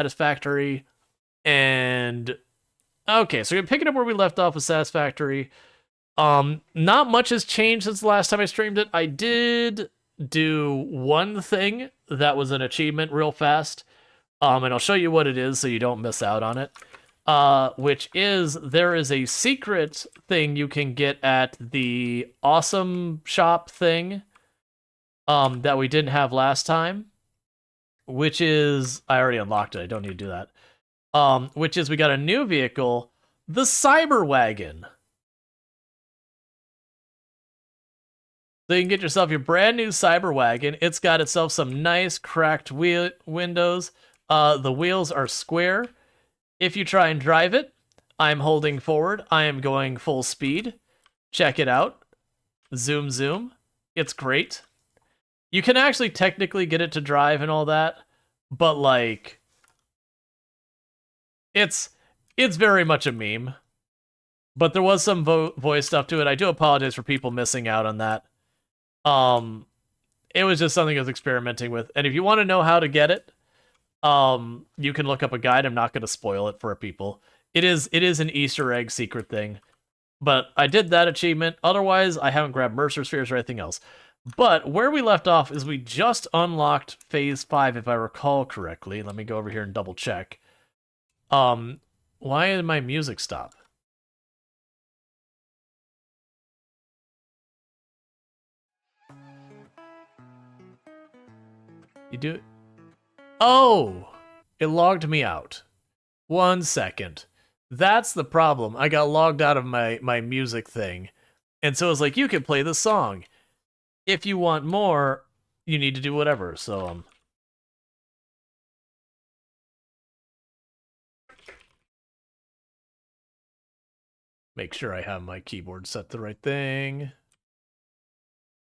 Satisfactory, and okay, so we're picking up where we left off with Satisfactory. Not much has changed since the last time I streamed it. I did do one thing that was an achievement real fast, and I'll show you what it is so you don't miss out on it. Which is, there is a secret thing you can get at the awesome shop thing, that we didn't have last time, which is, I already unlocked it, I don't need to do that. Which is, we got a new vehicle, the Cyber Wagon. So you can get yourself your brand new Cyber Wagon. It's got itself some nice cracked windows. The wheels are square. If you try and drive it, I'm holding forward. I am going full speed. Check it out. Zoom, zoom. It's great. You can actually technically get it to drive and all that, but like, it's very much a meme. But there was some voice stuff to it. I do apologize for people missing out on that. It was just something I was experimenting with. And if you want to know how to get it, you can look up a guide. I'm not going to spoil it for people. It is an Easter egg secret thing. But I did that achievement. Otherwise, I haven't grabbed Mercer Spheres or anything else. But where we left off is we just unlocked Phase 5, if I recall correctly. Let me go over here and double check. Why did my music stop? You do it? Oh! It logged me out. 1 second. That's the problem. I got logged out of my music thing. And so it's like, you can play the song. If you want more, you need to do whatever. So, make sure I have my keyboard set the right thing.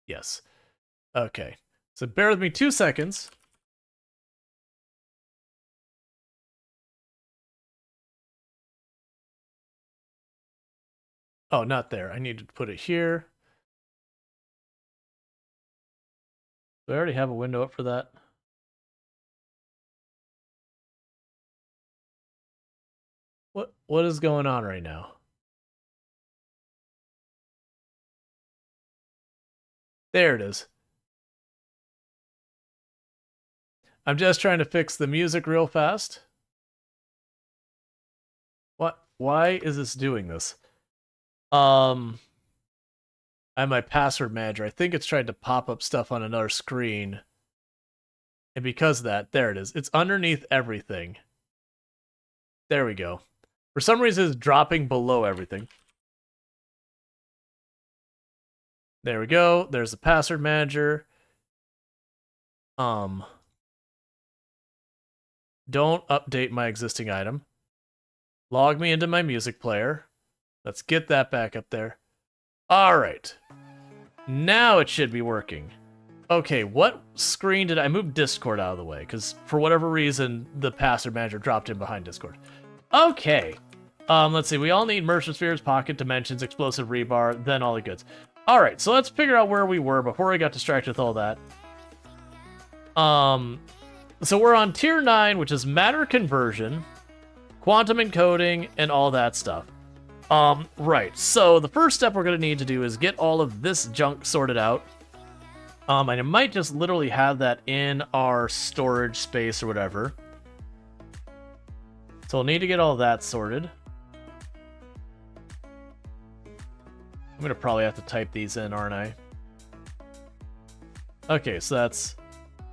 Yes. Okay. So bear with me 2 seconds. Oh, not there. I need to put it here. Do I already have a window up for that? What is going on right now? There it is. I'm just trying to fix the music real fast. What? Why is this doing this? I'm my password manager. I think it's trying to pop up stuff on another screen. And because of that, there it is. It's underneath everything. There we go. For some reason, it's dropping below everything. There we go. There's the password manager. Don't update my existing item. Log me into my music player. Let's get that back up there. All right. Now it should be working. Okay, what screen did I move Discord out of the way? Because for whatever reason, the password manager dropped in behind Discord. Okay. Let's see. We all need Mercer Spheres, Pocket Dimensions, Explosive Rebar, then all the goods. All right, so let's figure out where we were before I got distracted with all that. So we're on Tier 9, which is Matter Conversion, Quantum Encoding, and all that stuff. Right, so the first step we're going to need to do is get all of this junk sorted out. And I might just literally have that in our storage space or whatever. So we'll need to get all that sorted. I'm going to probably have to type these in, aren't I? Okay, so that's...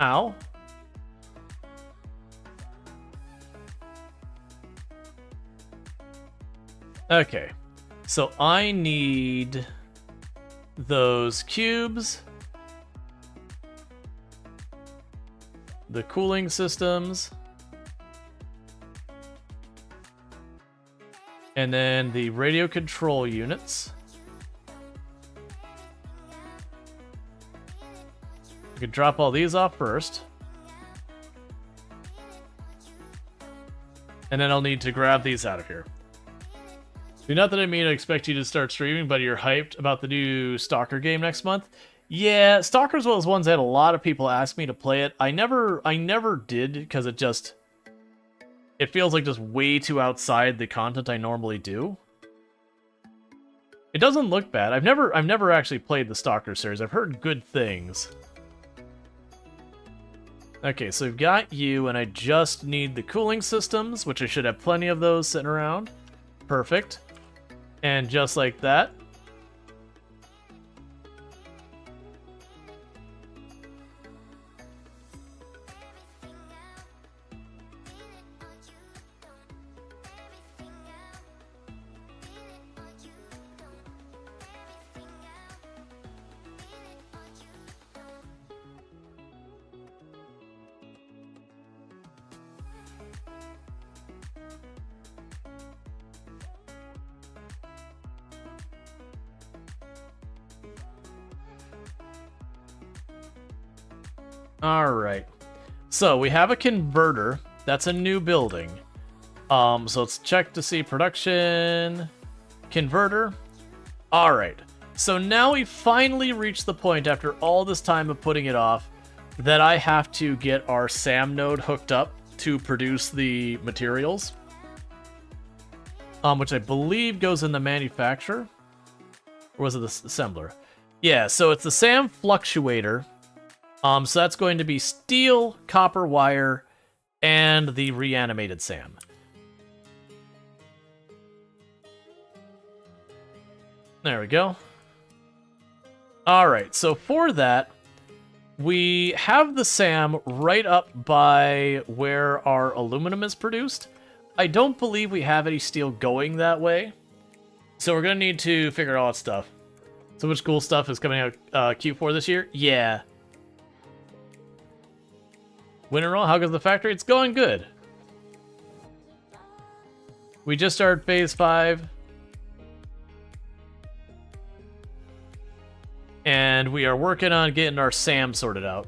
Ow. Okay, so I need those cubes, the cooling systems, and then the radio control units. We could drop all these off first. And then I'll need to grab these out of here. Not that I mean to expect you to start streaming, but you're hyped about the new Stalker game next month. Yeah, Stalker's one of those ones I had a lot of people ask me to play it. I never did because it just... it feels like just way too outside the content I normally do. It doesn't look bad. I've never actually played the Stalker series. I've heard good things. Okay, so we've got you, and I just need the cooling systems, which I should have plenty of those sitting around. Perfect. And just like that. Alright. So we have a converter. That's a new building. So let's check to see production. Converter. Alright. So now we finally reached the point after all this time of putting it off that I have to get our SAM node hooked up to produce the materials. Which I believe goes in the manufacturer. Or was it the assembler? Yeah, so it's the SAM fluctuator. So that's going to be steel, copper wire, and the reanimated SAM. There we go. Alright, so for that, we have the SAM right up by where our aluminum is produced. I don't believe we have any steel going that way. So we're going to need to figure out all that stuff. So which cool stuff is coming out Q4 this year? Yeah. Winter roll, how goes the factory? It's going good. We just started phase 5. And we are working on getting our SAM sorted out.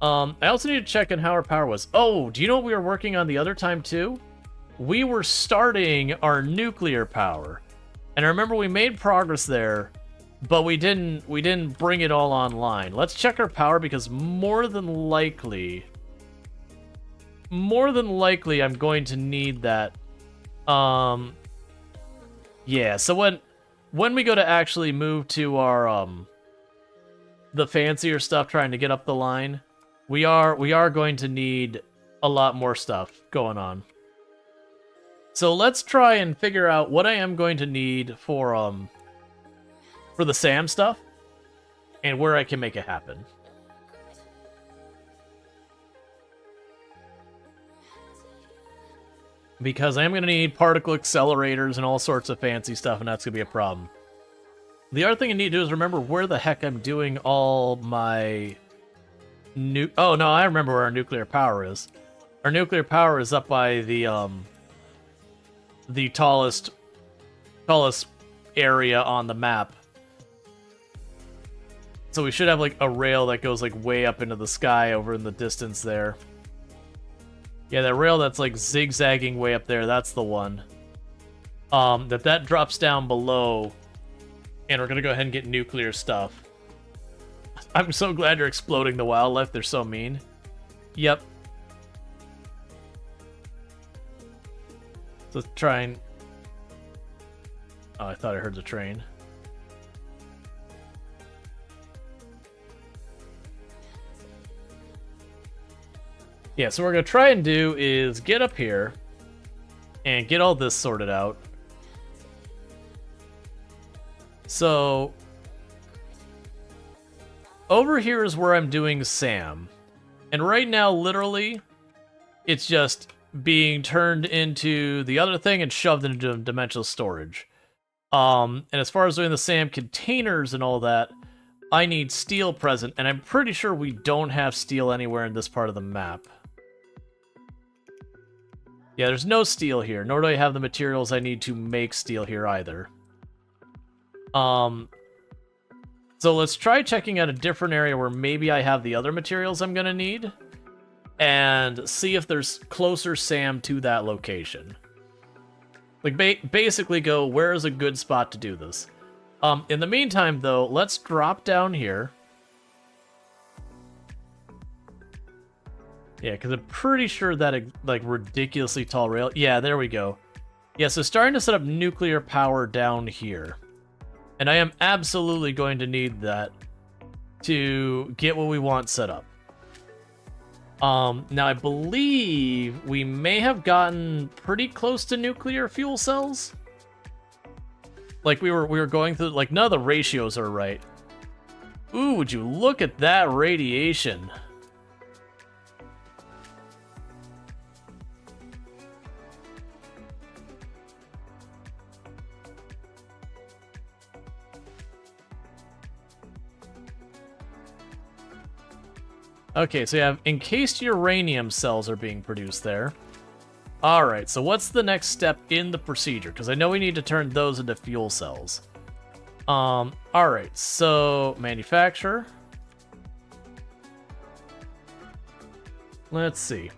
I also need to check on how our power was. Oh, do you know what we were working on the other time too? We were starting our nuclear power. And I remember we made progress there, but we didn't bring it all online. Let's check our power because more than likely I'm going to need that. Yeah, so when we go to actually move to our the fancier stuff trying to get up the line, we are going to need a lot more stuff going on. So let's try and figure out what I am going to need for the SAM stuff and where I can make it happen. Because I am going to need particle accelerators and all sorts of fancy stuff, and that's going to be a problem. The other thing I need to do is remember where the heck I'm doing all my Oh, no, I remember where our nuclear power is. Our nuclear power is up by the tallest area on the map. So we should have, like, a rail that goes, like, way up into the sky over in the distance there. Yeah, that rail that's, like, zigzagging way up there, that's the one. That drops down below, and we're gonna go ahead and get nuclear stuff. I'm so glad you're exploding the wildlife, they're so mean. Yep. So let's try and... Oh, I thought I heard the train. Yeah, so what we're going to try and do is get up here and get all this sorted out. So, over here is where I'm doing SAM. And right now, literally, it's just being turned into the other thing and shoved into dimensional storage. And as far as doing the SAM containers and all that, I need steel present, and I'm pretty sure we don't have steel anywhere in this part of the map. Yeah, there's no steel here, nor do I have the materials I need to make steel here either. So let's try checking out a different area where maybe I have the other materials I'm gonna need, and see if there's closer SAM to that location. Like, basically go, where is a good spot to do this? In the meantime, though, let's drop down here. Yeah, because I'm pretty sure that, like, ridiculously tall rail... Yeah, there we go. Yeah, so starting to set up nuclear power down here. And I am absolutely going to need that to get what we want set up. Now I believe we may have gotten pretty close to nuclear fuel cells. Like we were going through, like, none of the ratios are right. Ooh, would you look at that radiation? Okay, so you have encased uranium cells are being produced there. Alright, so what's the next step in the procedure? Because I know we need to turn those into fuel cells. Alright, so manufacture. Let's see.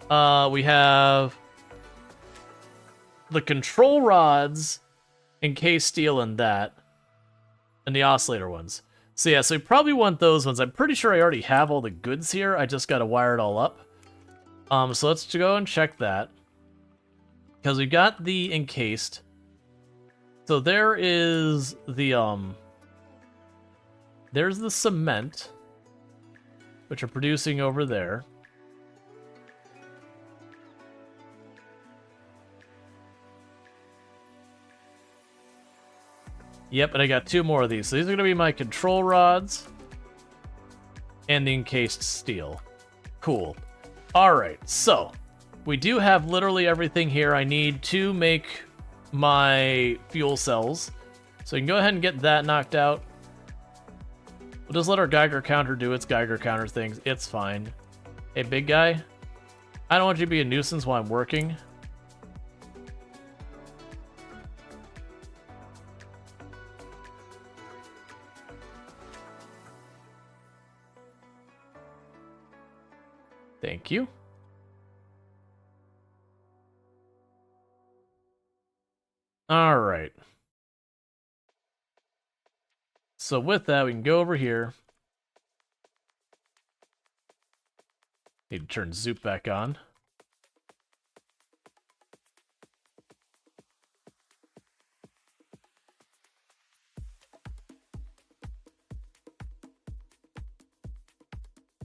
We have the control rods, encased steel and that, and the oscillator ones. So yeah, so we probably want those ones. I'm pretty sure I already have all the goods here. I just gotta wire it all up. So let's go and check that. Because we got the encased. So there is the, there's the cement, which are producing over there. Yep, and I got 2 more of these. So these are going to be my control rods and the encased steel. Cool. Alright, so we do have literally everything here I need to make my fuel cells. So you can go ahead and get that knocked out. We'll just let our Geiger counter do its Geiger counter things. It's fine. Hey, big guy. I don't want you to be a nuisance while I'm working. Thank you. All right. So with that, we can go over here. Need to turn Zoop back on.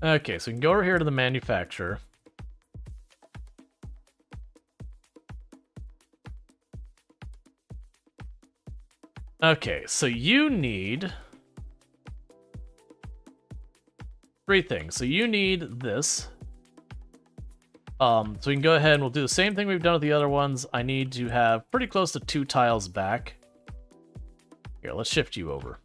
Okay, so we can go over here to the manufacturer. Okay, so you need 3 things. So you need this. So we can go ahead and we'll do the same thing we've done with the other ones. I need to have pretty close to 2 tiles back. Here, let's shift you over.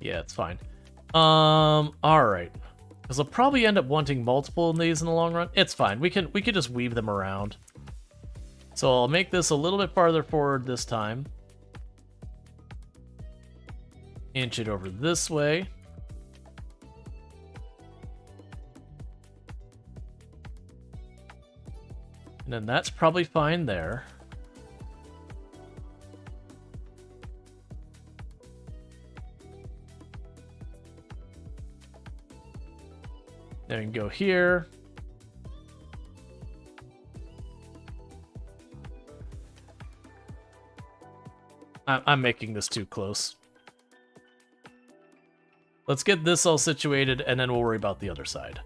Yeah, it's fine. Alright. Because I'll probably end up wanting multiple of these in the long run. It's fine. We can just weave them around. So I'll make this a little bit farther forward this time. Inch it over this way. And then that's probably fine there. Then we can go here. I'm making this too close. Let's get this all situated, and then we'll worry about the other side.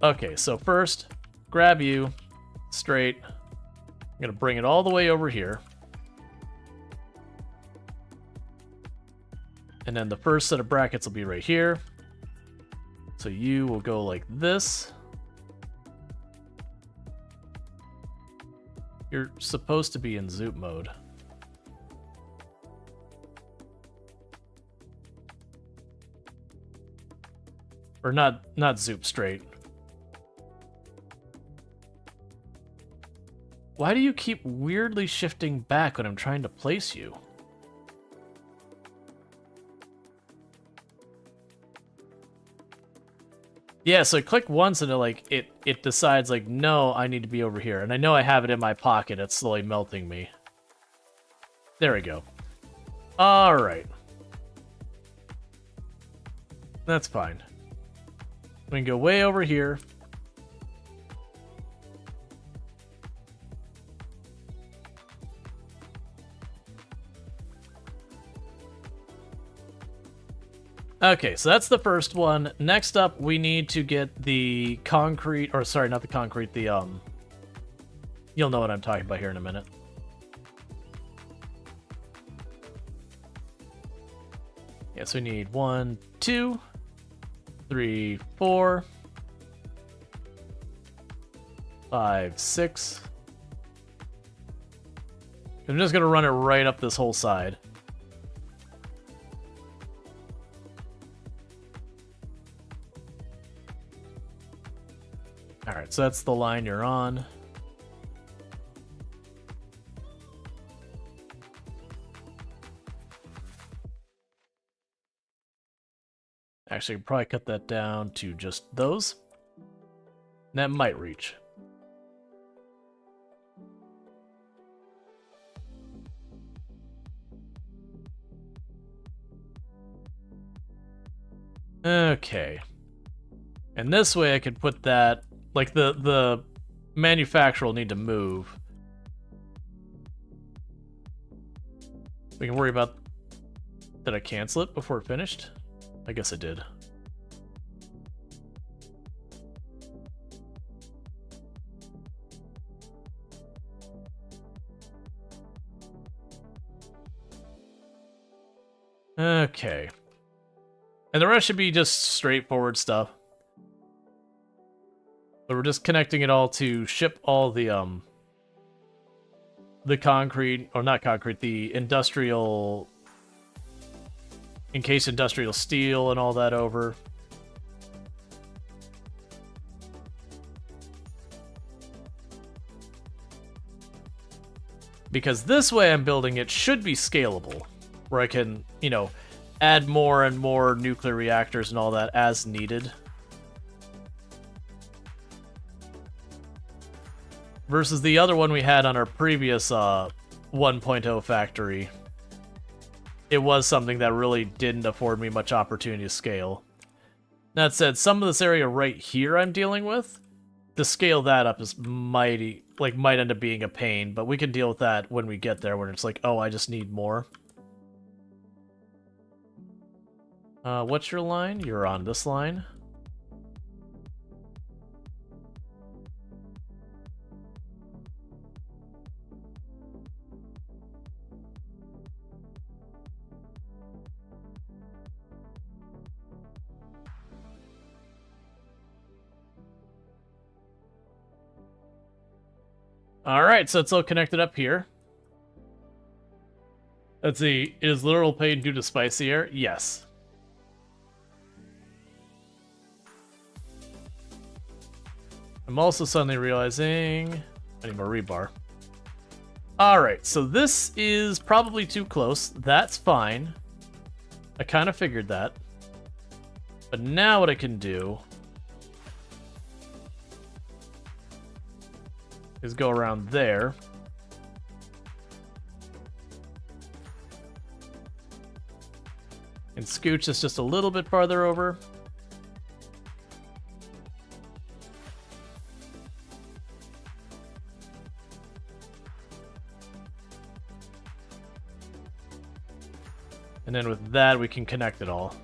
Okay, so first, grab you, straight. I'm gonna bring it all the way over here. And then the first set of brackets will be right here. So you will go like this. You're supposed to be in Zoop mode. Or not Zoop straight. Why do you keep weirdly shifting back when I'm trying to place you? Yeah, so I click once and it decides like, no, I need to be over here. And I know I have it in my pocket. It's slowly melting me. There we go. All right. That's fine. We can go way over here. Okay, so that's the first one. Next up, we need to get the concrete, or sorry, not the concrete, the, you'll know what I'm talking about here in a minute. Yes, we need 1, 2, 3, 4, 5, 6. I'm just gonna run it right up this whole side. Alright, so that's the line you're on. Actually, I could probably cut that down to just those. That might reach. Okay. And this way I could put that, like the manufacturer will need to move. We can worry about, did I cancel it before it finished? I guess I did. Okay. And the rest should be just straightforward stuff. But we're just connecting it all to ship all the concrete, or not concrete, the industrial, encased industrial steel and all that over. Because this way I'm building it should be scalable, where I can, you know, add more and more nuclear reactors and all that as needed. Versus the other one we had on our previous 1.0 factory. It was something that really didn't afford me much opportunity to scale. That said, some of this area right here I'm dealing with, to scale that up is might end up being a pain, but we can deal with that when we get there, when it's like, oh, I just need more. What's your line? You're on this line. Alright, so it's all connected up here. Let's see, is literal pain due to spicy air? Yes. I'm also suddenly realizing I need more rebar. Alright, so this is probably too close. That's fine. I kind of figured that. But now what I can do is go around there. And scooch this just a little bit farther over. And then with that, we can connect it all.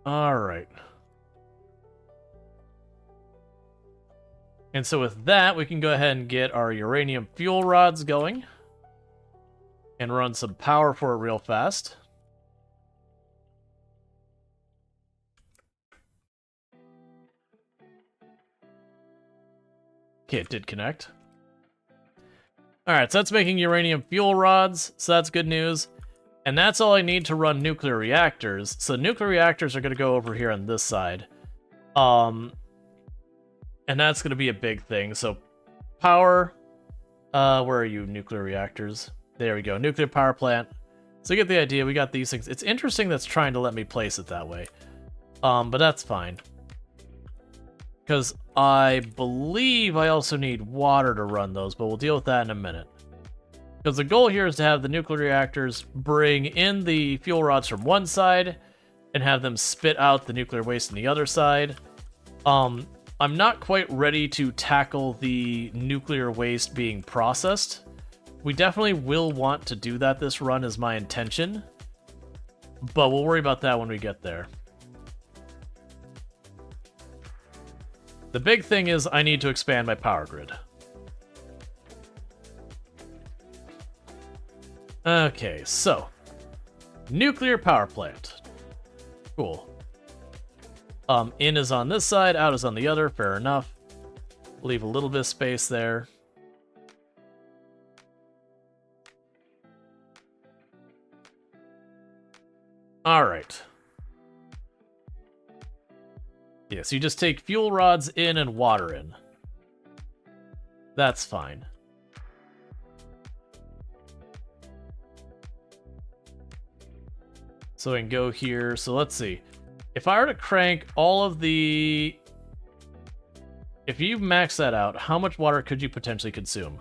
All right. And so with that, we can go ahead and get our uranium fuel rods going and run some power for it real fast. Okay, it did connect. Alright, so that's making uranium fuel rods, so that's good news. And that's all I need to run nuclear reactors. So nuclear reactors are going to go over here on this side. And that's going to be a big thing. So power, where are you, nuclear reactors? There we go, nuclear power plant. So you get the idea, we got these things. It's interesting that's trying to let me place it that way. But that's fine. Because I believe I also need water to run those, but we'll deal with that in a minute. Because the goal here is to have the nuclear reactors bring in the fuel rods from one side and have them spit out the nuclear waste on the other side. I'm not quite ready to tackle the nuclear waste being processed. We definitely will want to do that this run is my intention, but we'll worry about that when we get there. The big thing is I need to expand my power grid. Okay, so nuclear power plant. Cool. In is on this side, out is on the other, fair enough. Leave a little bit of space there. Alright. Yeah, so you just take fuel rods in and water in. That's fine. So we can go here. So let's see. If I were to crank all of the... If you max that out, how much water could you potentially consume?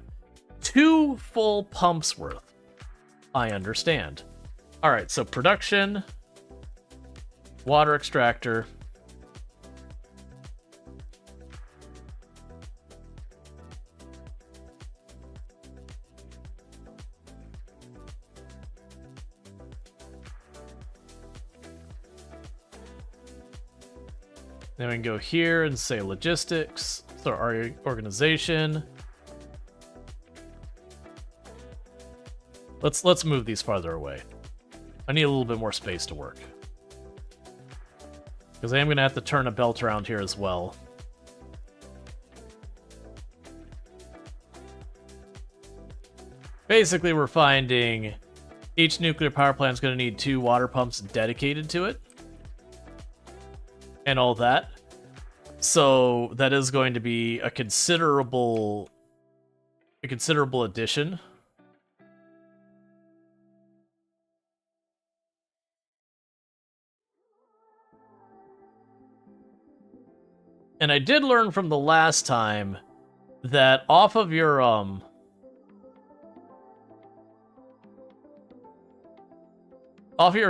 2 full pumps worth. I understand. Alright, so production, water extractor. Then we can go here and say logistics, so our organization. Let's move these farther away. I need a little bit more space to work. Because I am going to have to turn a belt around here as well. Basically, we're finding each nuclear power plant is going to need 2 water pumps dedicated to it. And all that. So that is going to be a considerable addition. And I did learn from the last time that off of your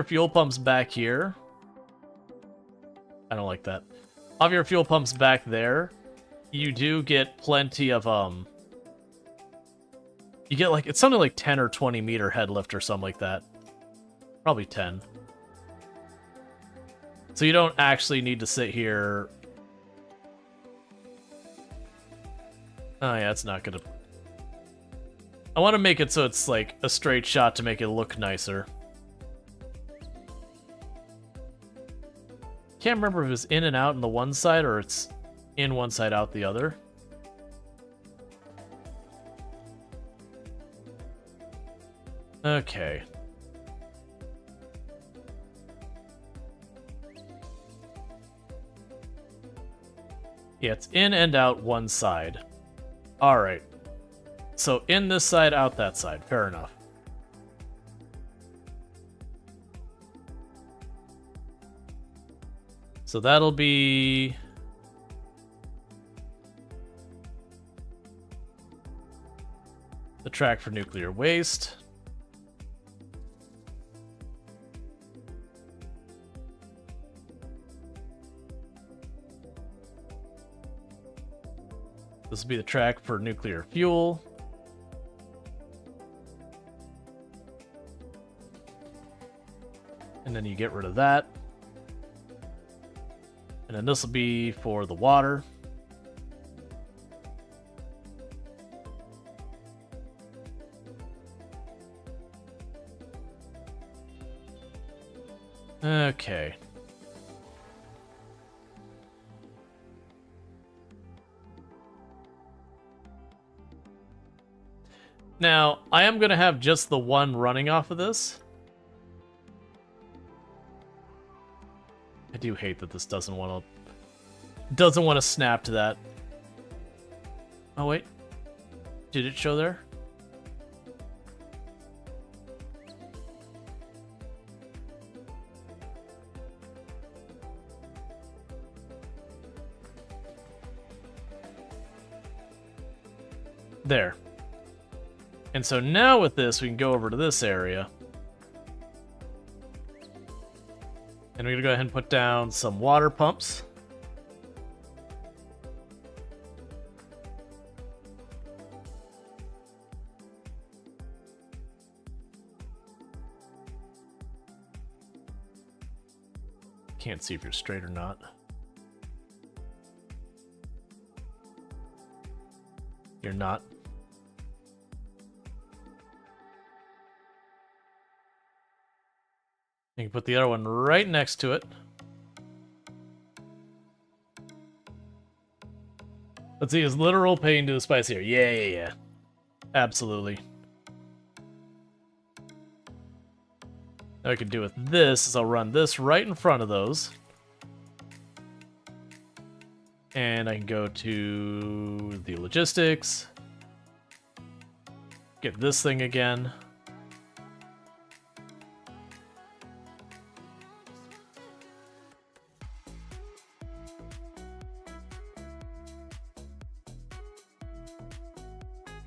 fuel pumps back here. I don't like that. Off your fuel pumps back there, you do get plenty of you get like, it's something like 10 or 20 meter head lift or something like that. Probably 10. So you don't actually need to sit here. Oh yeah, it's not gonna... I want to make it so it's like a straight shot to make it look nicer. Can't remember if it was in and out on the one side or it's in one side, out the other. Okay. Yeah, it's in and out one side. Alright. So in this side, out that side. Fair enough. So that'll be... the track for nuclear waste. This will be the track for nuclear fuel. And then you get rid of that. And then this will be for the water. Okay. Now, I am going to have just the one running off of this. I do hate that this doesn't want to snap to that. Oh wait. Did it show there? There. And so now with this, we can go over to this area. And we're going to go ahead and put down some water pumps. Can't see if you're straight or not. You're not. You can put the other one right next to it. Let's see his literal pain to the spice here. Yeah. Absolutely. Now I can do with this is I'll run this right in front of those. And I can go to the logistics. Get this thing again.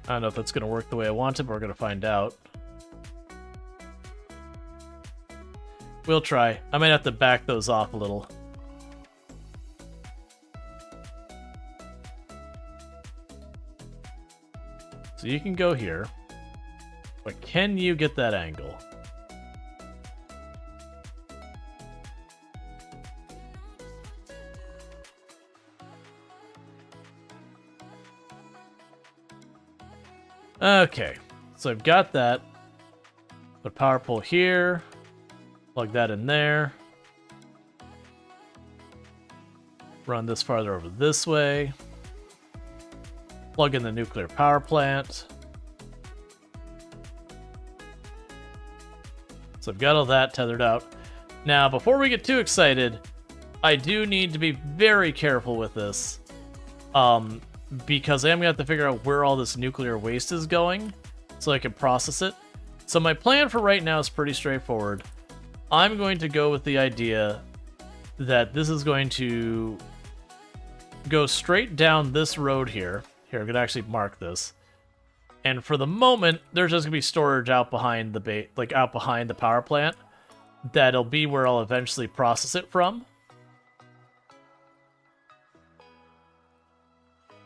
I don't know if that's going to work the way I want it, but we're going to find out. We'll try. I might have to back those off a little. So you can go here, but can you get that angle? Okay, so I've got that. Put power pole here. Plug that in there. Run this farther over this way. Plug in the nuclear power plant. So I've got all that tethered out. Now, before we get too excited, I do need to be very careful with this. Because I am going to have to figure out where all this nuclear waste is going so I can process it. So my plan for right now is pretty straightforward. I'm going to go with the idea that this is going to go straight down this road here. Here, I'm going to actually mark this. And for the moment, there's just going to be storage out behind the out behind the power plant. That'll be where I'll eventually process it from.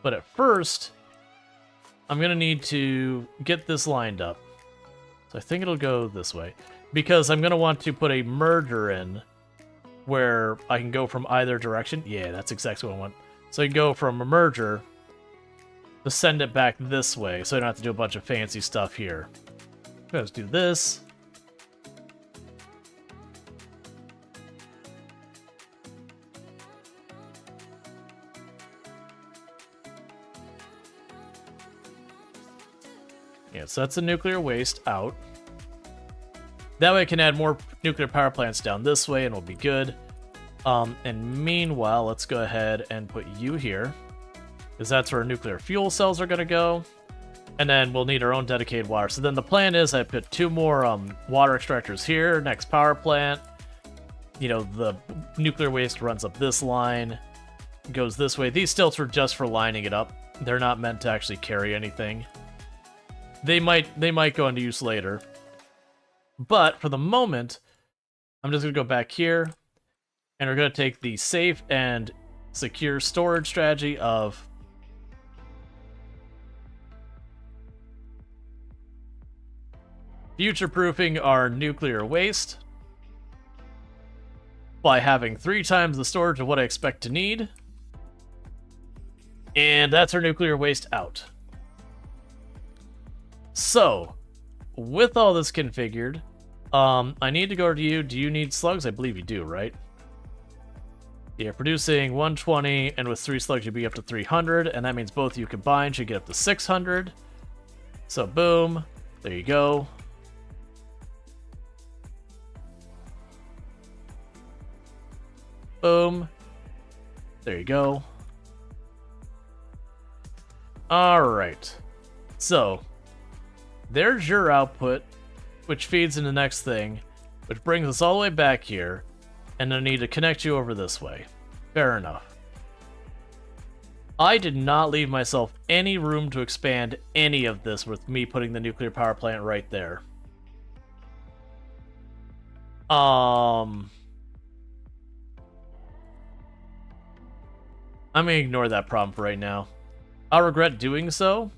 But at first, I'm going to need to get this lined up. So I think it'll go this way. Because I'm going to want to put a merger in where I can go from either direction. Yeah, that's exactly what I want. So I can go from a merger to send it back this way, so I don't have to do a bunch of fancy stuff here. Let's do this. Yeah, so that's the nuclear waste out. That way I can add more nuclear power plants down this way and we'll be good. And meanwhile, let's go ahead and put you here, because that's where nuclear fuel cells are going to go. And then we'll need our own dedicated water. So then the plan is I put 2 more water extractors here, next power plant. You know, the nuclear waste runs up this line, goes this way. These stilts are just for lining it up. They're not meant to actually carry anything. They might go into use later. But for the moment, I'm just going to go back here, and we're going to take the safe and secure storage strategy of future-proofing our nuclear waste by having 3 times the storage of what I expect to need. And that's our nuclear waste out. So, with all this configured, I need to go to you. Do you need slugs? I believe you do, right? Yeah, producing 120, and with 3 slugs you'd be up to 300, and that means both of you combined should get up to 600. So, boom. There you go. Boom. There you go. Alright. So, there's your output, which feeds in the next thing, which brings us all the way back here, and I need to connect you over this way. Fair enough. I did not leave myself any room to expand any of this with me putting the nuclear power plant right there. I'm gonna ignore that problem for right now. I'll regret doing so,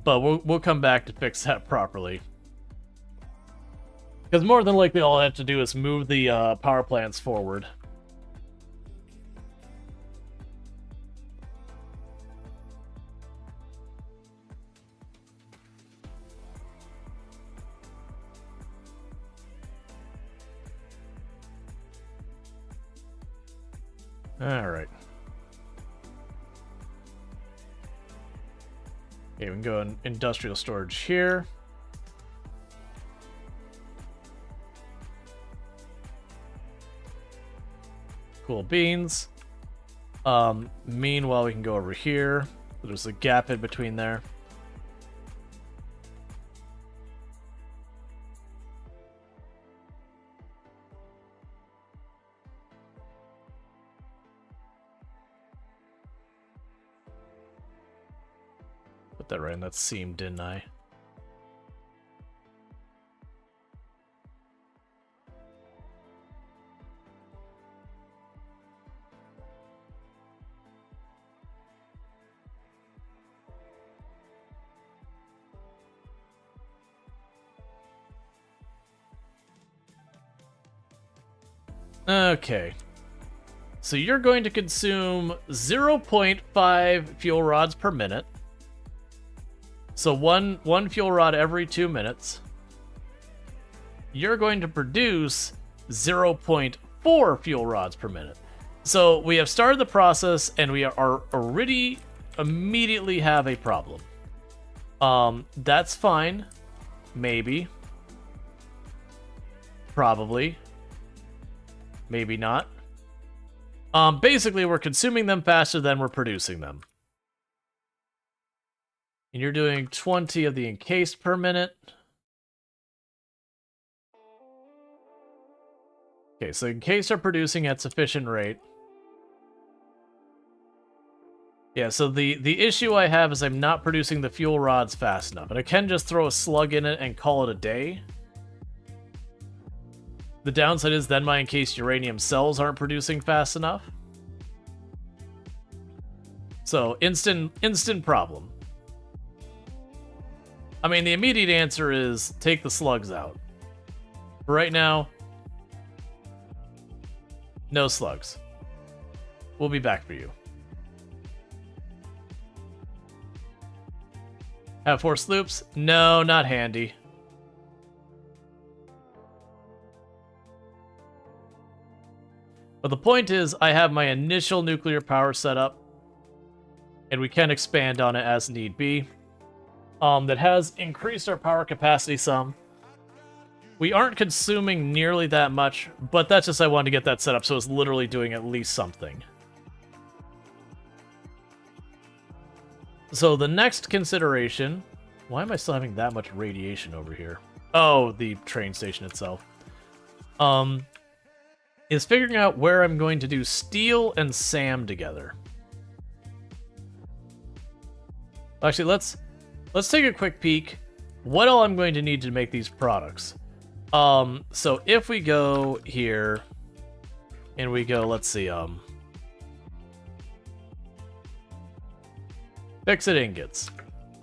but we'll come back to fix that properly. Because more than likely all I have to do is move the power plants forward. Alright. Okay, we can go in industrial storage here. Cool beans. Meanwhile, we can go over here. There's a gap in between there. Put that right in that seam, didn't I? Okay. So you're going to consume 0.5 fuel rods per minute. So one fuel rod every 2 minutes. You're going to produce 0.4 fuel rods per minute. So we have started the process and we are already immediately have a problem. That's fine. Maybe. Probably. Maybe not. Basically, we're consuming them faster than we're producing them. And you're doing 20 of the encased per minute. Okay, so encased are producing at sufficient rate. Yeah, so the issue I have is I'm not producing the fuel rods fast enough. And I can just throw a slug in it and call it a day. The downside is then my encased uranium cells aren't producing fast enough. So, instant problem. I mean, the immediate answer is take the slugs out. For right now, no slugs. We'll be back for you. Have 4 sloops? No, not handy. But the point is, I have my initial nuclear power set up, and we can expand on it as need be. That has increased our power capacity some. We aren't consuming nearly that much, but that's just I wanted to get that set up, so it's literally doing at least something. So the next consideration... Why am I still having that much radiation over here? Oh, the train station itself. Is figuring out where I'm going to do steel and SAM together. Actually, let's take a quick peek. What all I'm going to need to make these products. So if we go here, and we go, let's see, fix-it ingots.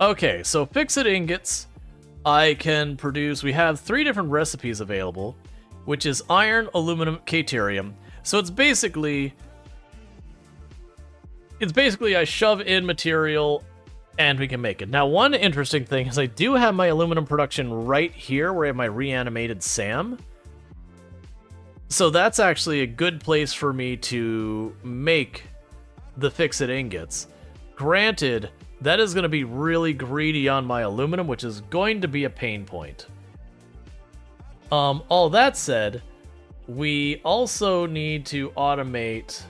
Okay, so fix-it ingots, I can produce, we have 3 different recipes available, which is iron, aluminum, caterium. So it's basically I shove in material and we can make it. Now, one interesting thing is I do have my aluminum production right here where I have my reanimated SAM. So that's actually a good place for me to make the fix-it ingots. Granted, that is going to be really greedy on my aluminum, which is going to be a pain point. All that said, we also need to automate...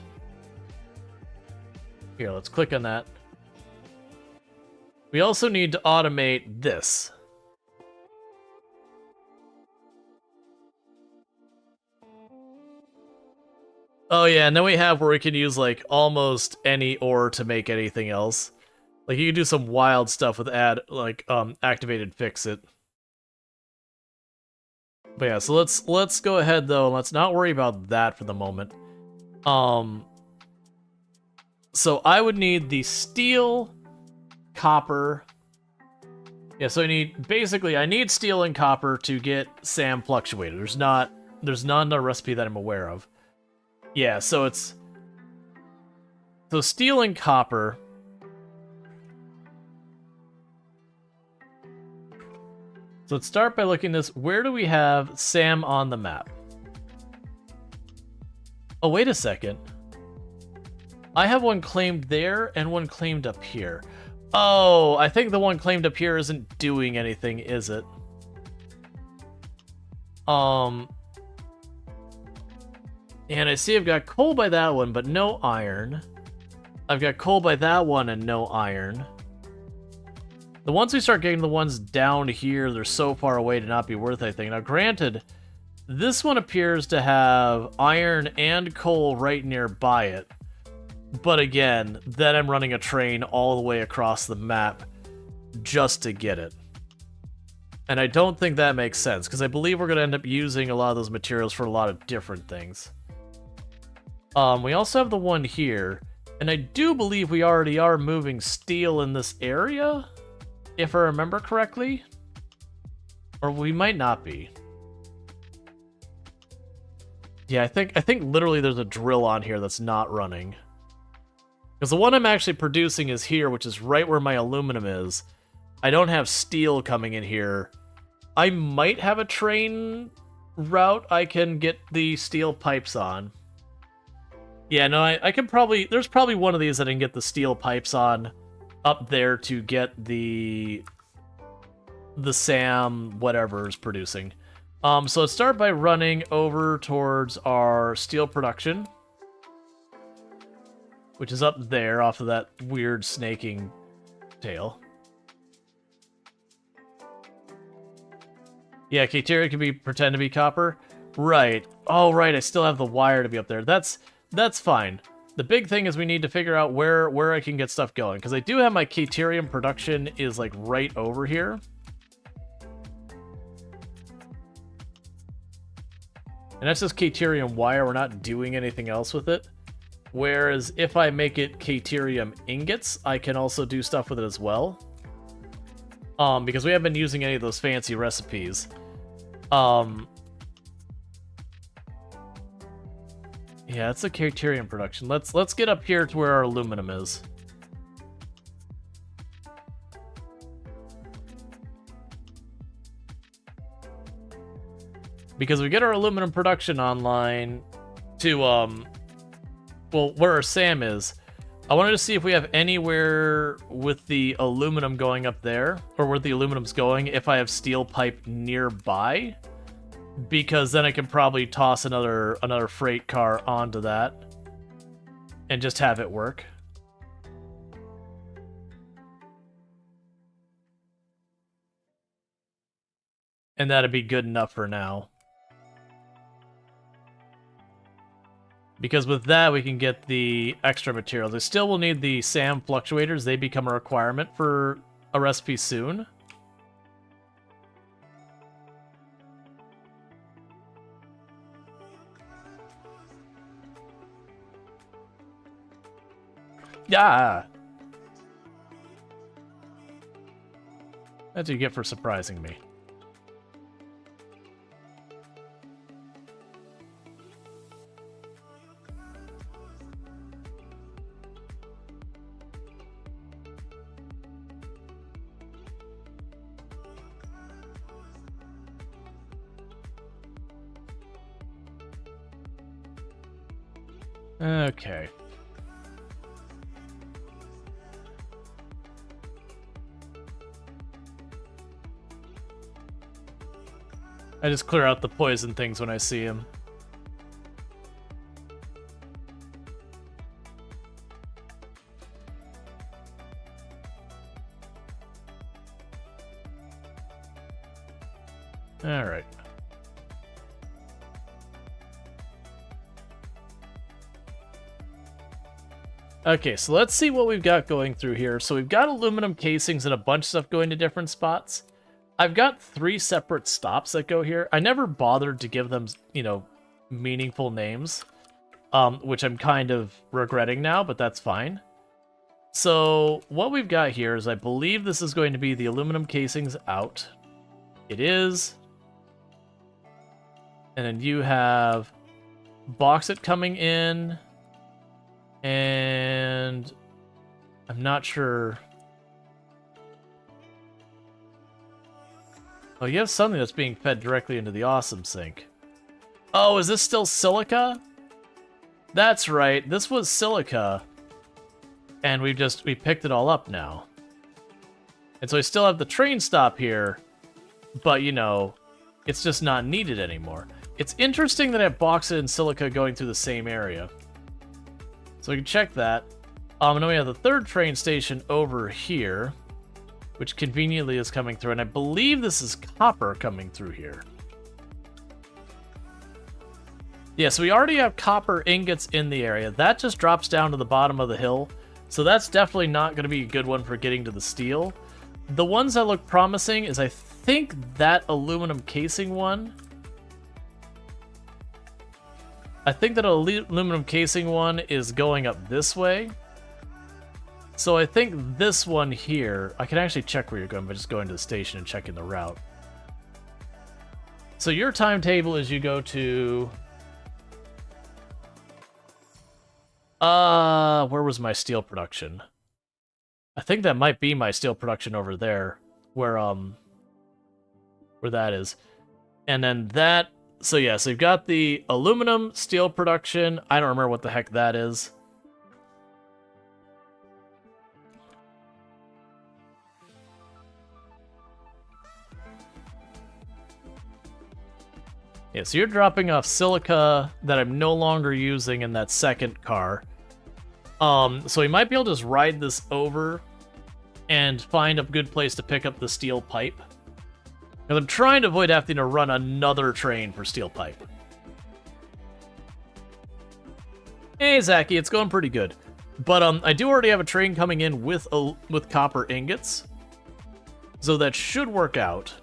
Here, let's click on that. We also need to automate this. Oh yeah, and then we have where we can use like almost any ore to make anything else. Like you can do some wild stuff with activated fix it. But yeah, so let's go ahead though, and let's not worry about that for the moment. So I would need the steel, copper. Yeah, so I need steel and copper to get SAM fluctuated. There's not a recipe that I'm aware of. Yeah, so steel and copper. So let's start by looking at this. Where do we have SAM on the map? Oh, wait a second. I have one claimed there and one claimed up here. Oh, I think the one claimed up here isn't doing anything, is it? And I see I've got coal by that one, but no iron. I've got coal by that one and no iron. The once we start getting the ones down here, they're so far away to not be worth anything. Now, granted, this one appears to have iron and coal right nearby it. But again, then I'm running a train all the way across the map just to get it. And I don't think that makes sense, because I believe we're going to end up using a lot of those materials for a lot of different things. We also have the one here, and I do believe we already are moving steel in this area, if I remember correctly. Or we might not be. Yeah, I think literally there's a drill on here that's not running. Because the one I'm actually producing is here, which is right where my aluminum is. I don't have steel coming in here. I might have a train route I can get the steel pipes on. Yeah, no, I can probably... There's probably one of these that I can get the steel pipes on up there to get the SAM whatever is producing. So let's start by running over towards our steel production, which is up there off of that weird snaking tail. Yeah, Kateria can pretend to be copper. Right. Oh, right, I still have the wire to be up there. That's fine. The big thing is we need to figure out where I can get stuff going, because I do have my Katerium production is like right over here. And that's just Katerium wire. We're not doing anything else with it. Whereas if I make it Katerium ingots, I can also do stuff with it as well. Because we haven't been using any of those fancy recipes. Yeah, it's a Katerium production. Let's get up here to where our aluminum is. Because we get our aluminum production online to, well, where our SAM is. I wanted to see if we have anywhere with the aluminum going up there, or where the aluminum's going, if I have steel pipe nearby. Because then I can probably toss another freight car onto that and just have it work. And that'd be good enough for now. Because with that, we can get the extra materials. I still will need the SAM fluctuators. They become a requirement for a recipe soon. Yeah! That's what you get for surprising me. Okay. I just clear out the poison things when I see them. Alright. Okay, so let's see what we've got going through here. So we've got aluminum casings and a bunch of stuff going to different spots. I've got 3 separate stops that go here. I never bothered to give them, you know, meaningful names, which I'm kind of regretting now, but that's fine. So what we've got here is I believe this is going to be the aluminum casings out. It is. And then you have bauxite coming in. And I'm not sure. Oh, you have something that's being fed directly into the awesome sink. Oh, is this still silica? That's right. This was silica. And we picked it all up now. And so I still have the train stop here, but you know, it's just not needed anymore. It's interesting that I have bauxite and silica going through the same area. So we can check that. And then we have the 3rd train station over here, which conveniently is coming through. And I believe this is copper coming through here. Yeah, so we already have copper ingots in the area. That just drops down to the bottom of the hill. So that's definitely not going to be a good one for getting to the steel. The ones that look promising is, I think, that aluminum casing one. I think that aluminum casing one is going up this way. So I think this one here, I can actually check where you're going by just going to the station and checking the route. So your timetable is you go to... where was my steel production? I think that might be my steel production over there, where that is. And then that, so yeah, so you've got the aluminum steel production. I don't remember what the heck that is. Yeah, so you're dropping off silica that I'm no longer using in that second car. So we might be able to just ride this over and find a good place to pick up the steel pipe. Because I'm trying to avoid having to run another train for steel pipe. Hey, Zachy, it's going pretty good. But I do already have a train coming in with copper ingots. So that should work out.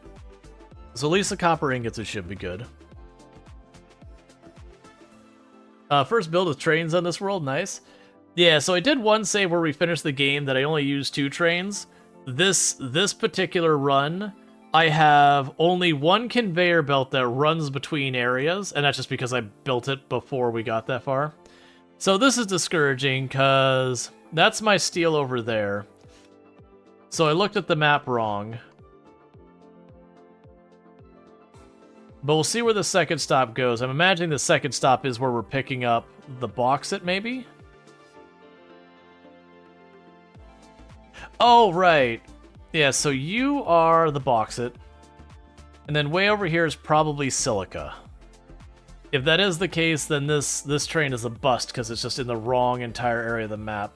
So at least the copper ingots, it should be good. First build with trains on this world, nice. Yeah, so I did one save where we finished the game that I only used 2 trains. This particular run, I have only 1 conveyor belt that runs between areas, and that's just because I built it before we got that far. So this is discouraging, because that's my steel over there. So I looked at the map wrong. But we'll see where the second stop goes. I'm imagining the second stop is where we're picking up the bauxite, maybe? Oh, right. Yeah, so you are the bauxite. And then way over here is probably silica. If that is the case, then this train is a bust because it's just in the wrong entire area of the map.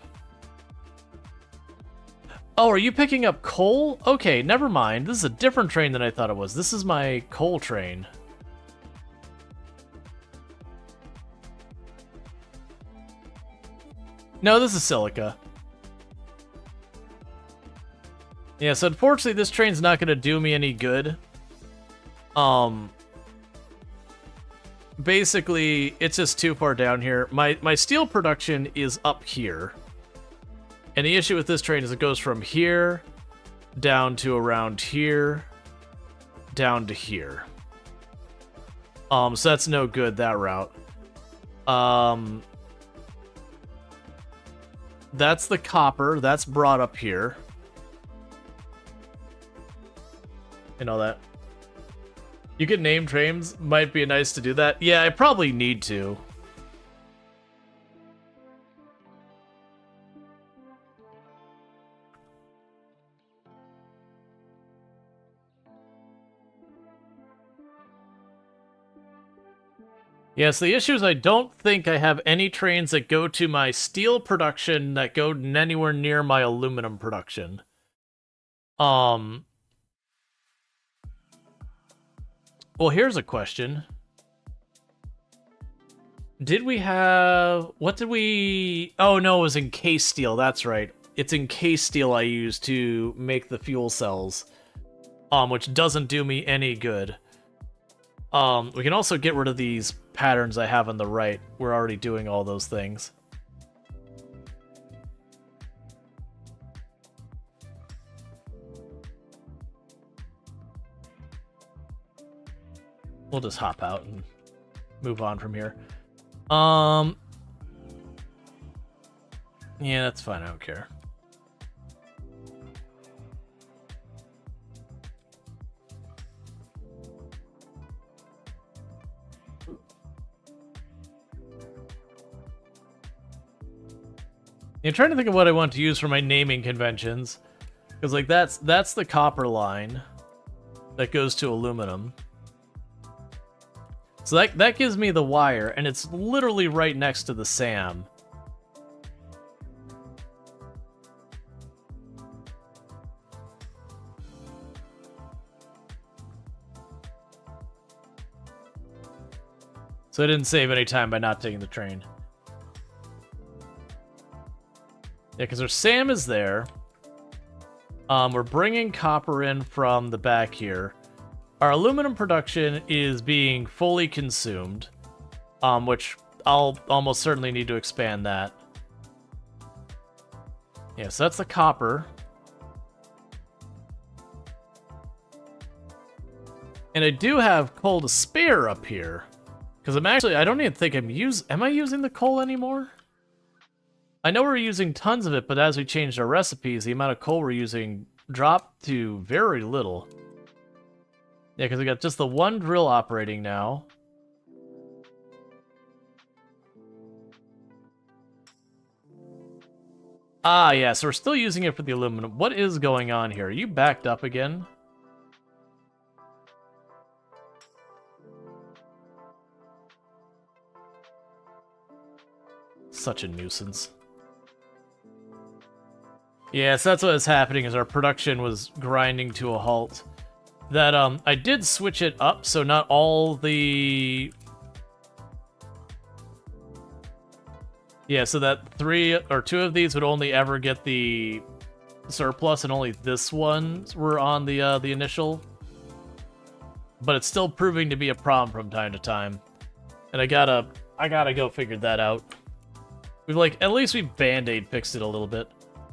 Oh, are you picking up coal? Okay, never mind. This is a different train than I thought it was. This is my coal train. No, this is silica. Yeah, so unfortunately this train's not going to do me any good. Basically, it's just too far down here. My steel production is up here. And the issue with this train is it goes from here down to around here, down to here. So that's no good, that route. That's the copper. That's brought up here. And all that. You could name trains. Might be nice to do that. Yeah, I probably need to. Yes, the issue is I don't think I have any trains that go to my steel production that go anywhere near my aluminum production. Well, here's a question. Did we have... What did we... Oh, no, it was encased steel. That's right. It's encased steel I use to make the fuel cells, which doesn't do me any good. We can also get rid of these patterns I have on the right. We're already doing all those things. We'll just hop out and move on from here. Yeah, that's fine. I don't care. I'm trying to think of what I want to use for my naming conventions, because like that's the copper line that goes to aluminum. So that gives me the wire, and it's literally right next to the SAM. So I didn't save any time by not taking the train. Yeah, because our SAM is there. We're bringing copper in from the back here. Our aluminum production is being fully consumed, which I'll almost certainly need to expand that. Yeah, so that's the copper. And I do have coal to spare up here. Because I don't even think am I using the coal anymore? I know we're using tons of it, but as we changed our recipes, the amount of coal we're using dropped to very little. Yeah, because we got just the one drill operating now. Ah, yeah, so we're still using it for the aluminum. What is going on here? Are you backed up again? Such a nuisance. Yeah, so that's what was happening, is our production was grinding to a halt. That, I did switch it up, so not all the... Yeah, so that 3 or 2 of these would only ever get the surplus, and only this one were on the initial. But it's still proving to be a problem from time to time. And I gotta go figure that out. At least we've band-aid fixed it a little bit.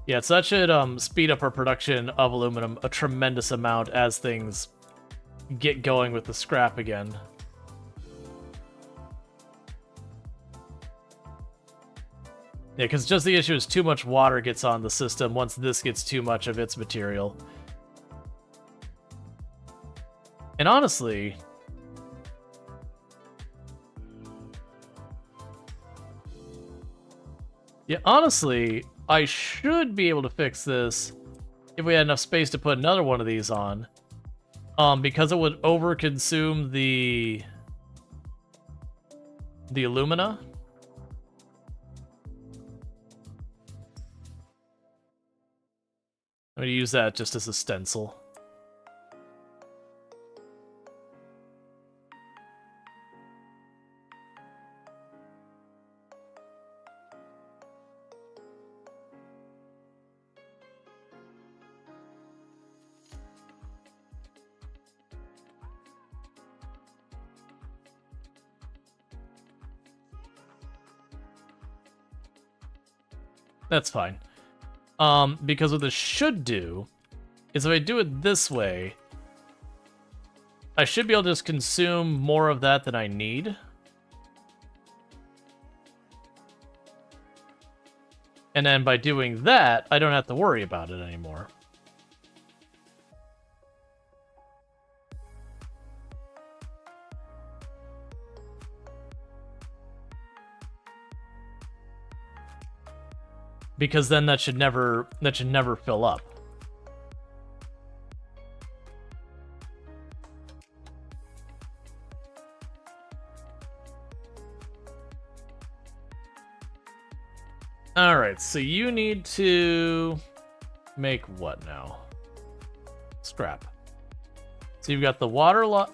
Yeah, so that should speed up our production of aluminum a tremendous amount as things get going with the scrap again. Yeah, because just the issue is too much water gets on the system once this gets too much of its material. And honestly... Yeah, honestly, I should be able to fix this if we had enough space to put another one of these on. Because it would overconsume the alumina. I'm going to use that just as a stencil. That's fine. Because what this should do is if I do it this way, I should be able to just consume more of that than I need. And then by doing that, I don't have to worry about it anymore. Because then that should never fill up. Alright, so you need to make what now? Scrap. So you've got the water lot.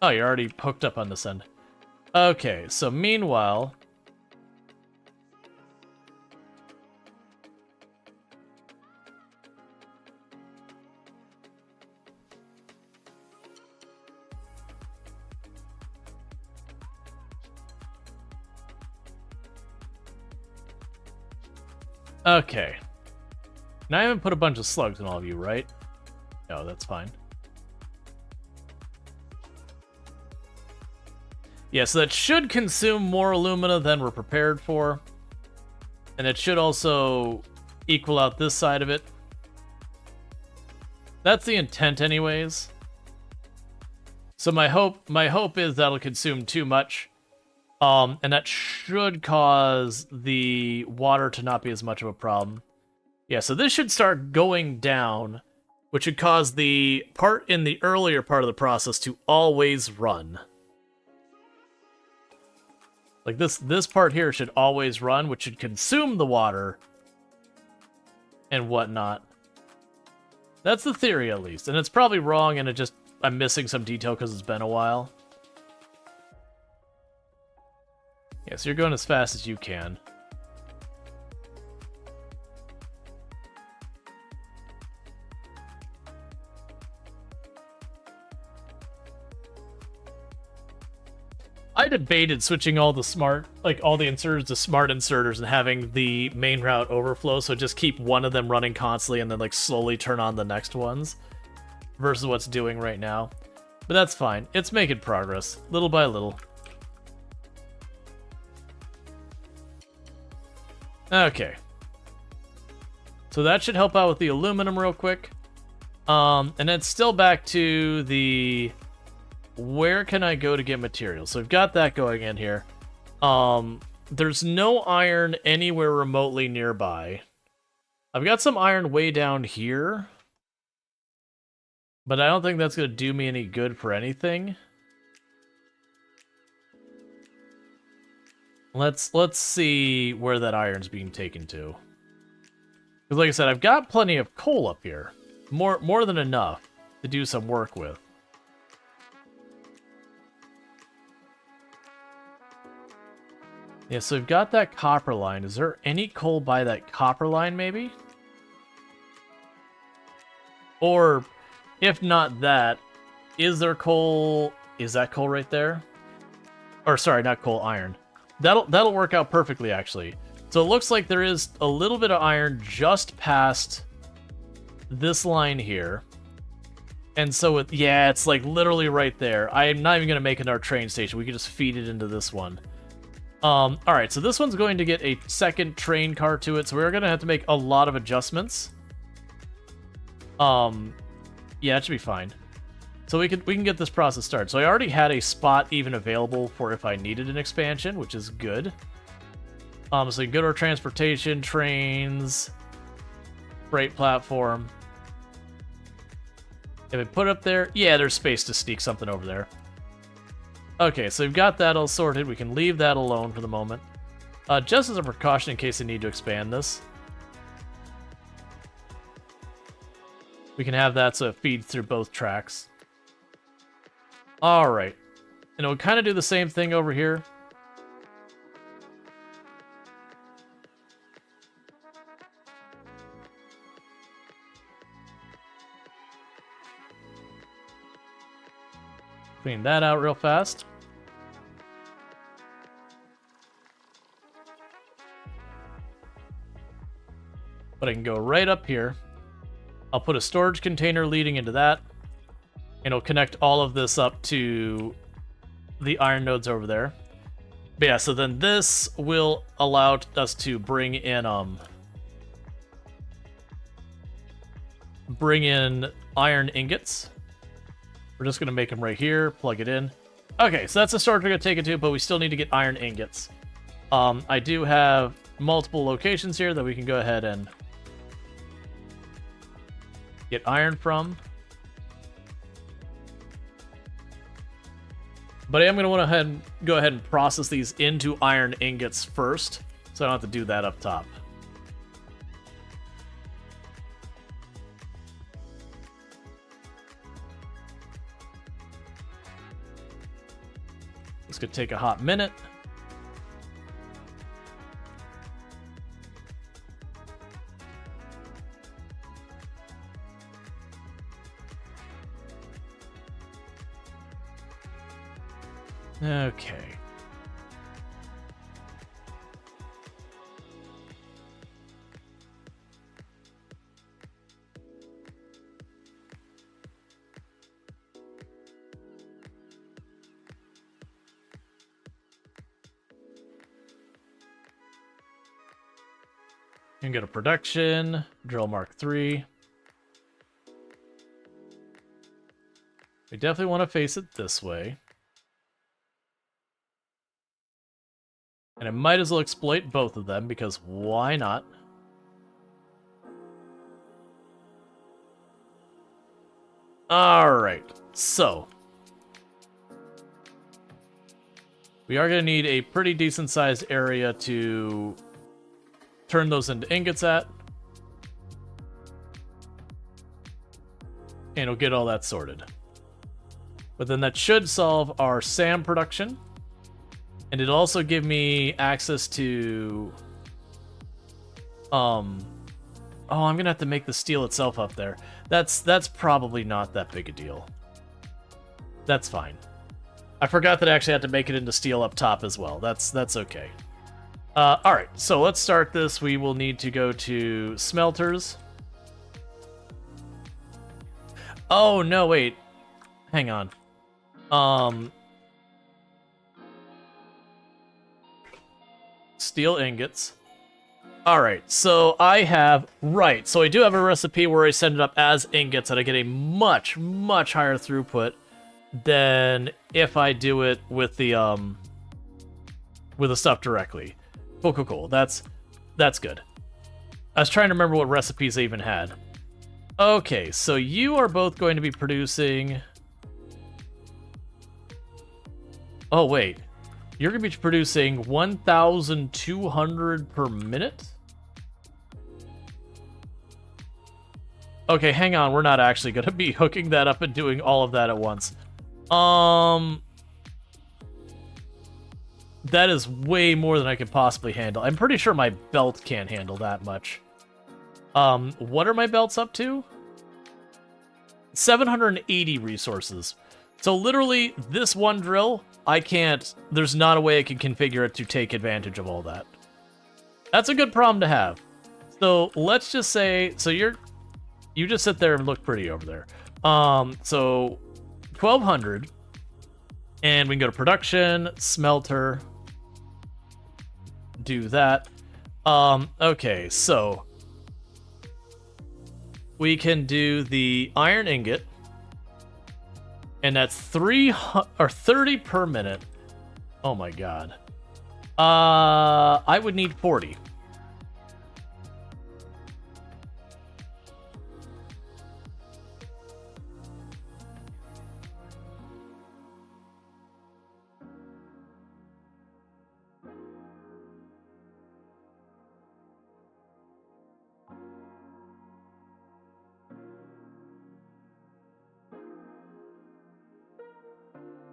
Oh, you're already hooked up on this end. Okay, so meanwhile... Okay. Now I haven't put a bunch of slugs in all of you, right? No, that's fine. Yeah, so that should consume more alumina than we're prepared for. And it should also equal out this side of it. That's the intent anyways. So my hope is that'll consume too much. And that should cause the water to not be as much of a problem. Yeah, so this should start going down, which should cause the part in the earlier part of the process to always run. Like this part here should always run, which should consume the water and whatnot. That's the theory, at least. And it's probably wrong, and I'm missing some detail because it's been a while. Yeah, so you're going as fast as you can. I debated switching all the inserters to smart inserters and having the main route overflow, so just keep one of them running constantly and then like slowly turn on the next ones versus what's doing right now. But that's fine. It's making progress, little by little. Okay. So that should help out with the aluminum real quick. And then still back to the... Where can I go to get materials? So we've got that going in here. There's no iron anywhere remotely nearby. I've got some iron way down here. But I don't think that's going to do me any good for anything. Let's see where that iron's being taken to. Because like I said, I've got plenty of coal up here. More than enough to do some work with. Yeah, so we've got that copper line. Is there any coal by that copper line, maybe? Or, if not that, is there coal... Is that coal right there? Or, sorry, not coal, iron. That'll work out perfectly, actually. So it looks like there is a little bit of iron just past this line here. And so, yeah, it's like literally right there. I'm not even going to make another train station. We can just feed it into this one. Alright, so this one's going to get a second train car to it, so we're going to have to make a lot of adjustments. Yeah, it should be fine. So we can get this process started. So I already had a spot even available for if I needed an expansion, which is good. So we can go to our transportation, trains, freight platform. If I put it up there, yeah, there's space to sneak something over there. Okay, so we've got that all sorted. We can leave that alone for the moment. Just as a precaution in case I need to expand this. We can have that so it feeds through both tracks. Alright. And we'll kind of do the same thing over here. Clean that out real fast. But I can go right up here. I'll put a storage container leading into that. And it'll connect all of this up to the iron nodes over there. But yeah, so then this will allow us to bring in iron ingots. We're just going to make them right here, plug it in. Okay, so that's the storage we're going to take it to, but we still need to get iron ingots. I do have multiple locations here that we can go ahead and get iron from. But I am going to want to go ahead and process these into iron ingots first, so I don't have to do that up top. This could take a hot minute. Okay. You can go to production, drill mark 3. We definitely want to face it this way. And I might as well exploit both of them, because why not? Alright, so. We are going to need a pretty decent sized area to turn those into ingots at. And we'll get all that sorted. But then that should solve our SAM production. And it'll also give me access to... Oh, I'm gonna have to make the steel itself up there. That's probably not that big a deal. That's fine. I forgot that I actually had to make it into steel up top as well. That's okay. Alright, so let's start this. We will need to go to smelters. Oh, no, wait. Hang on. Steel ingots. Alright, so I have... Right, so I do have a recipe where I send it up as ingots and I get a much, much higher throughput than if I do it with the stuff directly. Cool. That's good. I was trying to remember what recipes I even had. Okay, so you are both going to be producing... Oh, wait. You're going to be producing 1,200 per minute? Okay, hang on. We're not actually going to be hooking that up and doing all of that at once. That is way more than I could possibly handle. I'm pretty sure my belt can't handle that much. What are my belts up to? 780 resources. So literally, this one drill, I can't... There's not a way I can configure it to take advantage of all that. That's a good problem to have. So let's just say... So you just sit there and look pretty over there. So 1,200. And we can go to production, smelter. Do that. Okay, so... We can do the iron ingot. And that's 30 per minute. Oh my god. I would need 40.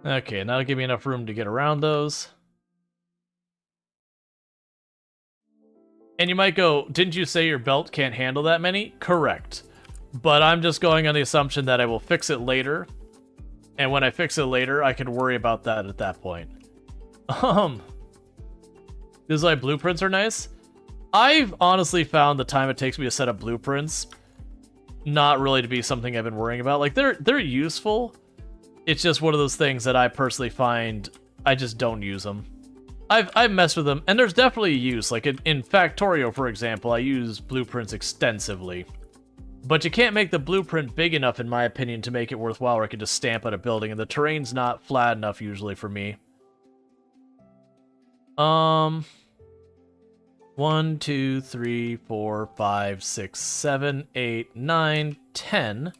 Okay, and that'll give me enough room to get around those. And you might go, didn't you say your belt can't handle that many? Correct. But I'm just going on the assumption that I will fix it later. And when I fix it later, I can worry about that at that point. Design blueprints are nice. I've honestly found the time it takes me to set up blueprints not really to be something I've been worrying about. Like, they're useful. It's just one of those things that I personally find I just don't use them. I've messed with them, and there's definitely a use. Like in Factorio, for example, I use blueprints extensively. But you can't make the blueprint big enough, in my opinion, to make it worthwhile, or I could just stamp out a building, and the terrain's not flat enough usually for me. 1, 2, 3, 4, 5, 6, 7, 8, 9, 10...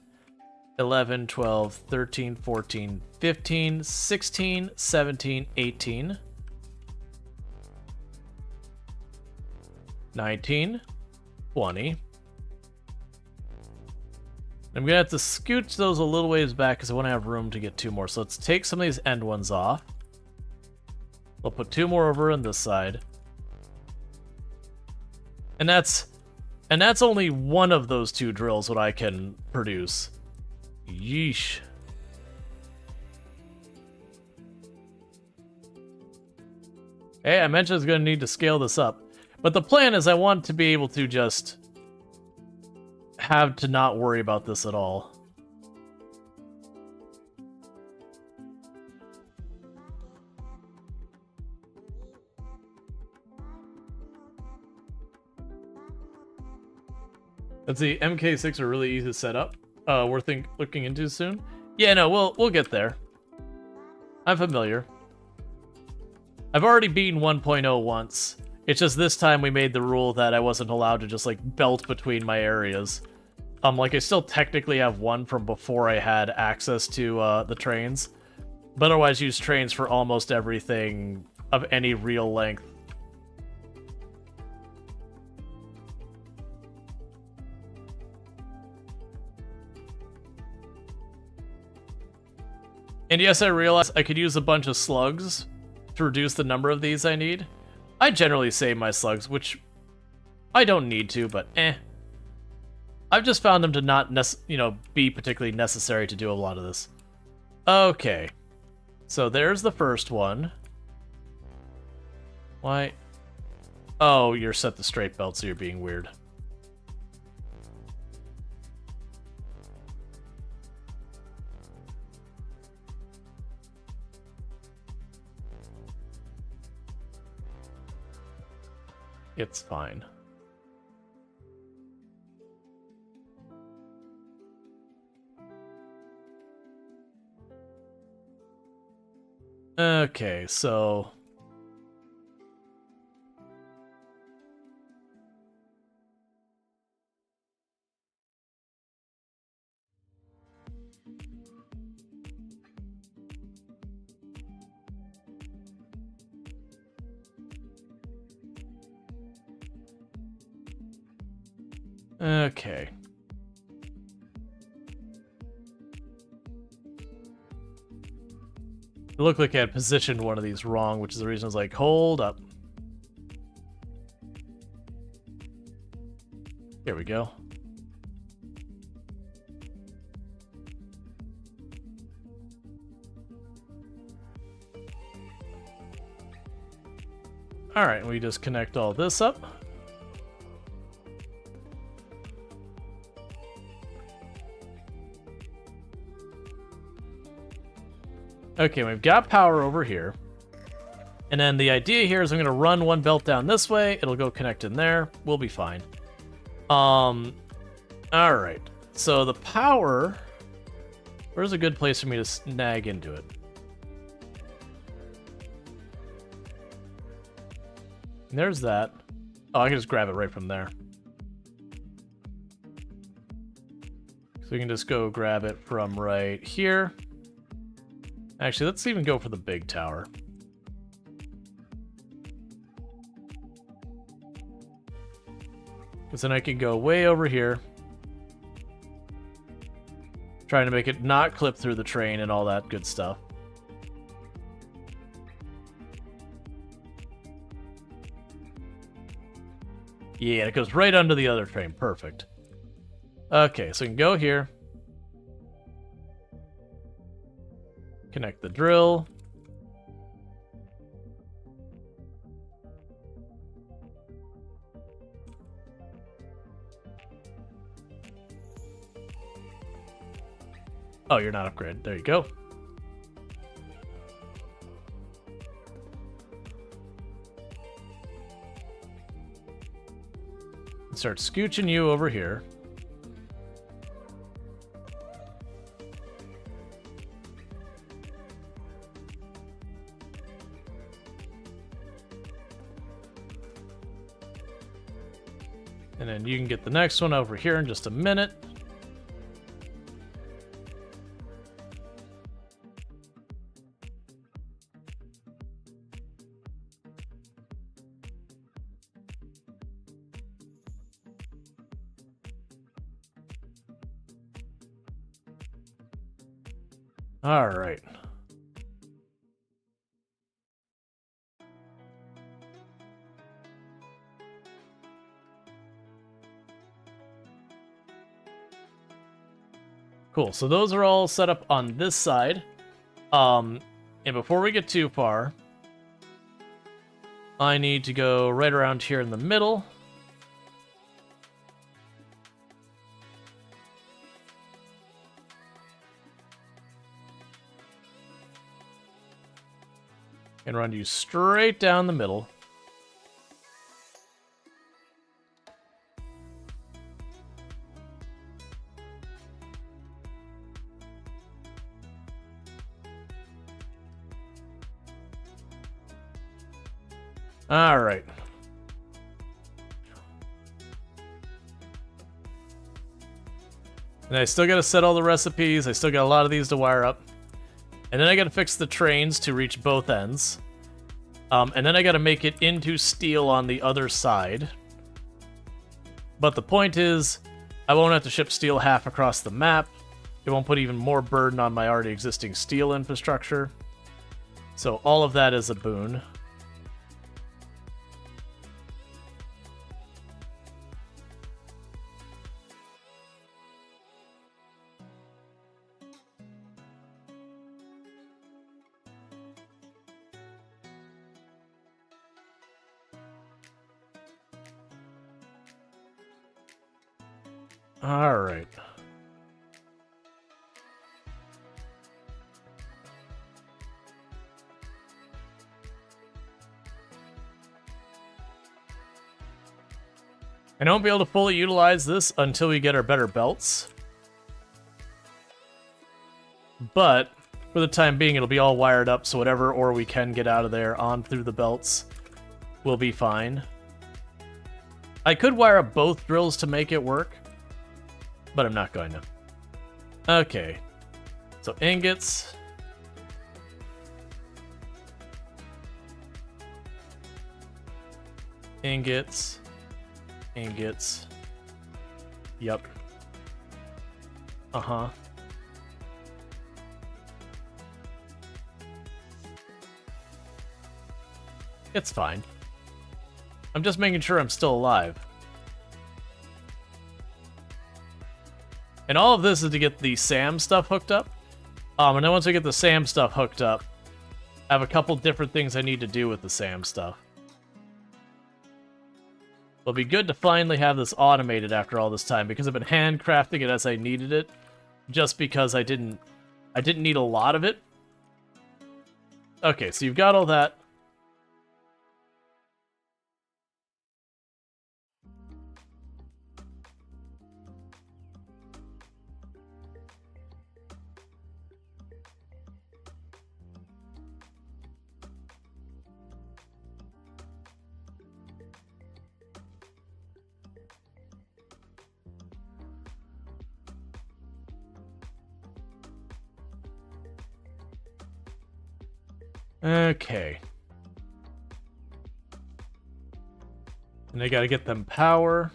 11, 12, 13, 14, 15, 16, 17, 18, 19, 20. I'm going to have to scooch those a little ways back because I want to have room to get 2 more. So let's take some of these end ones off. I'll put 2 more over on this side. And that's only one of those 2 drills what I can produce. Yeesh. Hey, I mentioned I was going to need to scale this up. But the plan is I want to be able to just have to not worry about this at all. Let's see, MK6 are really easy to set up. Worth looking into soon. Yeah, no, we'll get there. I'm familiar. I've already beaten 1.0 once. It's just this time we made the rule that I wasn't allowed to just like belt between my areas. Like I still technically have one from before I had access to the trains, but otherwise use trains for almost everything of any real length. And yes, I realized I could use a bunch of slugs to reduce the number of these I need. I generally save my slugs, which I don't need to, but eh. I've just found them to not, be particularly necessary to do a lot of this. Okay. So there's the first one. Why? Oh, you're set the straight belt, so you're being weird. It's fine. Okay, so... Okay. It looked like I had positioned one of these wrong, which is the reason I was like, hold up. Here we go. Alright, we just connect all this up. Okay, we've got power over here. And then the idea here is I'm going to run one belt down this way. It'll go connect in there. We'll be fine. Alright. So the power... Where's a good place for me to snag into it? There's that. Oh, I can just grab it right from there. So we can just go grab it from right here. Actually, let's even go for the big tower. Because then I can go way over here. Trying to make it not clip through the train and all that good stuff. Yeah, it goes right under the other train. Perfect. Okay, so we can go here. Connect the drill. Oh, you're not upgraded. There you go. Start scooching you over here. And then you can get the next one over here in just a minute. All right. Cool, so those are all set up on this side. And before we get too far, I need to go right around here in the middle. And run you straight down the middle. All right. And I still got to set all the recipes. I still got a lot of these to wire up. And then I got to fix the trains to reach both ends. And then I got to make it into steel on the other side. But the point is, I won't have to ship steel half across the map. It won't put even more burden on my already existing steel infrastructure. So all of that is a boon. All right. I won't be able to fully utilize this until we get our better belts. But for the time being, it'll be all wired up, so whatever ore we can get out of there on through the belts will be fine. I could wire up both drills to make it work, but I'm not going to. Okay, so ingots. Ingots. Ingots. Yep. Uh-huh. It's fine. I'm just making sure I'm still alive. And all of this is to get the SAM stuff hooked up. And then once I get the SAM stuff hooked up, I have a couple different things I need to do with the SAM stuff. It'll be good to finally have this automated after all this time, because I've been handcrafting it as I needed it, just because I didn't need a lot of it. Okay, so you've got all that. Okay. And I gotta get them power.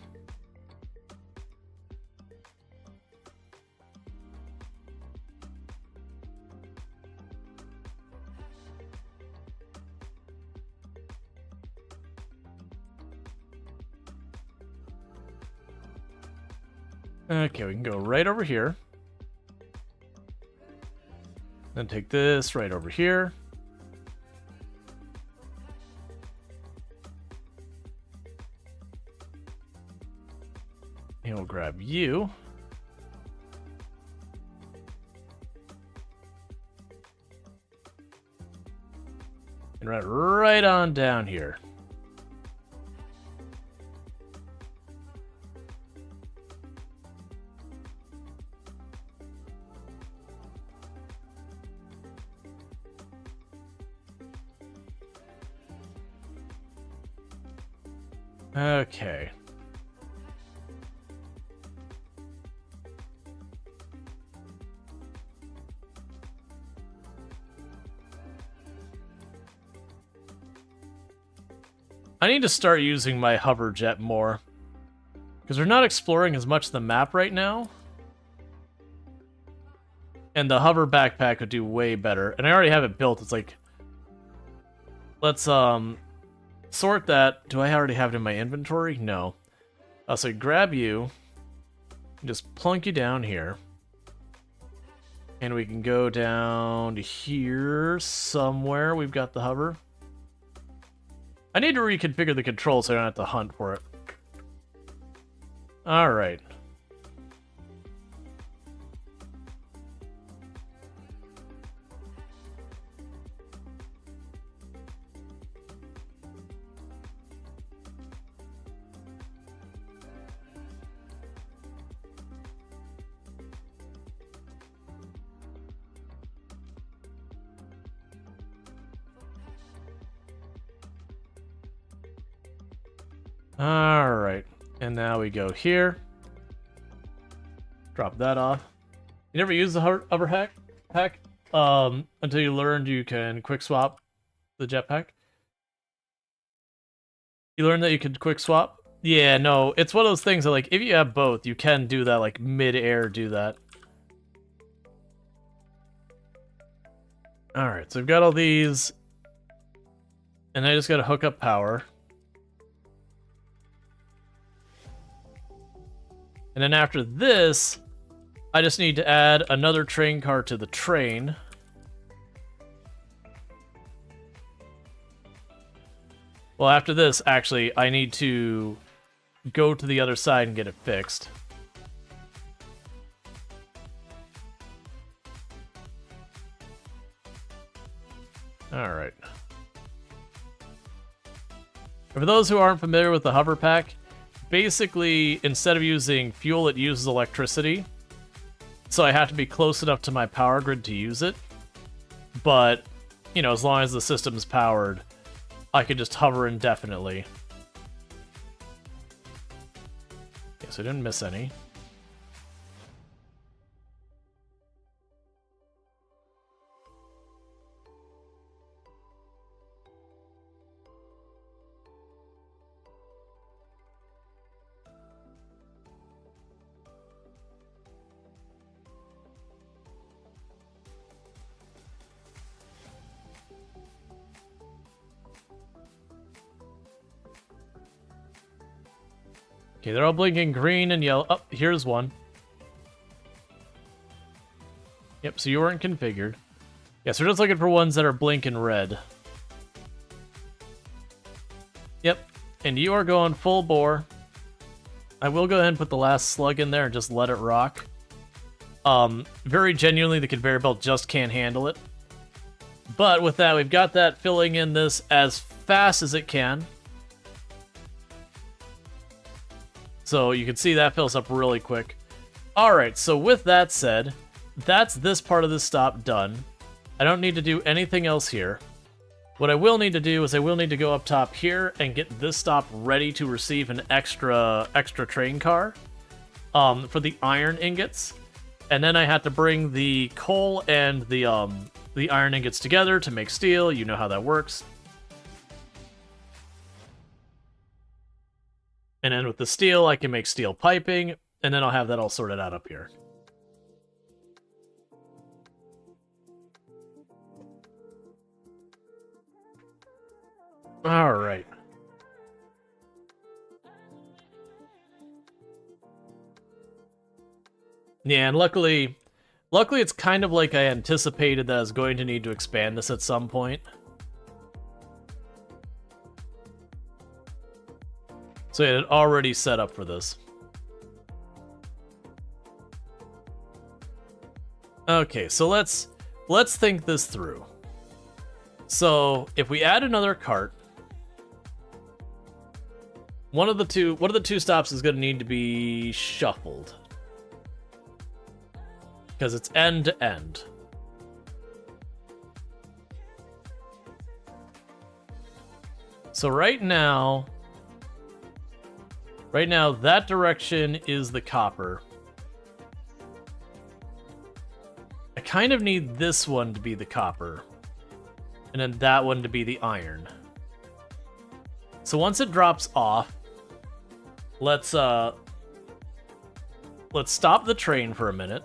Okay, we can go right over here. Then take this right over here. And we'll grab you. And run right on down here. Okay. I need to start using my hover jet more, because we're not exploring as much of the map right now. And the hover backpack would do way better. And I already have it built. It's like, let's sort that. Do I already have it in my inventory? No. So grab you, and just plunk you down here. And we can go down to here somewhere. We've got the hover. I need to reconfigure the controls so I don't have to hunt for it. Alright. Alright, and now we go here. Drop that off. You never use the hover pack until you learned you can quick swap the jetpack. You learned that you could quick swap? Yeah, no, it's one of those things that, like, if you have both, you can do that, like, mid-air do that. Alright, so I've got all these. And I just gotta hook up power. And then after this, I just need to add another train car to the train. Well, after this, actually, I need to go to the other side and get it fixed. Alright. For those who aren't familiar with the hover pack, basically, instead of using fuel, it uses electricity. So I have to be close enough to my power grid to use it. But, you know, as long as the system's powered, I can just hover indefinitely. Okay, so I didn't miss any. Okay, they're all blinking green and yellow. Oh, here's one. Yep, so you weren't configured. Yeah, so we're just looking for ones that are blinking red. Yep, and you are going full bore. I will go ahead and put the last slug in there and just let it rock. Very genuinely, the conveyor belt just can't handle it. But with that, we've got that filling in this as fast as it can. So you can see that fills up really quick. Alright, so with that said, that's this part of the stop done. I don't need to do anything else here. What I will need to do is I will need to go up top here and get this stop ready to receive an extra train car for the iron ingots. And then I have to bring the coal and the iron ingots together to make steel. You know how that works. And then with the steel, I can make steel piping, and then I'll have that all sorted out up here. Alright. Yeah, and luckily it's kind of like I anticipated that I was going to need to expand this at some point. So it had already set up for this. Okay, so let's think this through. So if we add another cart, one of the two stops is going to need to be shuffled because it's end to end. So right now, that direction is the copper. I kind of need this one to be the copper, and then that one to be the iron. So once it drops off, let's stop the train for a minute.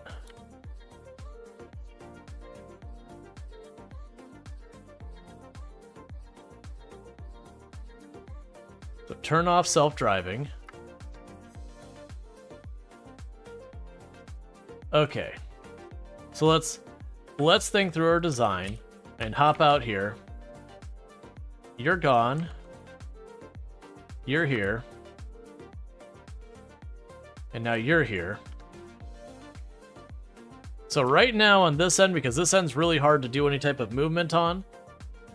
So turn off self-driving. Okay. So let's think through our design and hop out here. You're gone. You're here. And now you're here. So right now on this end, because this end's really hard to do any type of movement on,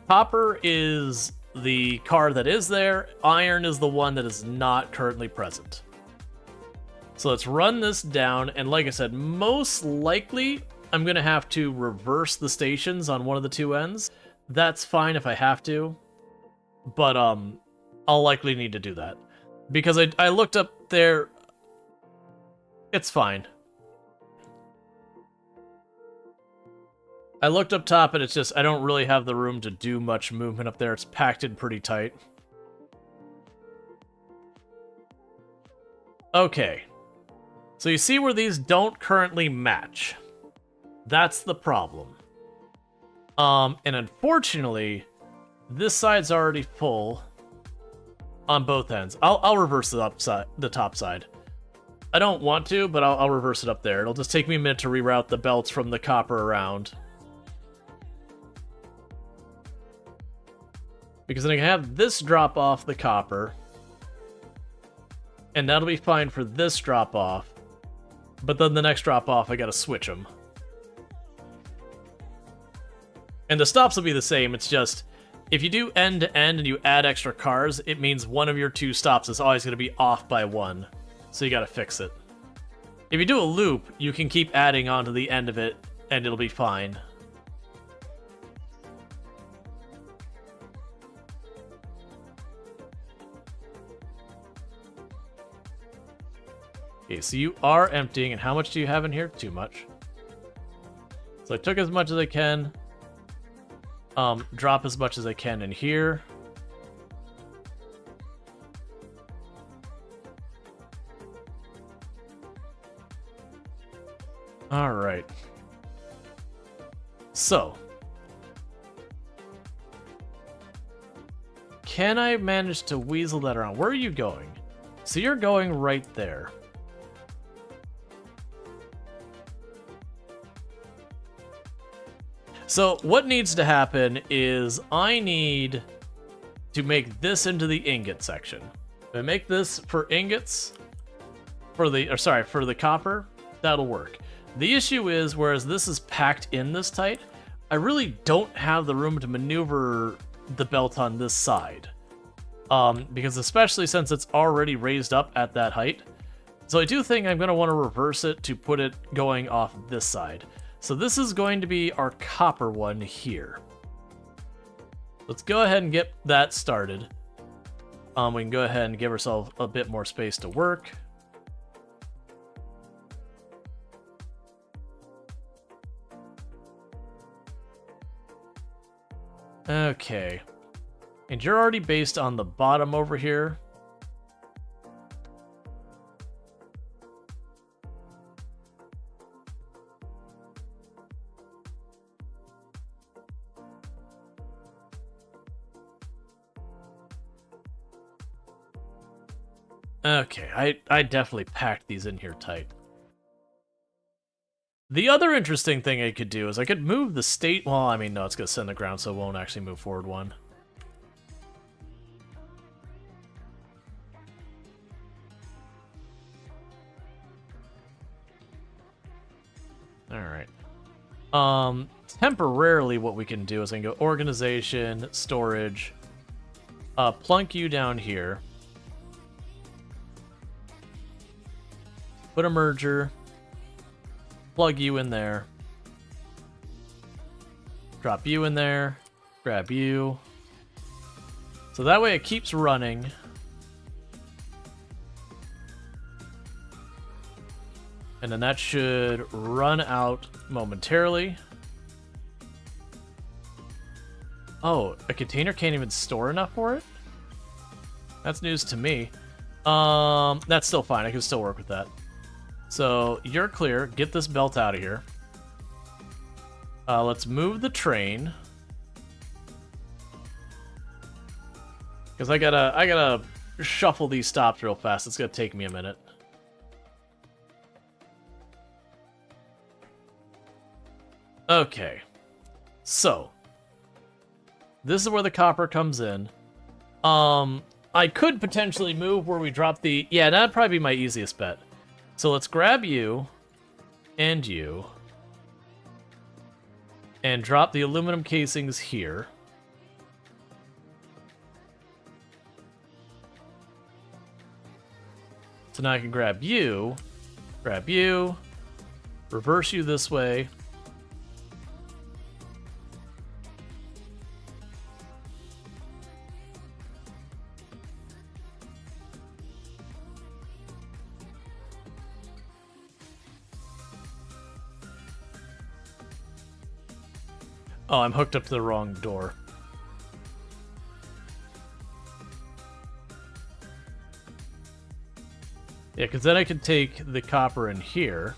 copper is the car that is there, iron is the one that is not currently present. So let's run this down, and like I said, most likely I'm going to have to reverse the stations on one of the two ends. That's fine if I have to, but I'll likely need to do that. Because I looked up there, it's fine. I looked up top and it's just, I don't really have the room to do much movement up there. It's packed in pretty tight. Okay. So you see where these don't currently match. That's the problem. And unfortunately, this side's already full on both ends. I'll reverse the top side. I don't want to, but I'll reverse it up there. It'll just take me a minute to reroute the belts from the copper around. Because then I can have this drop off the copper. And that'll be fine for this drop off. But then the next drop off, I gotta switch them. And the stops will be the same, it's just, if you do end to end and you add extra cars, it means one of your two stops is always gonna be off by one. So you gotta fix it. If you do a loop, you can keep adding on to the end of it, and it'll be fine. Okay, so you are emptying, and how much do you have in here? Too much. So I took as much as I can. Drop as much as I can in here. Alright. So. Can I manage to weasel that around? Where are you going? So you're going right there. So what needs to happen is I need to make this into the ingot section. If I make this for ingots, for the copper, that'll work. The issue is, whereas this is packed in this tight, I really don't have the room to maneuver the belt on this side. Because especially since it's already raised up at that height. So I do think I'm going to want to reverse it to put it going off this side. So this is going to be our copper one here. Let's go ahead and get that started. We can go ahead and give ourselves a bit more space to work. Okay. And you're already based on the bottom over here. Okay, I definitely packed these in here tight. The other interesting thing I could do is I could move the state... Well, I mean, no, it's going to sit on the ground, so it won't actually move forward one. Alright. Temporarily what we can do is I can go organization, storage, plunk you down here. Put a merger, plug you in there, drop you in there, grab you. So that way it keeps running. And then that should run out momentarily. Oh, a container can't even store enough for it? That's news to me. That's still fine. I can still work with that. So you're clear. Get this belt out of here. Let's move the train. Because I gotta shuffle these stops real fast. It's gonna take me a minute. Okay. So, this is where the copper comes in. I could potentially move where we drop the... Yeah, that'd probably be my easiest bet. So let's grab you and you and drop the aluminum casings here. So now I can grab you, reverse you this way. Oh, I'm hooked up to the wrong door. Yeah, because then I can take the copper in here.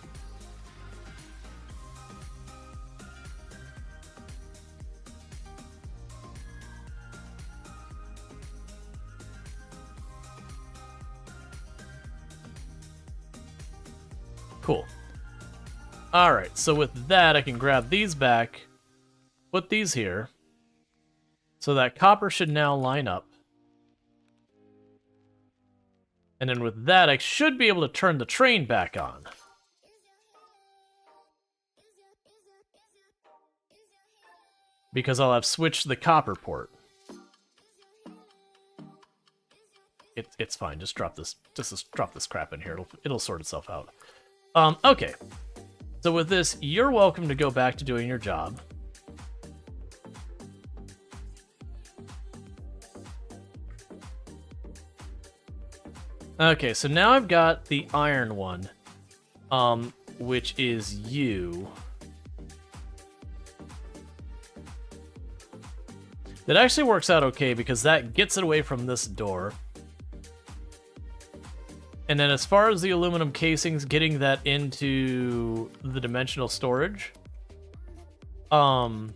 Cool. Alright, so with that, I can grab these back, put these here, so that copper should now line up. And then with that, I should be able to turn the train back on. Because I'll have switched the copper port. It's fine, just drop this crap in here. It'll sort itself out. Okay. So with this, you're welcome to go back to doing your job. Okay, so now I've got the iron one, which is you. That actually works out okay because that gets it away from this door. And then as far as the aluminum casings, getting that into the dimensional storage. And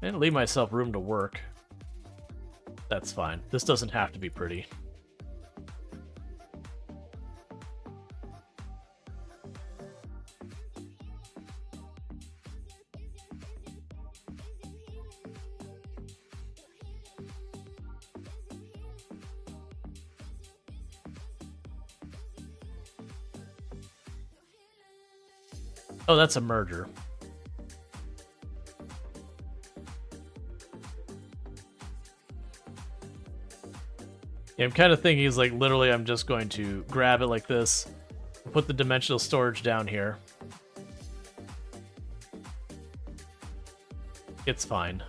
leave myself room to work. That's fine. This doesn't have to be pretty. Oh, that's a merger. Yeah, I'm kind of thinking is like literally I'm just going to grab it like this, put the dimensional storage down here. It's fine.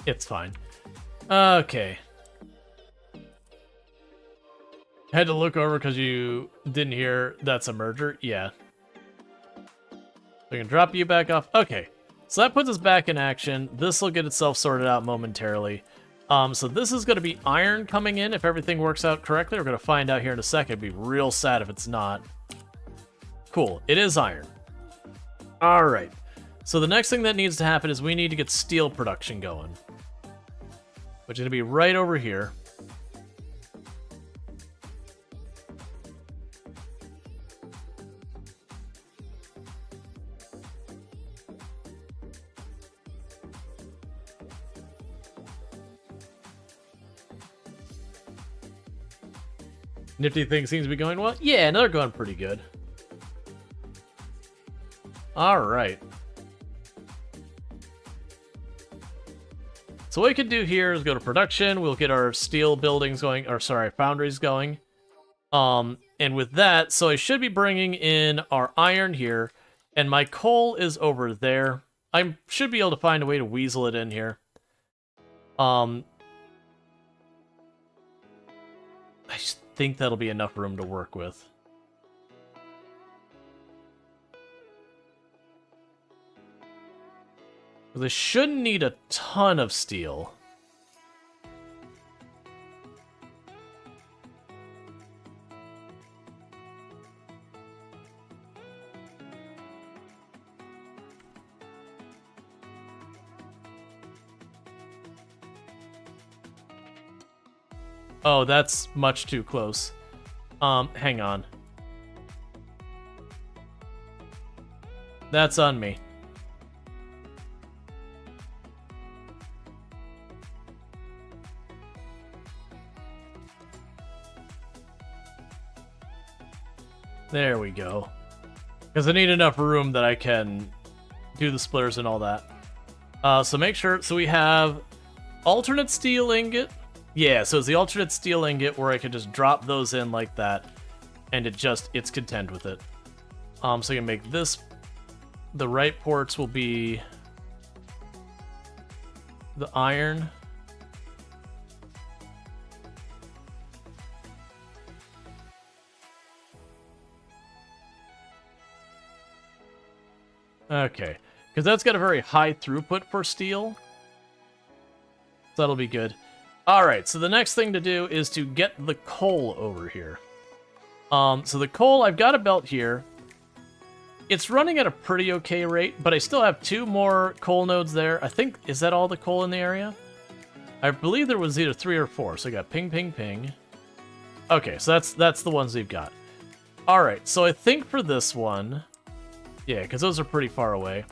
It's fine. Okay. Had to look over because you didn't hear that's a merger? Yeah. We can drop you back off. Okay. So that puts us back in action. This will get itself sorted out momentarily. So this is going to be iron coming in if everything works out correctly. We're going to find out here in a second. It'd be real sad if it's not. Cool. It is iron. All right. So the next thing that needs to happen is we need to get steel production going. Which is going to be right over here. Nifty thing seems to be going well. Yeah, they're going pretty good. All right. So what we could do here is go to production. We'll get our steel buildings going, or sorry, foundries going. And with that, so I should be bringing in our iron here, and my coal is over there. I should be able to find a way to weasel it in here. I just think that'll be enough room to work with. They shouldn't need a ton of steel. Oh, that's much too close. Hang on. That's on me. There we go. Because I need enough room that I can do the splitters and all that. So make sure, so we have alternate steel ingot. Yeah, so it's the alternate steel ingot where I can just drop those in like that, and it's content with it. So I can make this, the right ports will be the iron. Okay, because that's got a very high throughput for steel. So that'll be good. Alright, so the next thing to do is to get the coal over here. So the coal, I've got a belt here. It's running at a pretty okay rate, but I still have 2 more coal nodes there. I think, is that all the coal in the area? I believe there was either 3 or 4, so I got ping, ping, ping. Okay, so that's the ones we've got. Alright, so I think for this one... Yeah, because those are pretty far away.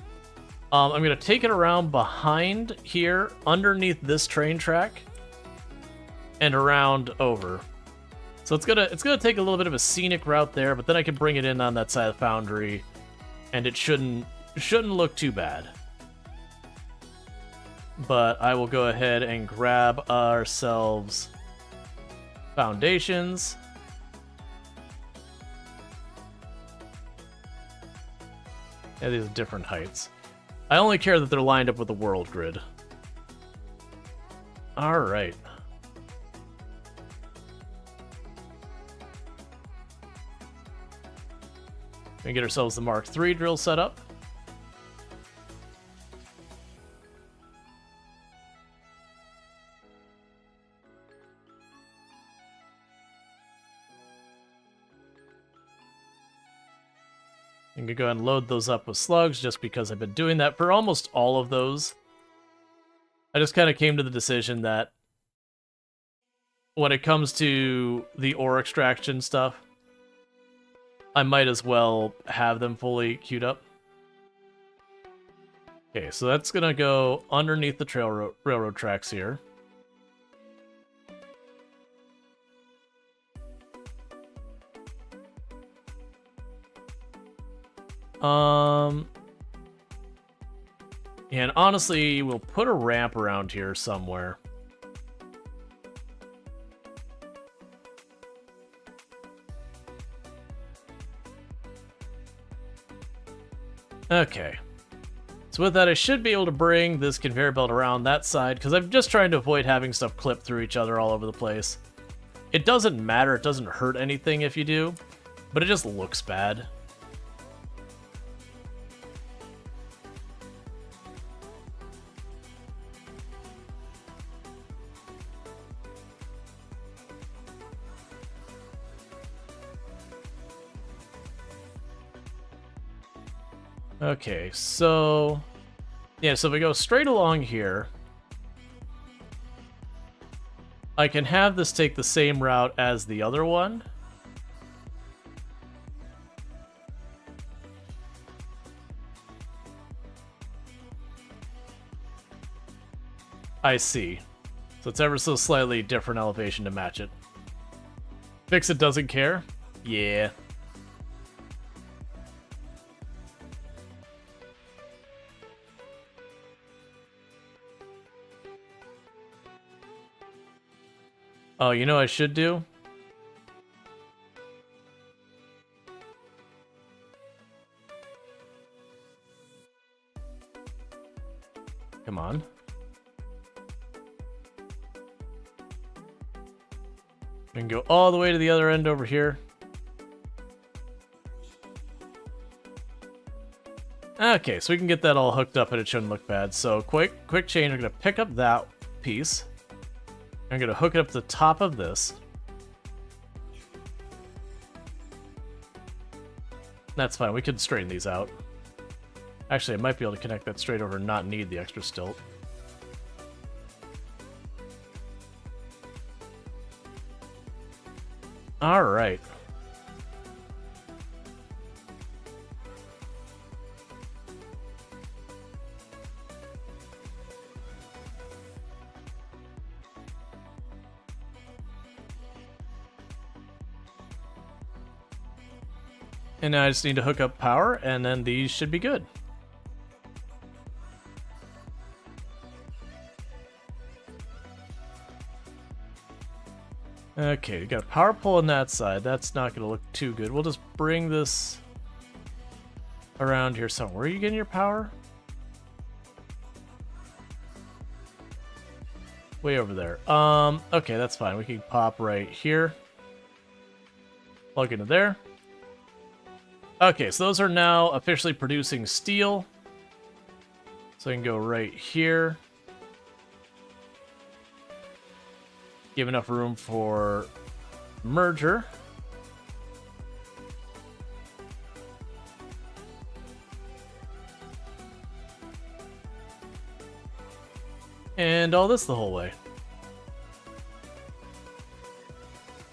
I'm going to take it around behind here, underneath this train track, and around over. So it's gonna take a little bit of a scenic route there, but then I can bring it in on that side of the foundry, and it shouldn't look too bad. But I will go ahead and grab ourselves foundations. Yeah, these are different heights. I only care that they're lined up with the world grid. Alright. We can get ourselves the Mark III drill set up. I'm gonna go ahead and load those up with slugs just because I've been doing that for almost all of those. I just kind of came to the decision that when it comes to the ore extraction stuff, I might as well have them fully queued up. Okay, so that's gonna go underneath the railroad tracks here. And honestly, we'll put a ramp around here somewhere. Okay. So with that, I should be able to bring this conveyor belt around that side, because I'm just trying to avoid having stuff clip through each other all over the place. It doesn't matter, it doesn't hurt anything if you do, but it just looks bad. Okay, so... yeah, so if we go straight along here, I can have this take the same route as the other one. I see. So it's ever so slightly different elevation to match it. Fix it doesn't care? Yeah. Oh, you know what I should do? Come on. We can go all the way to the other end over here. Okay, so we can get that all hooked up and it shouldn't look bad. So quick change, I'm gonna pick up that piece. I'm going to hook it up to the top of this. That's fine, we could straighten these out. Actually, I might be able to connect that straight over and not need the extra stilt. All right. And now I just need to hook up power, and then these should be good. Okay, we got a power pole on that side. That's not going to look too good. We'll just bring this around here somewhere. Where are you getting your power? Way over there. Okay, that's fine. We can pop right here. Plug into there. Okay, so those are now officially producing steel. So I can go right here. Give enough room for merger. And all this the whole way.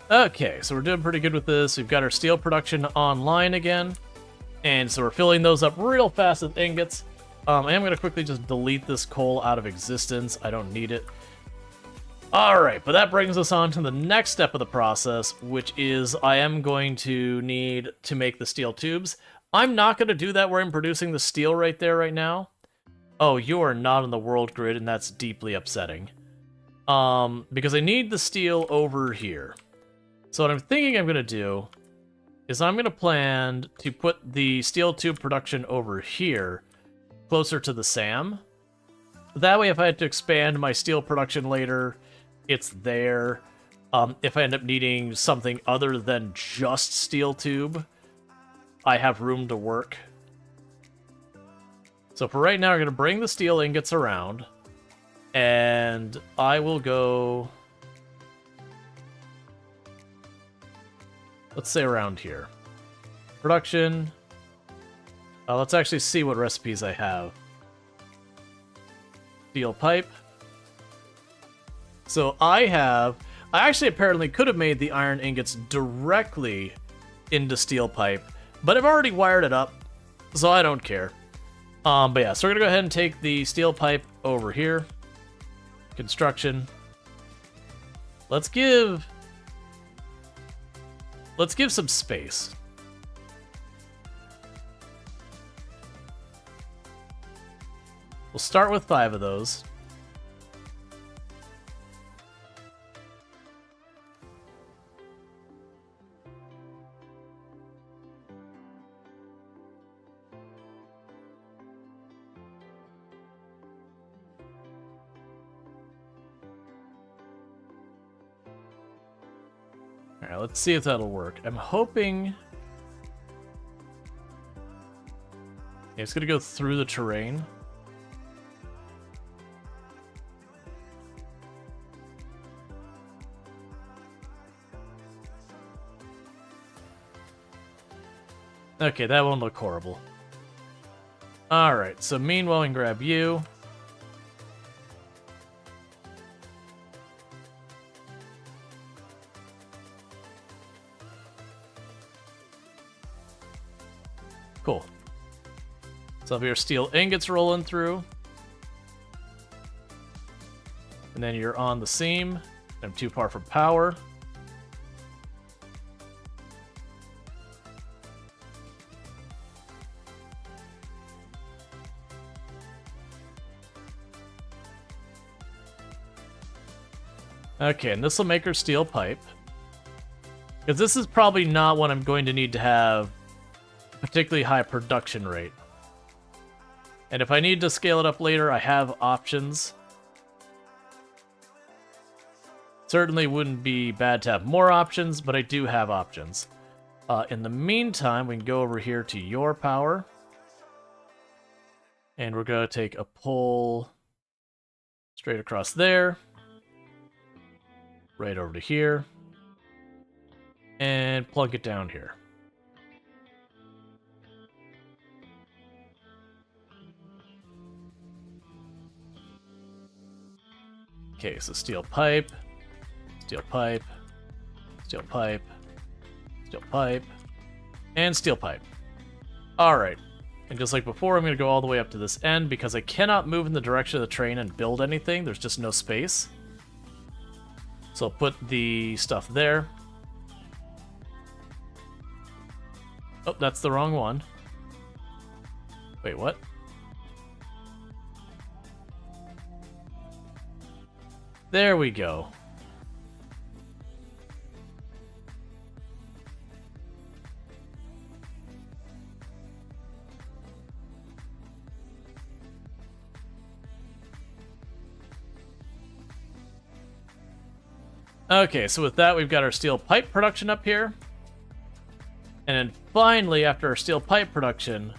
Okay, so we're doing pretty good with this. We've got our steel production online again. And so we're filling those up real fast with ingots. I am going to quickly just delete this coal out of existence. I don't need it. Alright, but that brings us on to the next step of the process, which is I am going to need to make the steel tubes. I'm not going to do that where I'm producing the steel right there right now. Oh, you are not on the world grid, and that's deeply upsetting. Because I need the steel over here. So what I'm thinking I'm going to do is I'm going to plan to put the steel tube production over here, closer to the SAM. That way, if I had to expand my steel production later, it's there. If I end up needing something other than just steel tube, I have room to work. So for right now, we're going to bring the steel ingots around, and I will go, let's say around here. Production. Let's actually see what recipes I have. Steel pipe. So I actually apparently could have made the iron ingots directly into steel pipe, but I've already wired it up, so I don't care. But yeah, so we're gonna go ahead and take the steel pipe over here. Construction. Let's give some space. We'll start with 5 of those. Alright, let's see if that'll work. I'm hoping... Yeah, it's gonna go through the terrain. Okay, that won't look horrible. Alright, so meanwhile we can grab you. Cool. So if your steel ingots rolling through. And then you're on the seam. I'm too far from power. Okay, and this will make our steel pipe. Because this is probably not what I'm going to need to have particularly high production rate. And if I need to scale it up later, I have options. Certainly wouldn't be bad to have more options, but I do have options. In the meantime, we can go over here to your power. And we're going to take a pull straight across there. Right over to here. And plug it down here. Okay, so steel pipe, steel pipe, steel pipe, Steel pipe. And steel pipe. Alright. And just like before, I'm going to go all the way up to this end because I cannot move in the direction of the train and build anything. There's just no space. So I'll put the stuff there. Oh, that's the wrong one. Wait, what? There we go. Okay, so with that, we've got our steel pipe production up here. And then finally, after our steel pipe production,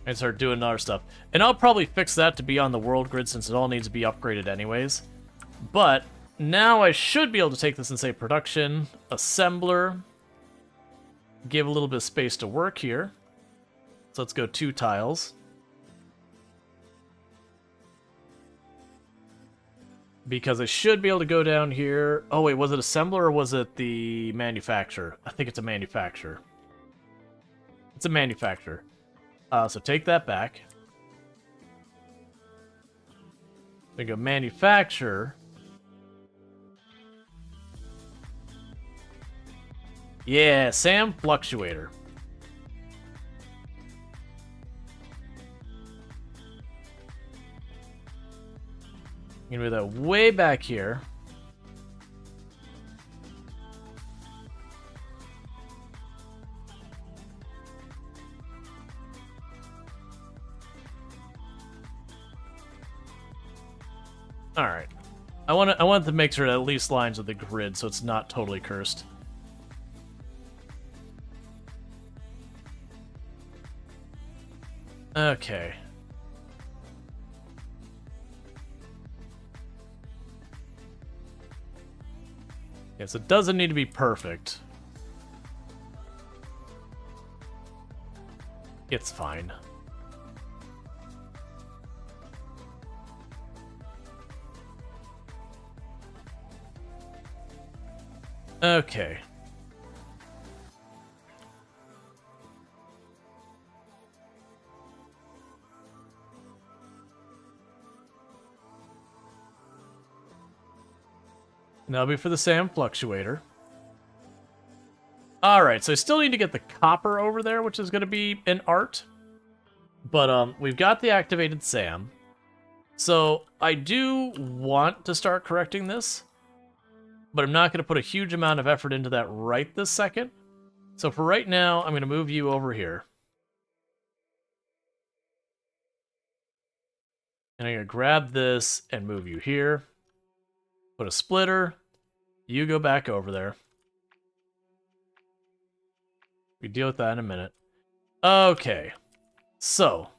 I start doing other stuff. And I'll probably fix that to be on the world grid since it all needs to be upgraded anyways. But now I should be able to take this and say production, assembler, give a little bit of space to work here. So let's go 2 tiles. Because I should be able to go down here. Oh, wait, was it assembler or was it the manufacturer? I think it's a manufacturer. It's a manufacturer. So take that back. We go manufacturer. Yeah, Sam Fluctuator. I'm gonna move that way back here. All right. I want to make sure it at least lines with the grid so it's not totally cursed. Okay. Yes, it doesn't need to be perfect. It's fine. Okay. And that'll be for the Sam Fluctuator. Alright, so I still need to get the copper over there, which is going to be an art. But we've got the activated Sam. So I do want to start correcting this. But I'm not going to put a huge amount of effort into that right this second. So for right now, I'm going to move you over here. And I'm going to grab this and move you here. Put a splitter. You go back over there. We deal with that in a minute. Okay. So.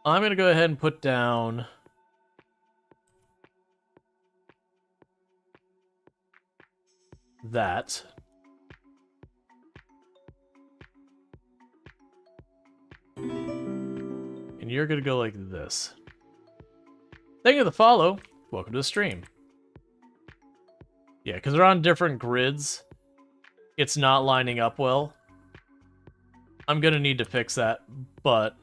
I'm going to go ahead and put down that. And you're going to go like this. Thank you for the follow. Welcome to the stream. Yeah, because they're on different grids. It's not lining up well. I'm going to need to fix that, but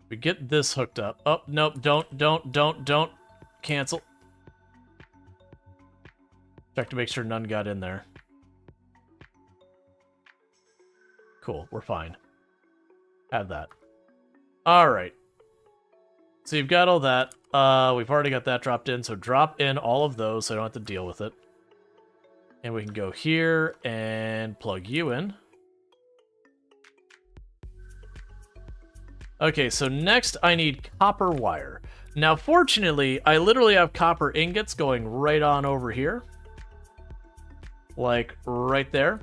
we get this hooked up. Oh, nope, don't. Cancel. Check to make sure none got in there. Cool, we're fine. Have that. Alright. So you've got all that. We've already got that dropped in, so drop in all of those so I don't have to deal with it. And we can go here and plug you in. Okay, so next I need copper wire. Now, fortunately, I literally have copper ingots going right on over here. Like, right there.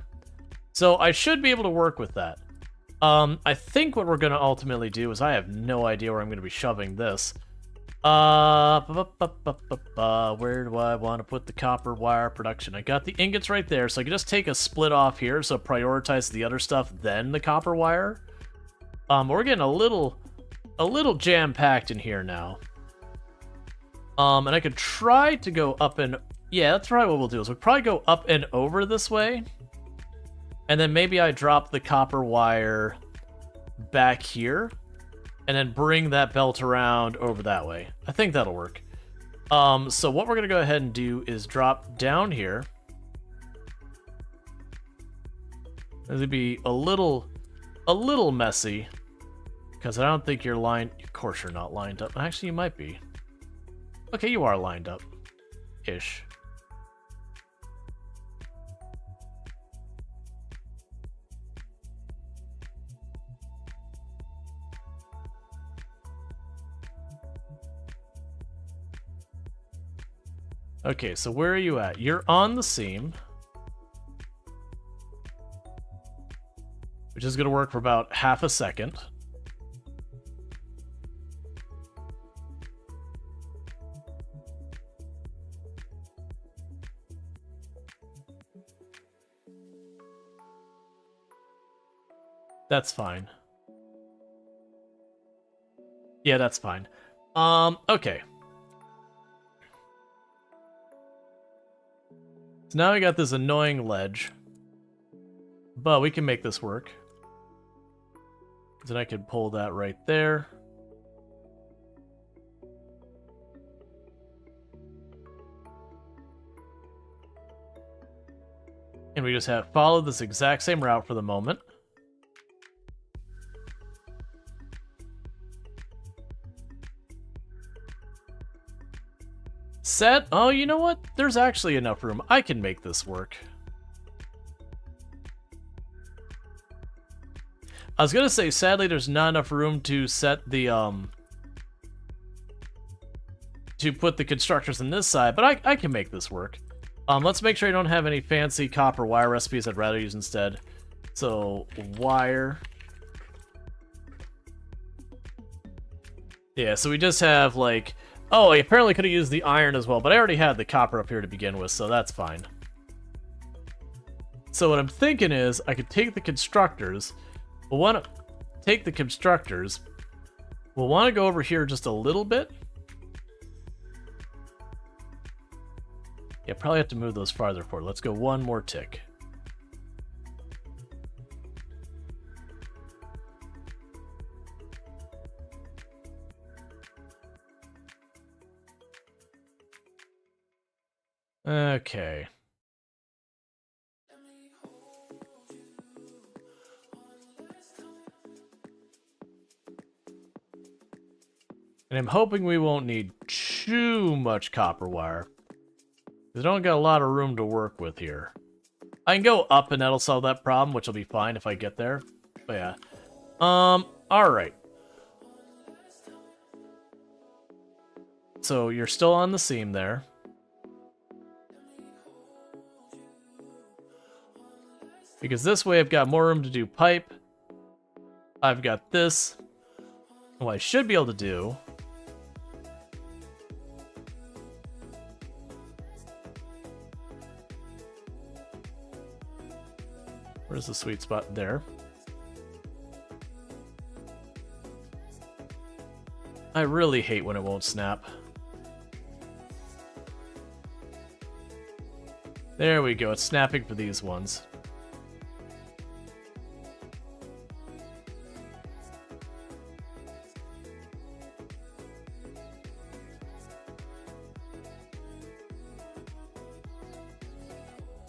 So I should be able to work with that. I think what we're going to ultimately do is I have no idea where I'm going to be shoving this. Where do I want to put the copper wire production? I got the ingots right there, so I can just take a split off here, so prioritize the other stuff, then the copper wire. We're getting a little jam-packed in here now. And I could try to go up and... Yeah, that's probably what we'll do. Is we'll probably go up and over this way. And then maybe I drop the copper wire back here. And then bring that belt around over that way. I think that'll work. So what we're going to go ahead and do is drop down here. This would be a little messy. Because I don't think you're lined... Of course you're not lined up. Actually, you might be. Okay, you are lined up. Ish. Okay, so where are you at? You're on the seam. Which is going to work for about half a second. That's fine. Yeah, that's fine. Okay. So now we got this annoying ledge. But we can make this work. Then I can pull that right there. And we just have followed this exact same route for the moment. Set? Oh, you know what? There's actually enough room. I can make this work. I was gonna say, sadly, there's not enough room to set the, to put the constructors on this side, but I can make this work. Let's make sure I don't have any fancy copper wire recipes I'd rather use instead. So, wire. Yeah, so we just have, like... Oh, I apparently could have used the iron as well, but I already had the copper up here to begin with, so that's fine. So what I'm thinking is, I could take the constructors... We'll want to take the constructors. We'll want to go over here just a little bit. Yeah, probably have to move those farther forward. Let's go one more tick. Okay. And I'm hoping we won't need too much copper wire. I don't got a lot of room to work with here. I can go up and that'll solve that problem, which will be fine if I get there. But yeah. Alright. So you're still on the seam there. Because this way I've got more room to do pipe. I've got this. What I should be able to do... Where's the sweet spot? There. I really hate when it won't snap. There we go. It's snapping for these ones.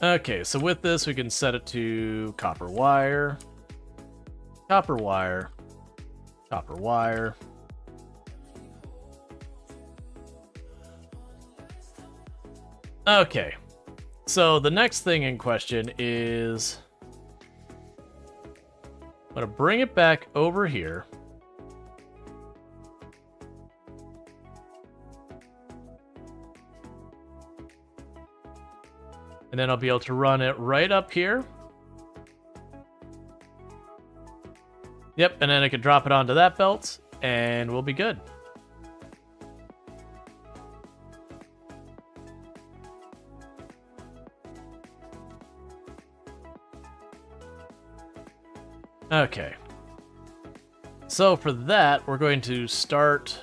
Okay, so with this, we can set it to copper wire, copper wire, copper wire. Okay, so the next thing in question is... I'm going to bring it back over here. And then I'll be able to run it right up here. Yep, and then I can drop it onto that belt, and we'll be good. Okay. So for that, we're going to start...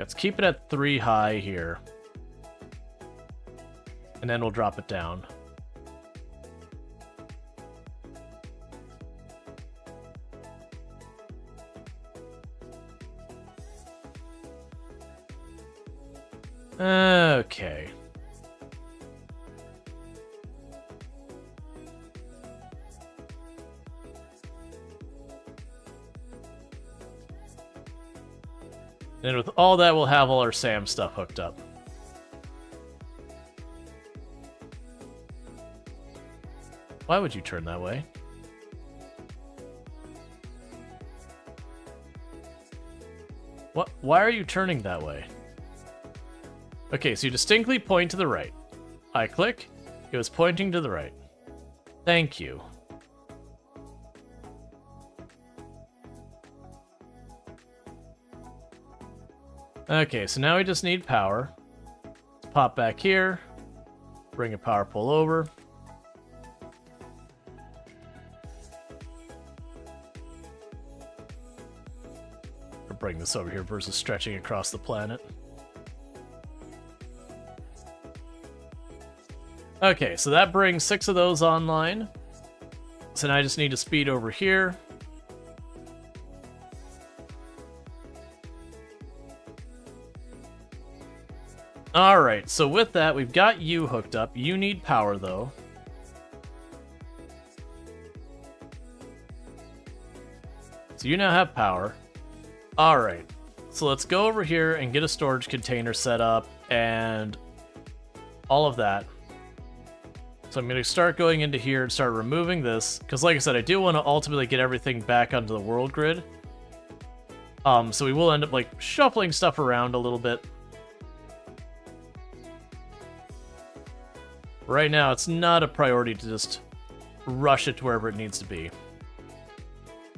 let's keep it at 3 high here. And then we'll drop it down. Okay. And with all that, we'll have all our SAM stuff hooked up. Why would you turn that way? What? Why are you turning that way? Okay, so you distinctly point to the right. I click, it was pointing to the right. Thank you. Okay, so now we just need power. Let's pop back here, bring a power pole over. Or bring this over here versus stretching across the planet. Okay, so that brings 6 of those online. So now I just need to speed over here. Alright, so with that, we've got you hooked up. You need power, though. So you now have power. Alright, so let's go over here and get a storage container set up and all of that. So I'm going to start going into here and start removing this, because like I said, I do want to ultimately get everything back onto the world grid. So we will end up like shuffling stuff around a little bit. Right now, it's not a priority to just rush it to wherever it needs to be.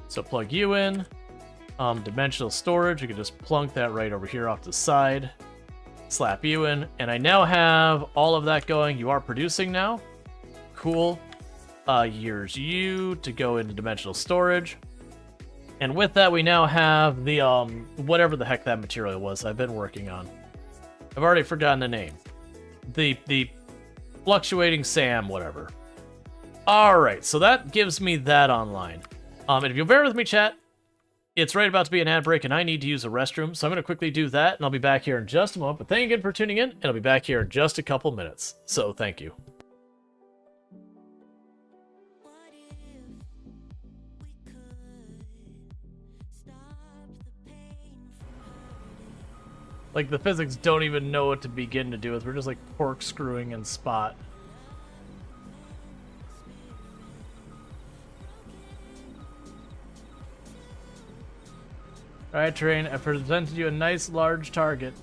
So plug you in. Dimensional storage, you can just plunk that right over here off to the side. Slap you in, and I now have all of that going. You are producing now. Cool. Here's you to go into dimensional storage. And with that, we now have the, whatever the heck that material was I've been working on. I've already forgotten the name. The fluctuating SAM, whatever. Alright, so that gives me that online. And if you'll bear with me, chat, it's right about to be an ad break, and I need to use a restroom, so I'm going to quickly do that, and I'll be back here in just a moment. But thank you again for tuning in, and I'll be back here in just a couple minutes. So, thank you. Like, the physics don't even know what to begin to do with. We're just, like, corkscrewing and spot. Alright, Terrain, I presented you a nice large target.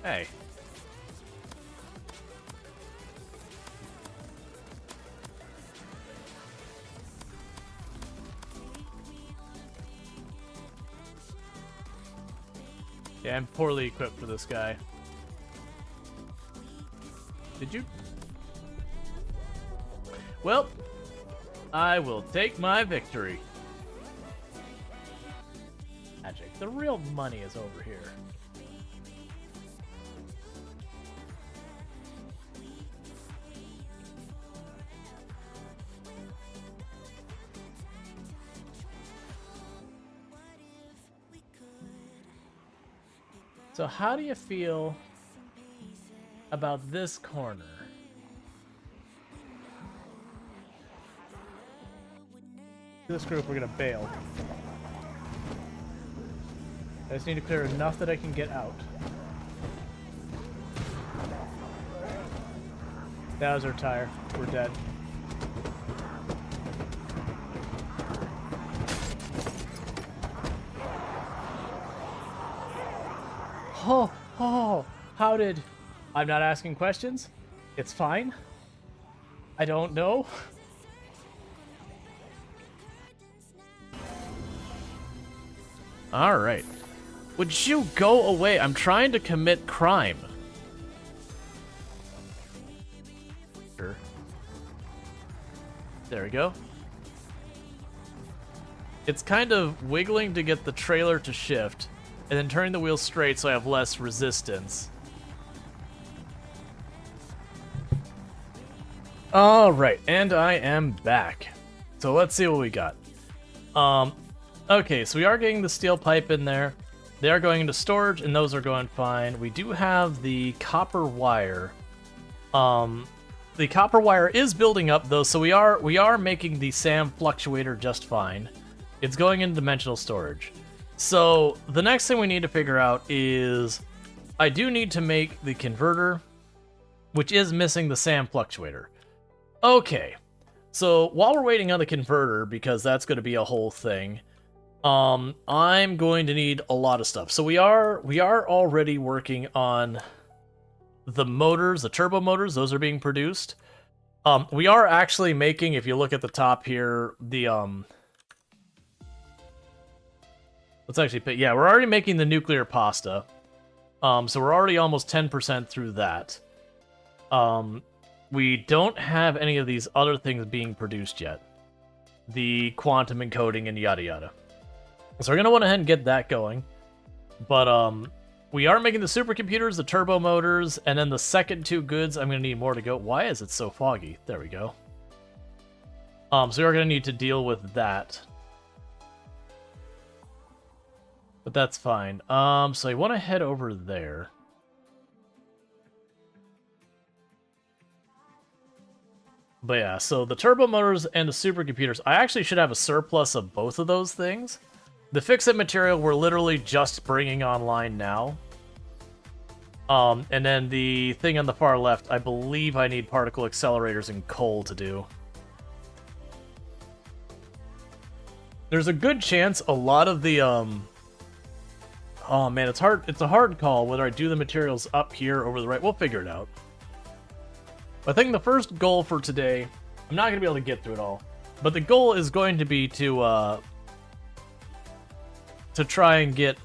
Hey. Yeah, I'm poorly equipped for this guy. Did you? Well, I will take my victory. Magic. The real money is over here. So how do you feel about this corner? This group, we're gonna bail. I just need to clear enough that I can get out. That was our tire. We're dead. Oh, how did... I'm not asking questions. It's fine. I don't know. Alright. Would you go away? I'm trying to commit crime. Sure. There we go. It's kind of wiggling to get the trailer to shift, and then turning the wheels straight so I have less resistance. Alright, and I am back. So let's see what we got. Okay, so we are getting the steel pipe in there. They are going into storage, and those are going fine. We do have the copper wire. The copper wire is building up, though, so we are making the SAM fluctuator just fine. It's going into dimensional storage. So the next thing we need to figure out is I do need to make the converter, which is missing the SAM fluctuator. Okay, so while we're waiting on the converter, because that's going to be a whole thing, I'm going to need a lot of stuff. So we are already working on the motors, the turbo motors. Those are being produced. We are actually making, if you look at the top here, the let's actually pick, yeah, we're already making the nuclear pasta. So we're already almost 10% through that. We don't have any of these other things being produced yet. The quantum encoding and yada yada. So we're going to went ahead and get that going. But we are making the supercomputers, the turbo motors, and then the second two goods, I'm going to need more to go. Why is it so foggy? There we go. So we're going to need to deal with that. But that's fine. So I want to head over there. But yeah, so the turbo motors and the supercomputers, I actually should have a surplus of both of those things. The fix-it material we're literally just bringing online now. And then the thing on the far left, I believe I need particle accelerators and coal to do. There's a good chance a lot of the, oh man, it's a hard call whether I do the materials up here over the right. We'll figure it out. I think the first goal for today, I'm not going to be able to get through it all, but the goal is going to be to try and get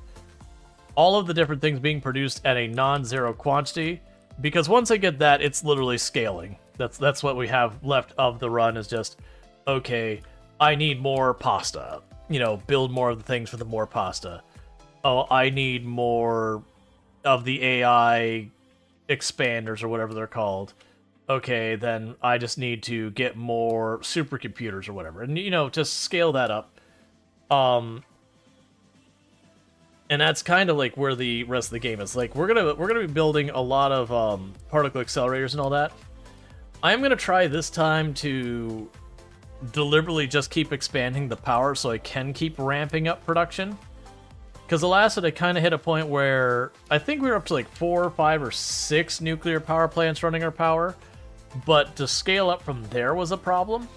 all of the different things being produced at a non-zero quantity, because once I get that, it's literally scaling. That's what we have left of the run, is just, okay, I need more pasta. You know, build more of the things for the more pasta. Oh, I need more of the AI expanders or whatever they're called. Okay, then I just need to get more supercomputers or whatever. And, you know, just scale that up. And that's kind of like where the rest of the game is. Like, we're gonna be building a lot of particle accelerators and all that. I'm gonna try this time to deliberately just keep expanding the power so I can keep ramping up production. Because the last one, I kind of hit a point where I think we were up to like 4, 5, or 6 nuclear power plants running our power, but to scale up from there was a problem.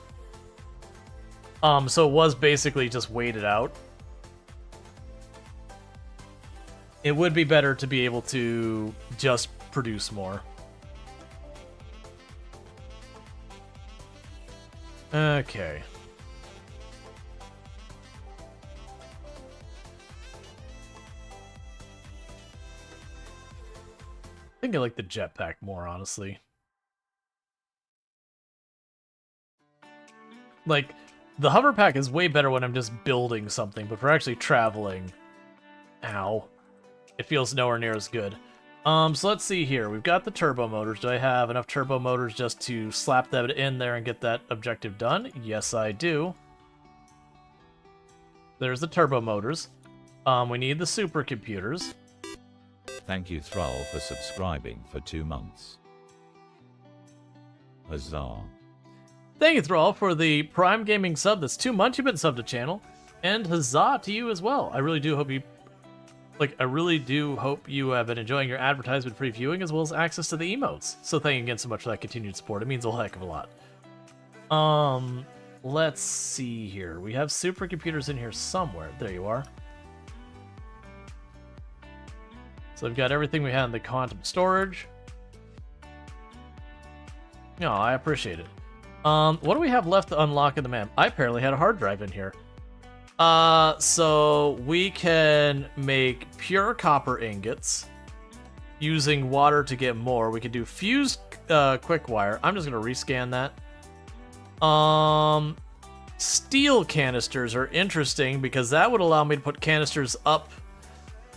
So it was basically just waited out. It would be better to be able to just produce more. Okay. I think I like the jetpack more, honestly. Like, the hover pack is way better when I'm just building something, but for actually traveling... Ow. It feels nowhere near as good. So let's see here. We've got the turbo motors. Do I have enough turbo motors just to slap that in there and get that objective done? Yes, I do. There's the turbo motors. We need the supercomputers. Thank you, Thrall, for subscribing for 2 months. Huzzah. Thank you, Thrall, for the Prime Gaming sub. That's 2 months you've been subbed to channel. And huzzah to you as well. I really do hope you... I really do hope you have been enjoying your advertisement-free viewing as well as access to the emotes. So thank you again so much for that continued support. It means a heck of a lot. Let's see here. We have supercomputers in here somewhere. There you are. So I've got everything we had in the quantum storage. No, I appreciate it. What do we have left to unlock in the map? I apparently had a hard drive in here. So we can make pure copper ingots using water to get more. We could do fused quick wire. I'm just gonna rescan that. Steel canisters are interesting because that would allow me to put canisters up.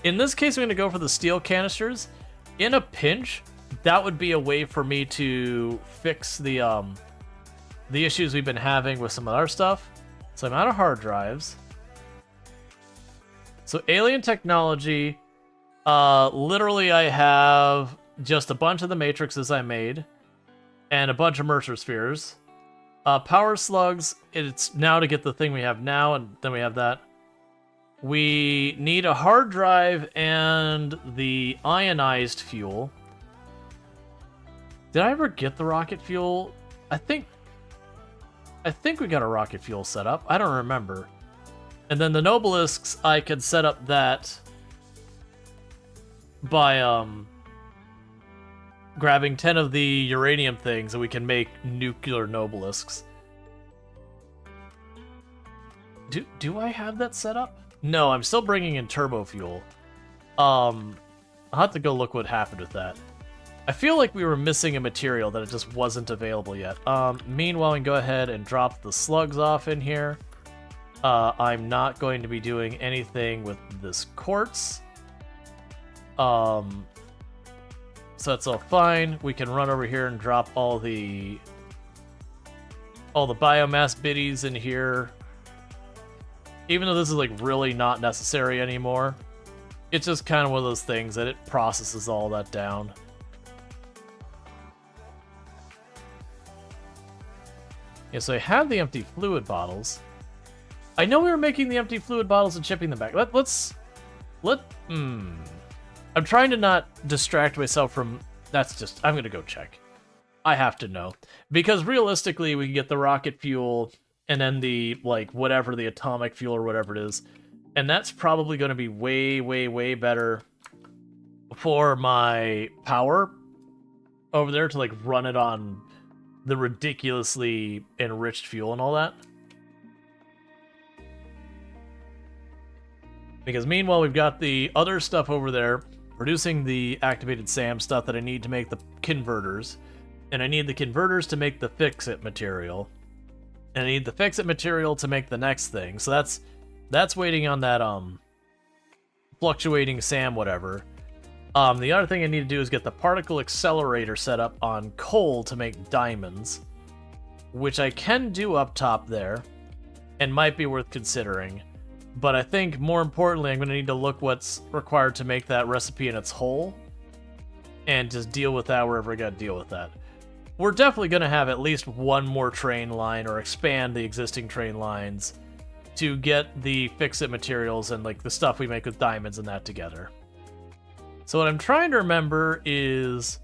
In this case, I'm gonna go for the steel canisters. In a pinch, that would be a way for me to fix the issues we've been having with some of our stuff. So I'm out of hard drives. So alien technology, literally I have just a bunch of the matrices I made and a bunch of Mercer spheres. Power slugs, it's now to get the thing we have now, and then we have that. We need a hard drive and the ionized fuel. Did I ever get the rocket fuel? I think we got a rocket fuel set up. I don't remember. And then the Nobelisks, I could set up that by grabbing 10 of the uranium things, and we can make nuclear Nobelisks. Do I have that set up? No, I'm still bringing in turbo fuel. I'll have to go look what happened with that. I feel like we were missing a material that it just wasn't available yet. Meanwhile, we can go ahead and drop the slugs off in here. I'm not going to be doing anything with this quartz. So that's all fine. We can run over here and drop all the biomass biddies in here. Even though this is like really not necessary anymore, it's just kind of one of those things that it processes all that down. Yeah, so I have the empty fluid bottles. I know we were making the empty fluid bottles and shipping them back. I'm trying to not distract myself from... I'm gonna go check. I have to know. Because realistically, we can get the rocket fuel and then the, like, whatever, the atomic fuel or whatever it is. And that's probably gonna be way, way, way better for my power over there to, like, run it on the ridiculously enriched fuel and all that. Because meanwhile, we've got the other stuff over there producing the activated SAM stuff that I need to make the converters. And I need the converters to make the fix-it material. And I need the fix-it material to make the next thing. So that's waiting on that fluctuating SAM whatever. The other thing I need to do is get the particle accelerator set up on coal to make diamonds, which I can do up top there and might be worth considering. But I think more importantly, I'm going to need to look what's required to make that recipe in its whole and just deal with that wherever I got to deal with that. We're definitely going to have at least one more train line or expand the existing train lines to get the fix-it materials and like the stuff we make with diamonds and that together. So what I'm trying to remember is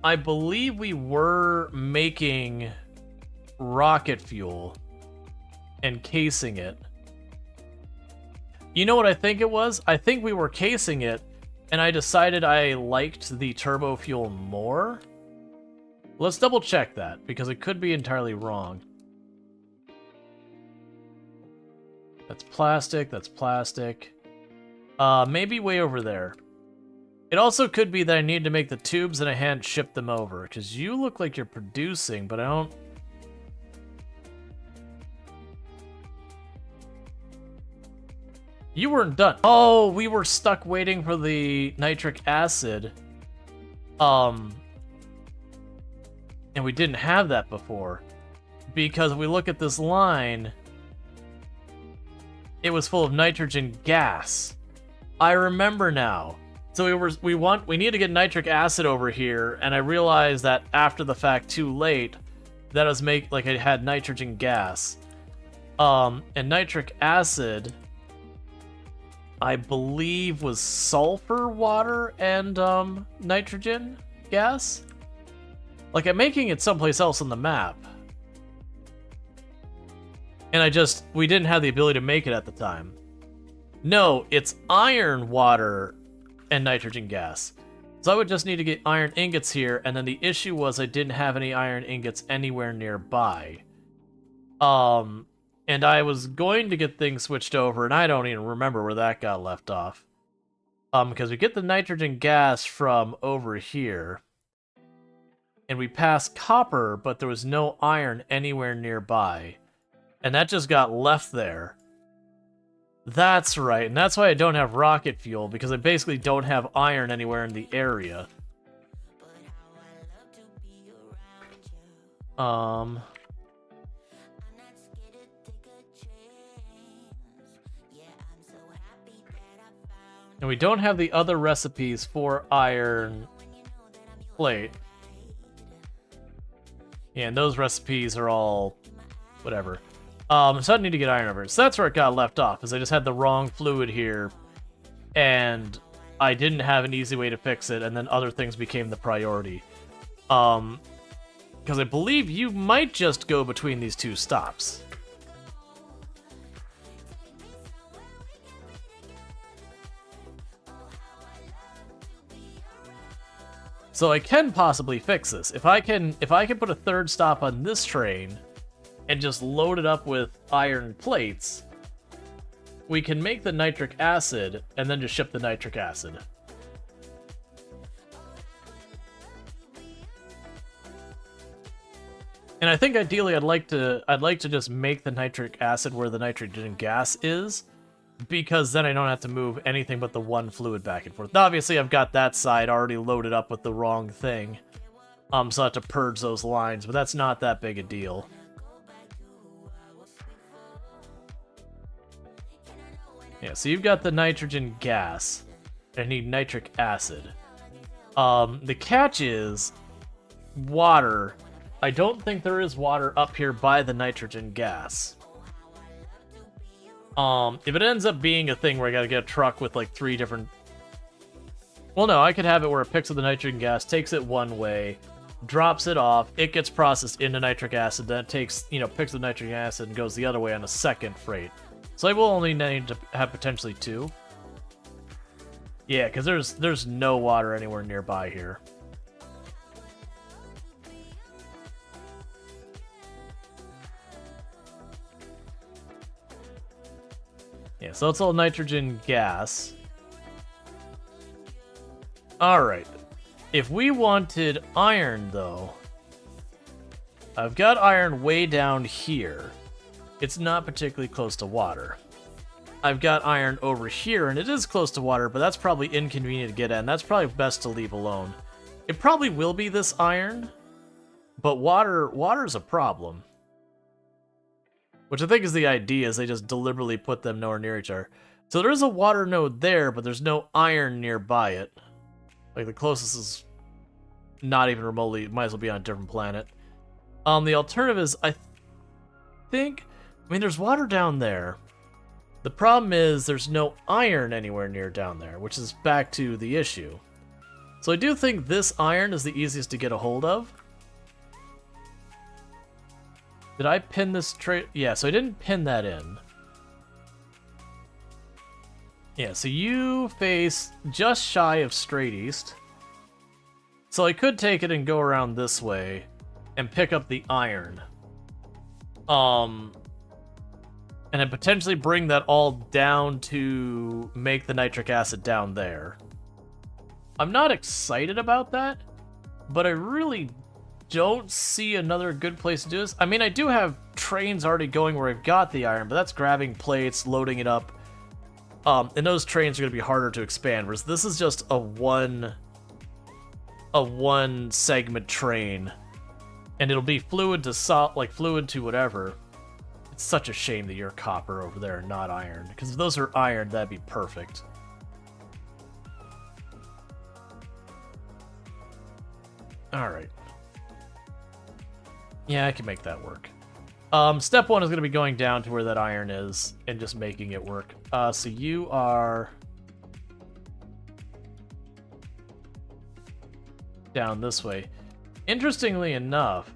I believe we were making rocket fuel and casing it. You know what I think it was? I think we were casing it, and I decided I liked the turbo fuel more. Let's double check that, because it could be entirely wrong. That's plastic, that's plastic. Maybe way over there. It also could be that I need to make the tubes and I hadn't shipped them over, because you look like you're producing, but I don't... You weren't done. Oh, we were stuck waiting for the nitric acid. And we didn't have that before. Because if we look at this line, it was full of nitrogen gas. I remember now. So we need to get nitric acid over here, and I realized that after the fact, too late, that I had nitrogen gas. And nitric acid, I believe, was sulfur, water, and nitrogen gas. Like, I'm making it someplace else on the map. And we didn't have the ability to make it at the time. No, it's iron, water, and nitrogen gas. So I would just need to get iron ingots here, and then the issue was I didn't have any iron ingots anywhere nearby. And I was going to get things switched over, and I don't even remember where that got left off. Because we get the nitrogen gas from over here, and we passed copper, but there was no iron anywhere nearby. And that just got left there. That's right, and that's why I don't have rocket fuel, because I basically don't have iron anywhere in the area. And we don't have the other recipes for iron plate. Yeah, and those recipes are all whatever. So I need to get iron over. So that's where it got left off, is I just had the wrong fluid here, and I didn't have an easy way to fix it, and then other things became the priority. Because I believe you might just go between these two stops. So I can possibly fix this. If I can put a third stop on this train and just load it up with iron plates, we can make the nitric acid and then just ship the nitric acid. And I think ideally I'd like to just make the nitric acid where the nitrogen gas is, because then I don't have to move anything but the one fluid back and forth. Obviously, I've got that side already loaded up with the wrong thing, so I have to purge those lines, but that's not that big a deal. Yeah, so you've got the nitrogen gas. I need nitric acid. The catch is water. I don't think there is water up here by the nitrogen gas. If it ends up being a thing where I gotta get a truck with like 3 different... Well, no, I could have it where it picks up the nitrogen gas, takes it one way, drops it off, it gets processed into nitric acid, then it takes, picks the nitric acid and goes the other way on a second freight. So I will only need to have potentially 2. Yeah, because there's no water anywhere nearby here. Yeah, so it's all nitrogen gas. Alright. If we wanted iron, though, I've got iron way down here. It's not particularly close to water. I've got iron over here, and it is close to water, but that's probably inconvenient to get at, and that's probably best to leave alone. It probably will be this iron, but water's a problem. Which I think is the idea, is they just deliberately put them nowhere near each other. So there is a water node there, but there's no iron nearby it. Like, the closest is not even remotely, might as well be on a different planet. The alternative is, I mean, there's water down there. The problem is there's no iron anywhere near down there, which is back to the issue. So I do think this iron is the easiest to get a hold of. Did I pin this tray? Yeah, so I didn't pin that in. Yeah, so you face just shy of straight east. So I could take it and go around this way and pick up the iron. And then potentially bring that all down to make the nitric acid down there. I'm not excited about that, but I really don't see another good place to do this. I mean, I do have trains already going where I've got the iron, but that's grabbing plates, loading it up. And those trains are going to be harder to expand, whereas this is just a one segment train, and it'll be fluid to whatever. It's such a shame that you're copper over there and not iron, because if those are iron, that'd be perfect. Alright. Yeah, I can make that work. Step 1 is going to be going down to where that iron is and just making it work. So you are down this way. Interestingly enough,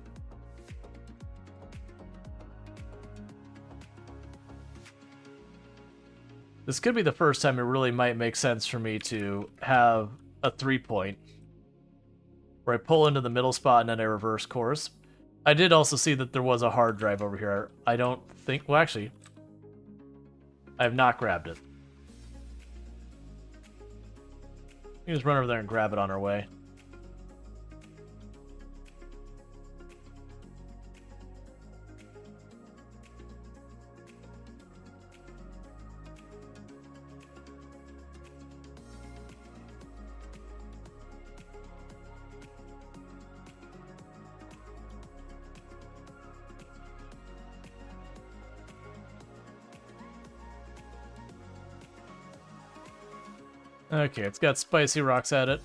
this could be the first time it really might make sense for me to have a 3-point where I pull into the middle spot and then I reverse course. I did also see that there was a hard drive over here. I don't think... Well, actually, I have not grabbed it. We can just run over there and grab it on our way. Okay, it's got spicy rocks at it.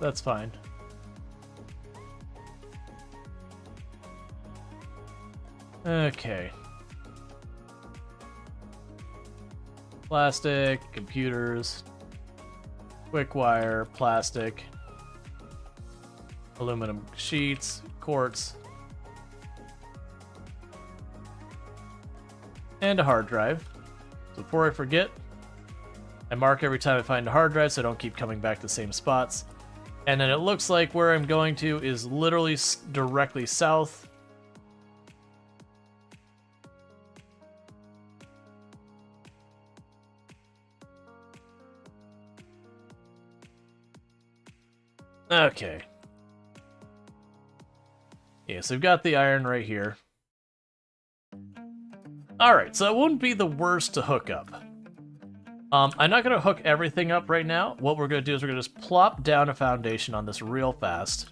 That's fine. Okay. Plastic, computers, quick wire, plastic, aluminum sheets, quartz, and a hard drive. So before I forget, I mark every time I find a hard drive so I don't keep coming back to the same spots. And then it looks like where I'm going to is literally directly south. Okay. Yeah, so we've got the iron right here. Alright, so it wouldn't be the worst to hook up. I'm not going to hook everything up right now. What we're going to do is we're going to just plop down a foundation on this real fast.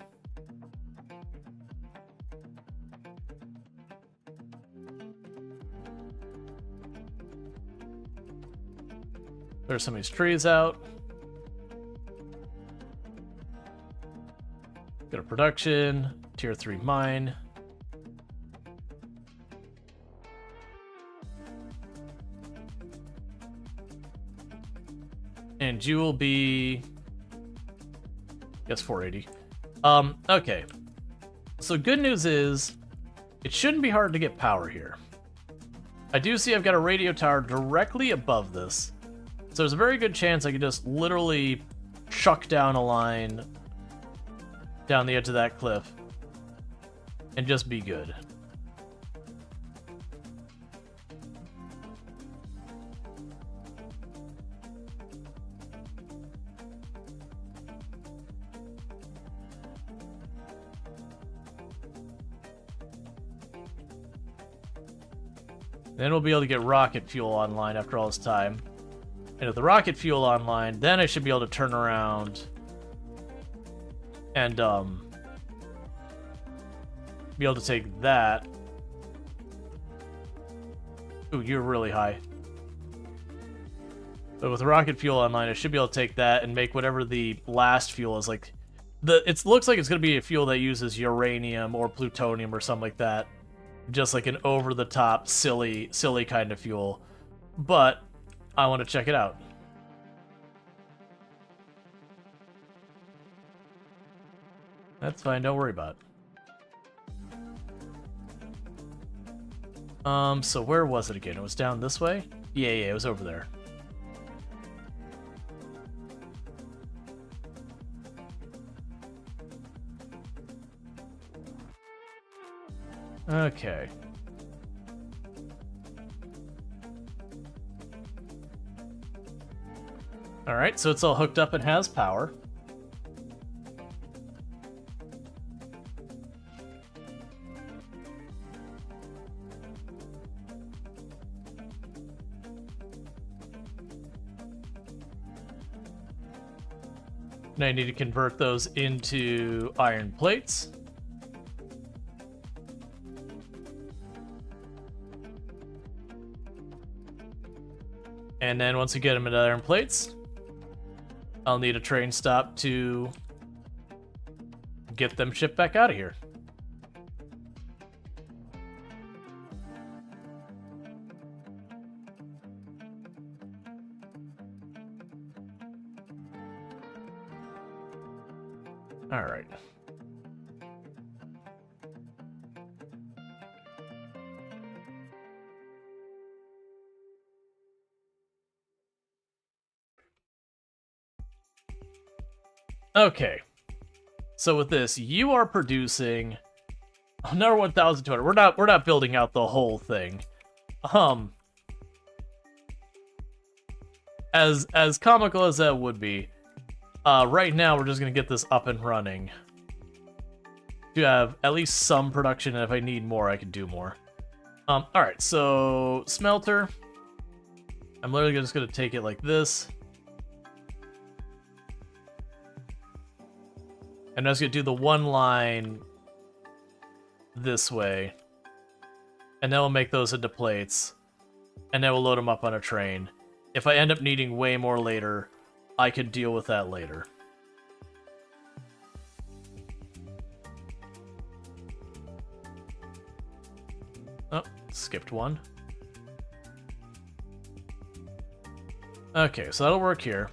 There's some of these trees out. Go to production, tier 3 mine. And you will be, I guess 480. Okay. So good news is, it shouldn't be hard to get power here. I do see I've got a radio tower directly above this. So there's a very good chance I could just literally chuck down a line down the edge of that cliff and just be good. Then we'll be able to get rocket fuel online after all this time. And with the rocket fuel online, then I should be able to turn around and be able to take that. Ooh, you're really high. But with the rocket fuel online, I should be able to take that and make whatever the last fuel is. Like, it looks like it's going to be a fuel that uses uranium or plutonium or something like that. Just like an over-the-top, silly kind of fuel. But I want to check it out. That's fine, don't worry about it. So where was it again? It was down this way? Yeah, it was over there. Okay. Alright, so it's all hooked up and has power. Now I need to convert those into iron plates. And then once we get them into iron plates, I'll need a train stop to get them shipped back out of here. All right. Okay. So with this, you are producing Another 1,200. We're not building out the whole thing. As comical as that would be, right now we're just gonna get this up and running. To have at least some production, and if I need more, I can do more. Alright, so smelter. I'm literally just gonna take it like this. And I'm just gonna do the one line this way. And then we'll make those into plates. And then we'll load them up on a train. If I end up needing way more later, I can deal with that later. Oh, skipped one. Okay, so that'll work here.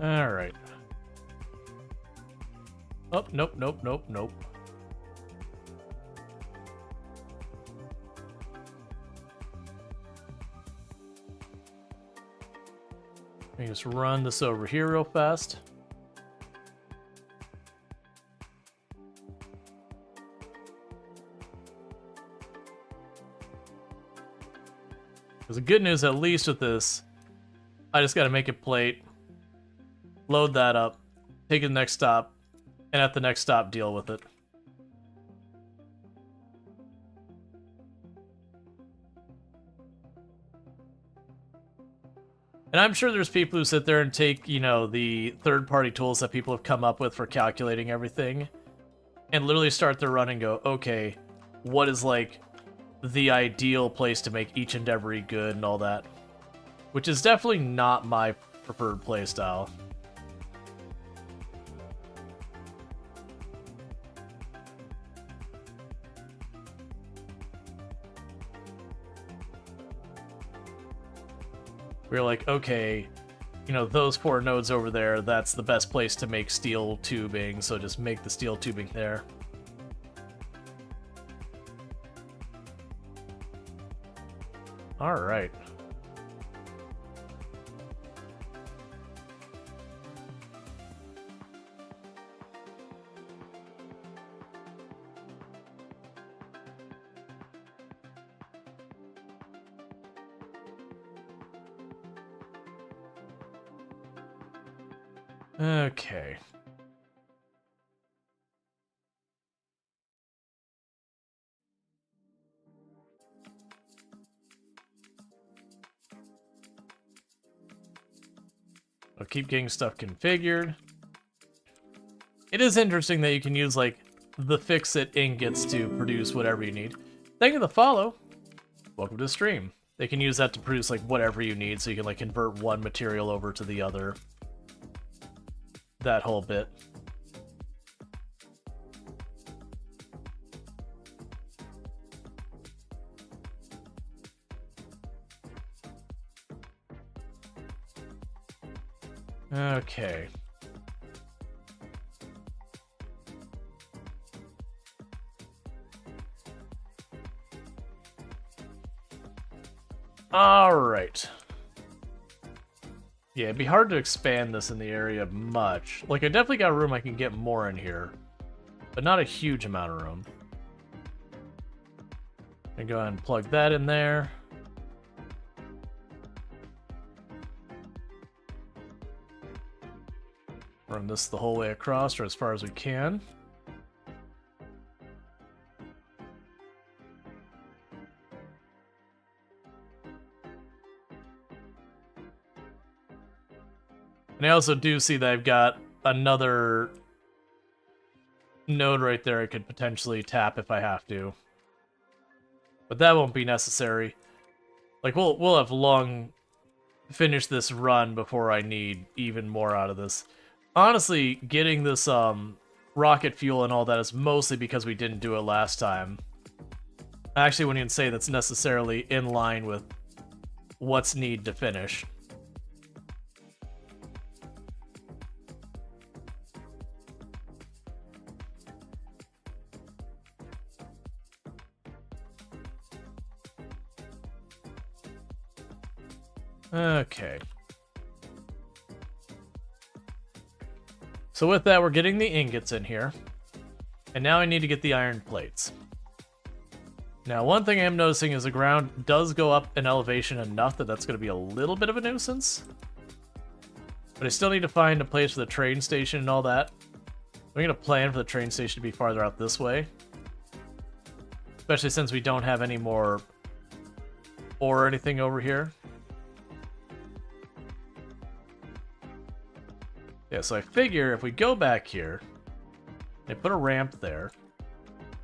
Alright. Oh, nope, nope, nope, nope. Let me just run this over here real fast. Because the good news, at least with this, I just gotta make a plate, load that up, take it to the next stop, and at the next stop deal with it. And I'm sure there's people who sit there and take, you know, the third-party tools that people have come up with for calculating everything, and literally start their run and go, okay, what is, like, the ideal place to make each and every good and all that? Which is definitely not my preferred playstyle. We're like, okay, you know, those 4 nodes over there, that's the best place to make steel tubing, so just make the steel tubing there. Alright. Okay. I'll keep getting stuff configured. It is interesting that you can use, like, the fix-it ingots to produce whatever you need. Thank you for the follow. Welcome to the stream. They can use that to produce, like, whatever you need, so you can, like, convert one material over to the other. That whole bit. Okay. All right. Yeah, it'd be hard to expand this in the area much. Like, I definitely got room I can get more in here, but not a huge amount of room. And go ahead and plug that in there. Run this the whole way across, or as far as we can. And I also do see that I've got another node right there I could potentially tap if I have to. But that won't be necessary. Like, we'll have long finished this run before I need even more out of this. Honestly, getting this rocket fuel and all that is mostly because we didn't do it last time. I actually wouldn't even say that's necessarily in line with what's need to finish. Okay. So with that, we're getting the ingots in here. And now I need to get the iron plates. Now, one thing I am noticing is the ground does go up in elevation enough that that's going to be a little bit of a nuisance. But I still need to find a place for the train station and all that. I'm going to plan for the train station to be farther out this way. Especially since we don't have any more ore or anything over here. Yeah, so I figure if we go back here, and put a ramp there,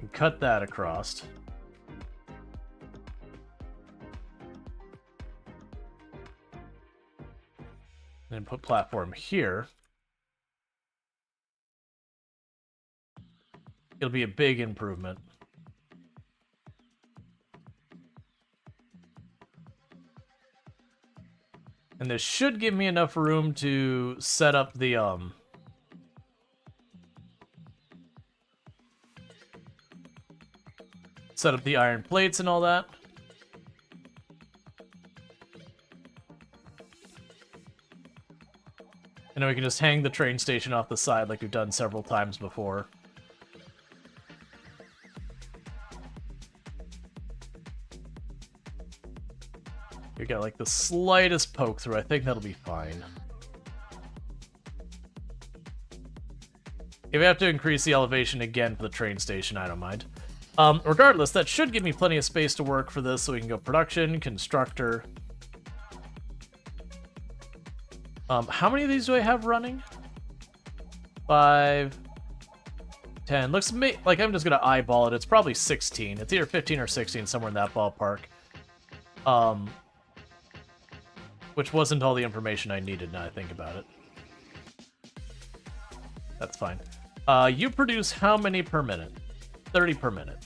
and cut that across. And put platform here. It'll be a big improvement. And this should give me enough room to set up the iron plates and all that. And then we can just hang the train station off the side like we've done several times before. We got like the slightest poke through. I think that'll be fine. If we have to increase the elevation again for the train station, I don't mind. Regardless, that should give me plenty of space to work for this, so we can go production, constructor. How many of these do I have running? 5, 10. Looks like I'm just gonna eyeball it. It's probably 16. It's either 15 or 16, somewhere in that ballpark. Which wasn't all the information I needed now I think about it. That's fine. You produce how many per minute? 30 per minute.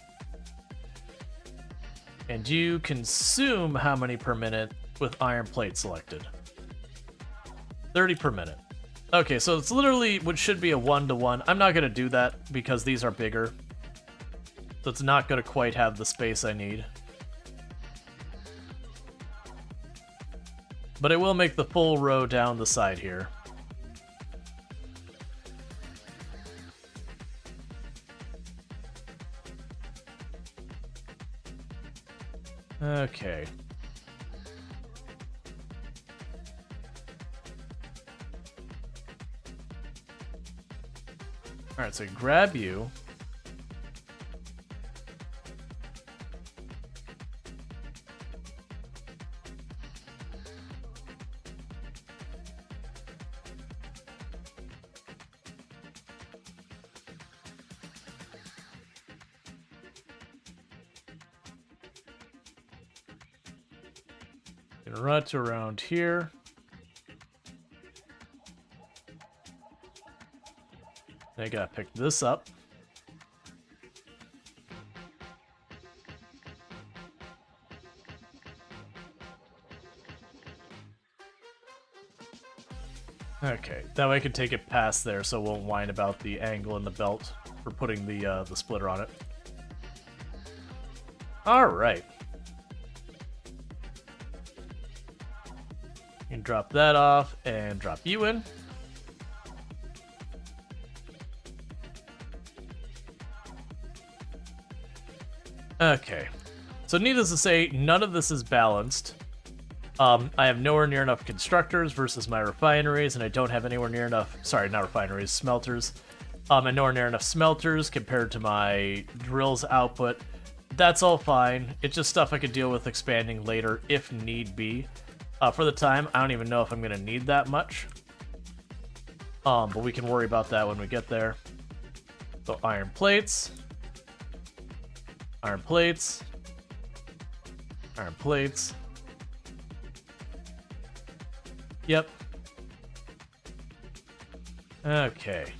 And you consume how many per minute with iron plate selected? 30 per minute. Okay, so it's literally what should be a 1-to-1. I'm not going to do that because these are bigger. So it's not going to quite have the space I need. But it will make the full row down the side here. Okay. Alright, so grab you. Gonna run to around here. I gotta pick this up. Okay, that way I can take it past there so it won't whine about the angle and the belt for putting the splitter on it. Alright. You can drop that off and drop you in. Okay, so needless to say, none of this is balanced. I have nowhere near enough constructors versus my refineries, and I don't have anywhere near enough, sorry, not refineries, smelters. And nowhere near enough smelters compared to my drill's output. That's all fine. It's just stuff I could deal with expanding later if need be. For the time, I don't even know if I'm going to need that much. But we can worry about that when we get there. So iron plates. Iron plates. Iron plates. Yep. Okay.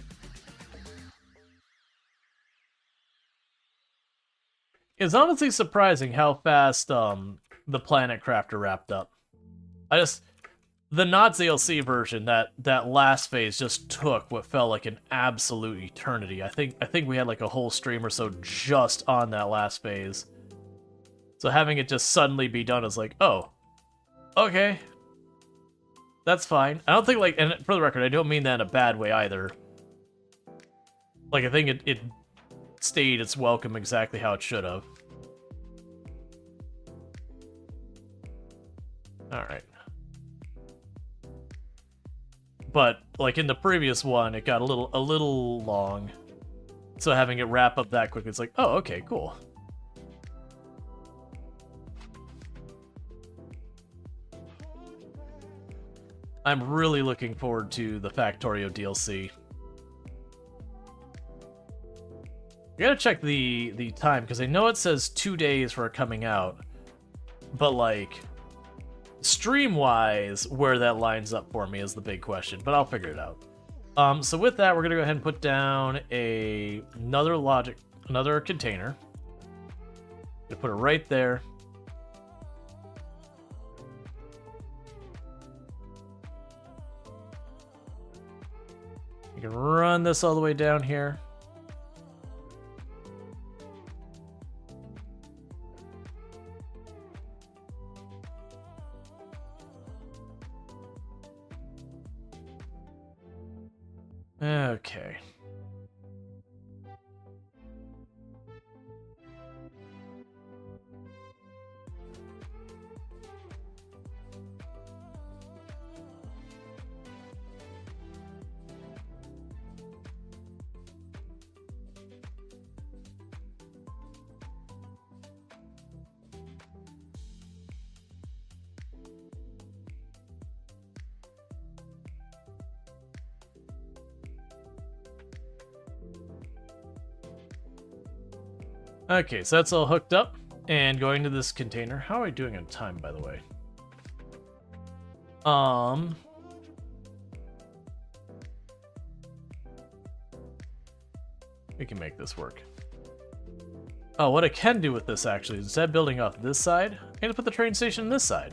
It's honestly surprising how fast the Planet Crafter wrapped up. The not DLC version, that last phase just took what felt like an absolute eternity. I think we had like a whole stream or so just on that last phase. So having it just suddenly be done is like, oh, okay, that's fine. I don't think, like, and for the record, I don't mean that in a bad way either. Like, I think it stayed its welcome exactly how it should have. Alright. But, like, in the previous one, it got a little long. So having it wrap up that quickly, it's like, oh, okay, cool. I'm really looking forward to the Factorio DLC. I gotta check the time, because I know it says 2 days for it coming out. But, like, stream-wise, where that lines up for me is the big question, but I'll figure it out. So with that, we're gonna go ahead and put down another container. Gonna put it right there. You can run this all the way down here. Okay. Okay, so that's all hooked up and going to this container. How are we doing on time, by the way? We can make this work. Oh, what I can do with this actually is instead of building off this side, I'm gonna put the train station on this side.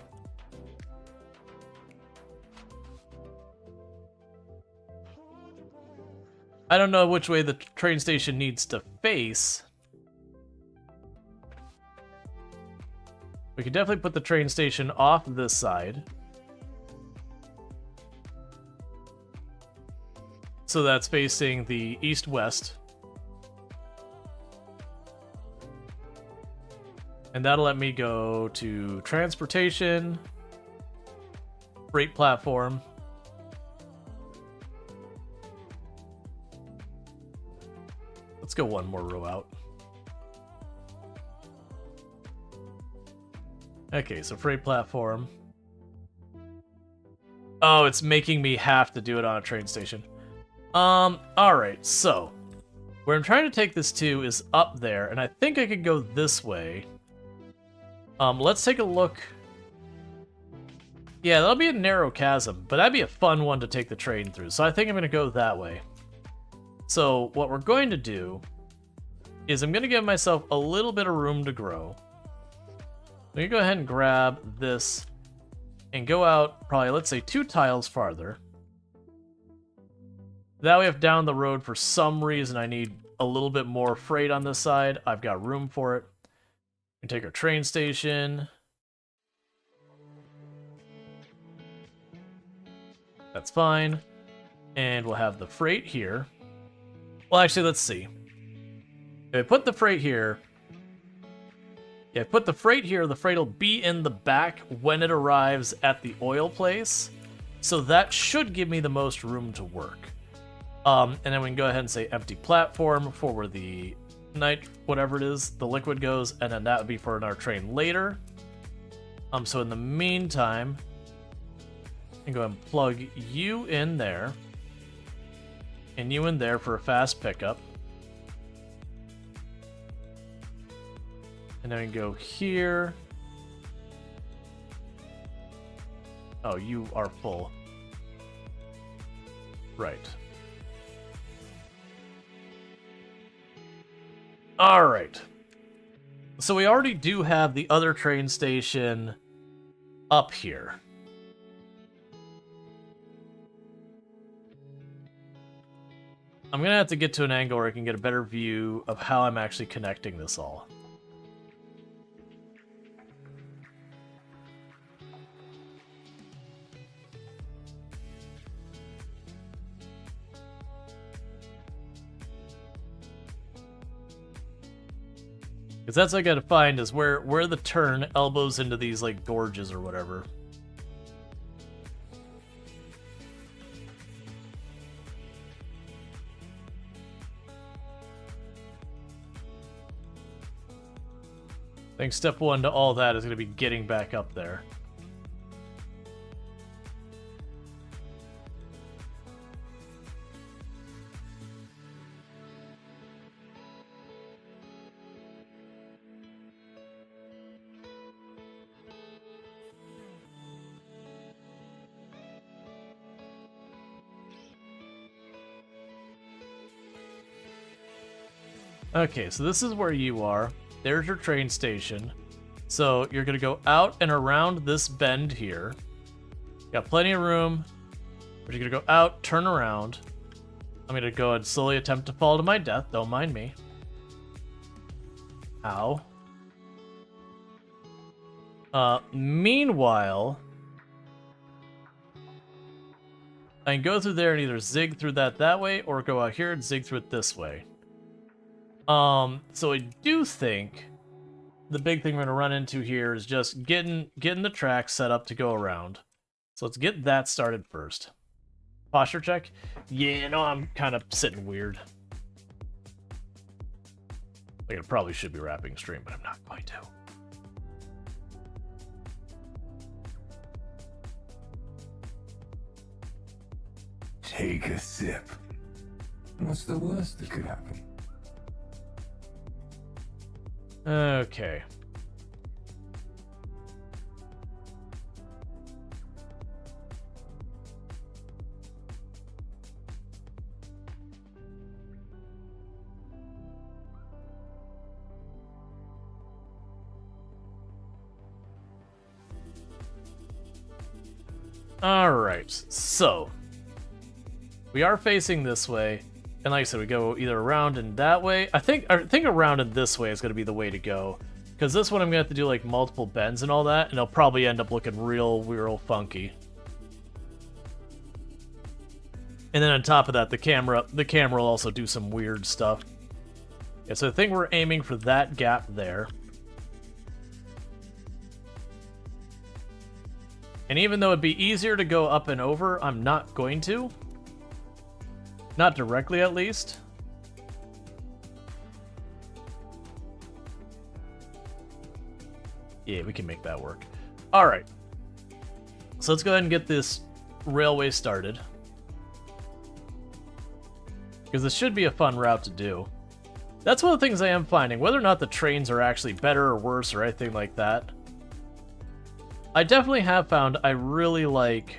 I don't know which way the train station needs to face. We can definitely put the train station off this side. So that's facing the east-west. And that'll let me go to transportation, freight platform. Let's go one more row out. Okay, so freight platform. Oh, it's making me have to do it on a train station. Alright, so where I'm trying to take this to is up there, and I think I could go this way. Let's take a look. Yeah, that'll be a narrow chasm, but that'd be a fun one to take the train through, so I think I'm gonna go that way. So what we're going to do is I'm gonna give myself a little bit of room to grow. I'm gonna go ahead and grab this and go out probably, let's say, 2 tiles farther. That way if down the road for some reason I need a little bit more freight on this side, I've got room for it. We can take our train station. That's fine. And we'll have the freight here. Well, actually, let's see. If I put the freight here... Yeah, put the freight here, the freight will be in the back when it arrives at the oil place. So that should give me the most room to work. And then we can go ahead and say empty platform for where the whatever it is, the liquid goes, and then that would be for our train later. So in the meantime, I can go ahead and plug you in there. And you in there for a fast pickup. And then we can go here. Oh, you are full. Right. Alright. So we already do have the other train station up here. I'm gonna have to get to an angle where I can get a better view of how I'm actually connecting this all. Because that's what I gotta find is where the turn elbows into these like gorges or whatever. I think step one to all that is gonna be getting back up there. Okay, so this is where you are. There's your train station. So you're gonna go out and around this bend here. Got plenty of room. But you're gonna go out, turn around. I'm gonna go and slowly attempt to fall to my death. Don't mind me. Ow. Meanwhile, I can go through there and either zig through that way or go out here and zig through it this way. So I do think the big thing we're gonna run into here is just getting the track set up to go around. So let's get that started first. Posture check. Yeah, no, I'm kind of sitting weird. Like I probably should be wrapping stream, but I'm not going to. Take a sip. What's the worst that could happen? Okay. All right, so we are facing this way. And like I said, we go either around and that way. I think around and this way is going to be the way to go. Because this one I'm going to have to do like multiple bends and all that. And it'll probably end up looking real funky. And then on top of that, the camera will also do some weird stuff. Yeah, so I think we're aiming for that gap there. And even though it'd be easier to go up and over, I'm not going to. Not directly, at least. Yeah, we can make that work. All right. So let's go ahead and get this railway started. Because this should be a fun route to do. That's one of the things I am finding. Whether or not the trains are actually better or worse or anything like that. I definitely have found I really like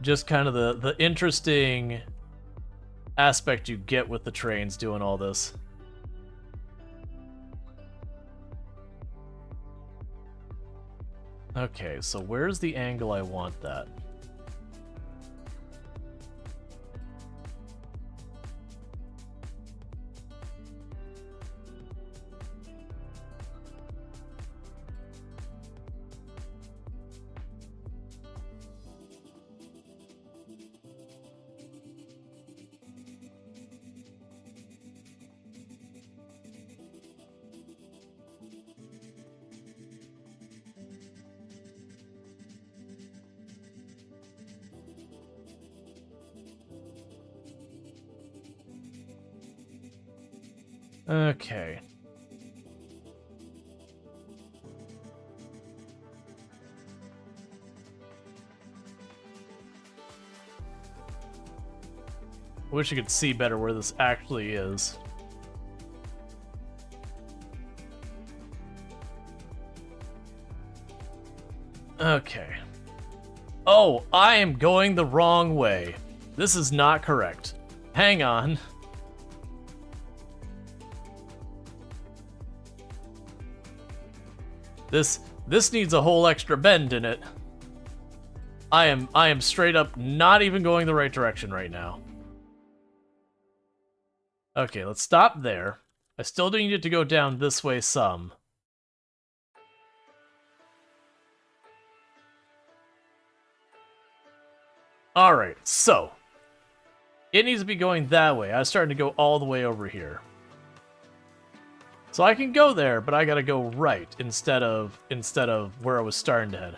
just kind of the interesting aspect you get with the trains doing all this. Okay, so where's the angle I want that? Okay. I wish you could see better where this actually is. Okay. Oh, I am going the wrong way. This is not correct. Hang on. This needs a whole extra bend in it. I am straight up not even going the right direction right now. Okay, let's stop there. I still do need to go down this way some. Alright, so. It needs to be going that way. I was starting to go all the way over here. So I can go there, but I gotta go right instead of where I was starting to head.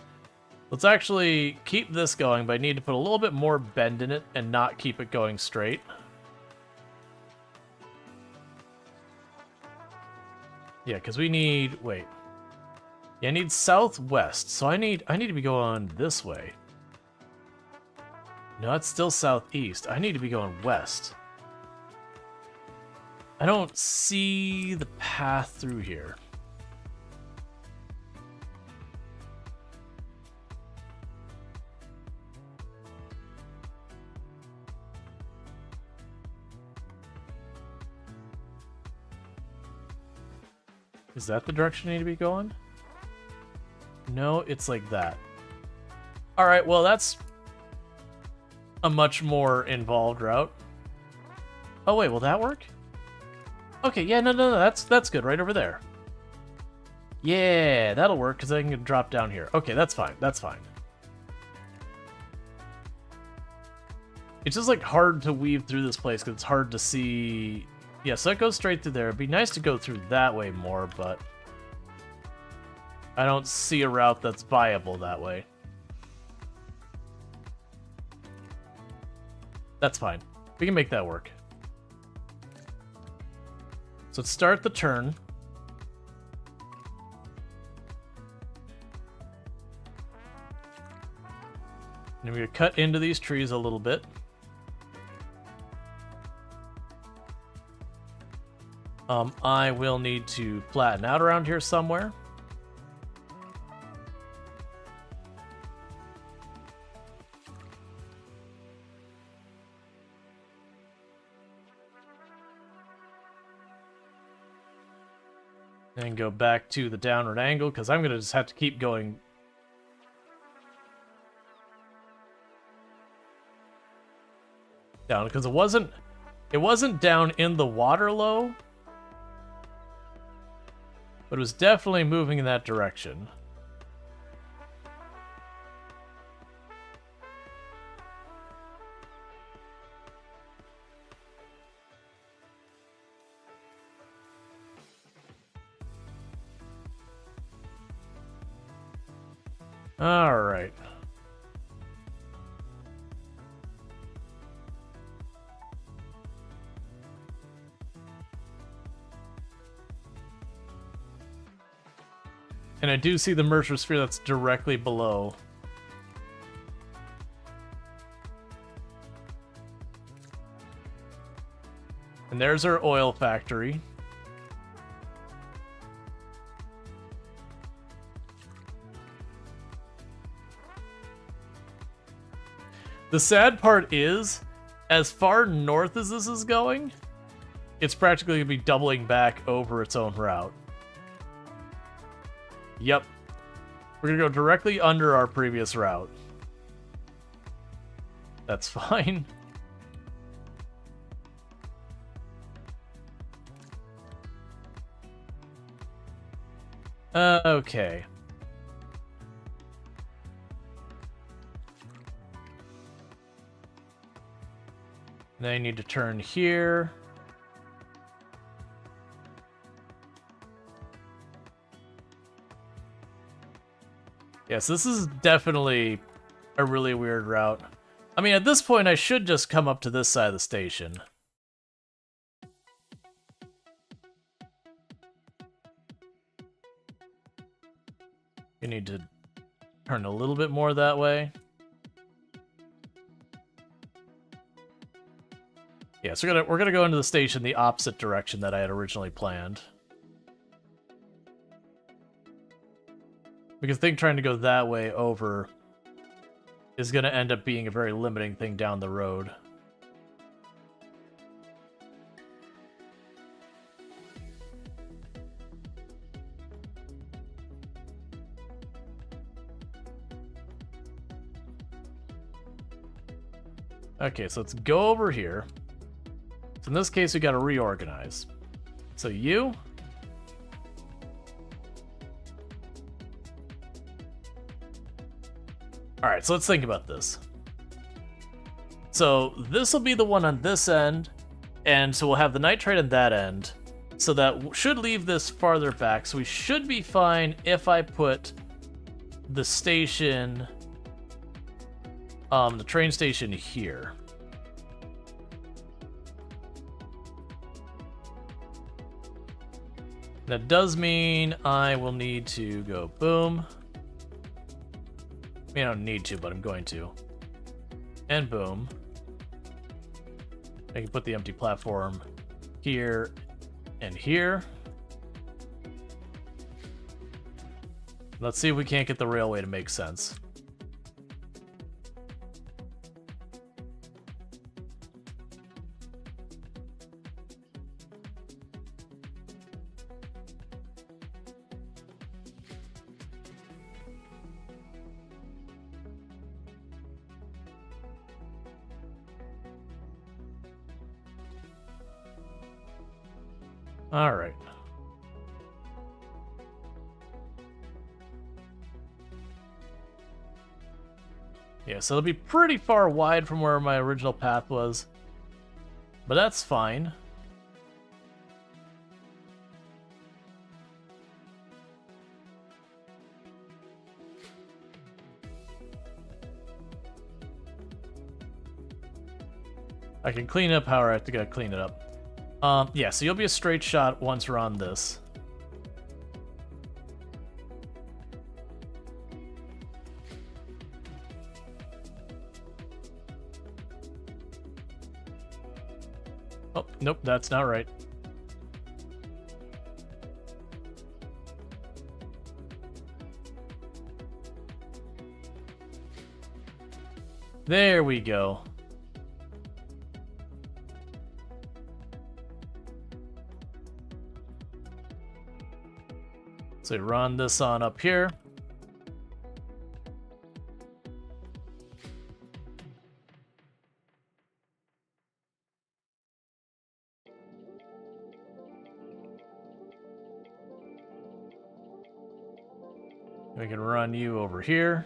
Let's actually keep this going, but I need to put a little bit more bend in it and not keep it going straight. Yeah, because we need... Wait. Yeah, I need southwest, so I need to be going this way. No, it's still southeast. I need to be going west. I don't see the path through here. Is that the direction I need to be going? No, it's like that. Alright, well that's a much more involved route. Oh wait, will that work? Okay, yeah, no, that's good, right over there. Yeah, that'll work, because I can drop down here. Okay, that's fine, that's fine. It's just, like, hard to weave through this place, because it's hard to see... Yeah, so that goes straight through there. It'd be nice to go through that way more, but... I don't see a route that's viable that way. That's fine. We can make that work. So let's start the turn. And we're going to cut into these trees a little bit. I will need to flatten out around here somewhere. And go back to the downward angle, because I'm going to just have to keep going. Down, because it wasn't down in the water low, but it was definitely moving in that direction. All right. And I do see the Mercer Sphere that's directly below. And there's our oil factory. The sad part is, as far north as this is going, it's practically going to be doubling back over its own route. Yep. We're going to go directly under our previous route. That's fine. Okay. Then I need to turn here. Yes, this is definitely a really weird route. I mean, at this point, I should just come up to this side of the station. You need to turn a little bit more that way. Yeah, so we're gonna go into the station the opposite direction that I had originally planned. Because I think trying to go that way over is gonna end up being a very limiting thing down the road. Okay, so let's go over here. So in this case, we got to reorganize. So you. All right, so let's think about this. So this will be the one on this end, and so we'll have the nitrate on that end. So that should leave this farther back. So we should be fine if I put the station, the train station here. That does mean I will need to go boom. I mean, I don't need to, but I'm going to. And boom. I can put the empty platform here and here. Let's see if we can't get the railway to make sense. All right. Yeah, so it'll be pretty far wide from where my original path was. But that's fine. I can clean up however I have to go clean it up. Yeah, so you'll be a straight shot once we're on this. Oh, nope, that's not right. There we go. So run this on up here. We can run you over here.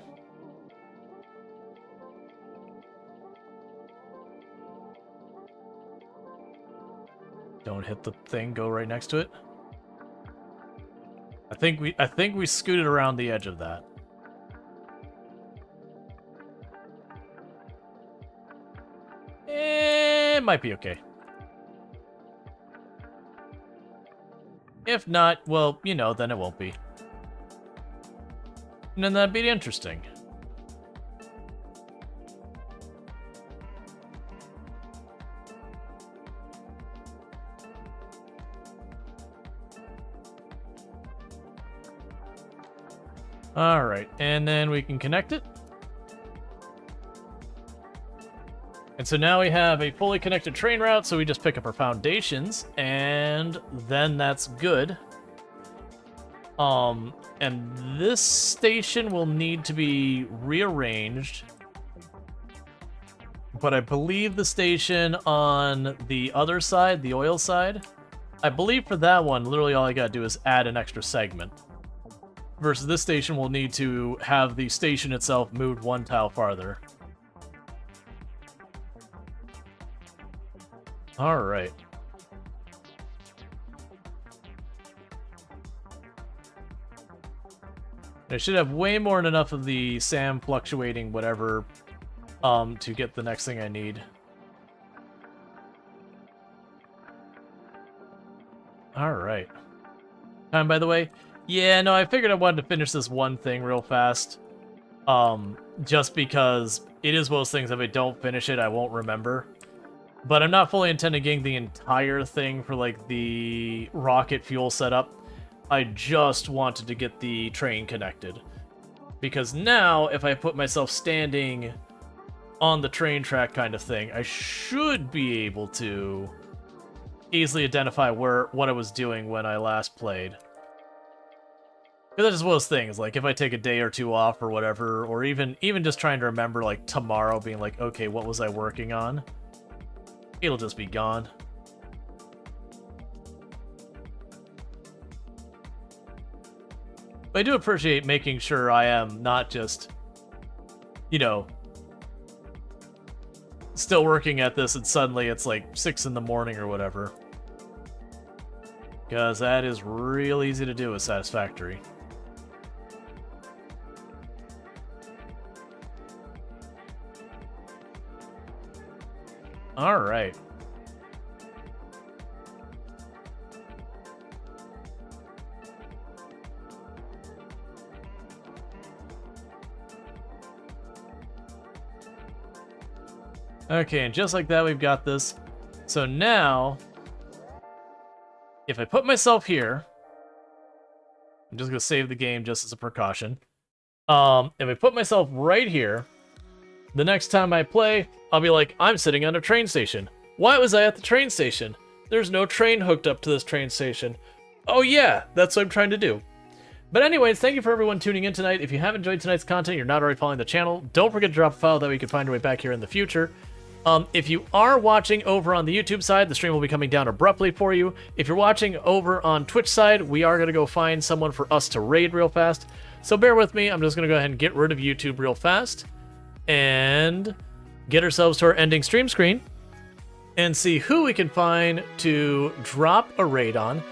Don't hit the thing, go right next to it. I think we scooted around the edge of that. It might be okay. If not, well, you know, then it won't be. And then that'd be interesting. All right, and then we can connect it. And so now we have a fully connected train route, so we just pick up our foundations, and then that's good. And this station will need to be rearranged. But I believe the station on the other side, the oil side, I believe for that one, literally all I gotta do is add an extra segment. Versus this station will need to have the station itself moved one tile farther. Alright. I should have way more than enough of the SAM fluctuating whatever to get the next thing I need. Alright. Time, by the way? Yeah, no, I figured I wanted to finish this one thing real fast. Just because it is one of those things, if I don't finish it, I won't remember. But I'm not fully intending getting the entire thing for, like, the rocket fuel setup. I just wanted to get the train connected. Because now, if I put myself standing on the train track kind of thing, I should be able to easily identify what I was doing when I last played. Because that's just one of those things, like, if I take a day or two off or whatever, or even just trying to remember, like, tomorrow being like, okay, what was I working on? It'll just be gone. But I do appreciate making sure I am not just, you know, still working at this and suddenly it's like 6 in the morning or whatever. Because that is real easy to do with Satisfactory. Alright. Okay, and just like that, we've got this. So now, if I put myself here, I'm just going to save the game just as a precaution. If I put myself right here, the next time I play, I'll be like, I'm sitting on a train station. Why was I at the train station? There's no train hooked up to this train station. Oh yeah, that's what I'm trying to do. But anyways, thank you for everyone tuning in tonight. If you have enjoyed tonight's content, you're not already following the channel, don't forget to drop a file that we can find your way back here in the future. If you are watching over on the YouTube side, the stream will be coming down abruptly for you. If you're watching over on Twitch side, we are going to go find someone for us to raid real fast. So bear with me, I'm just going to go ahead and get rid of YouTube real fast. And get ourselves to our ending stream screen and see who we can find to drop a raid on.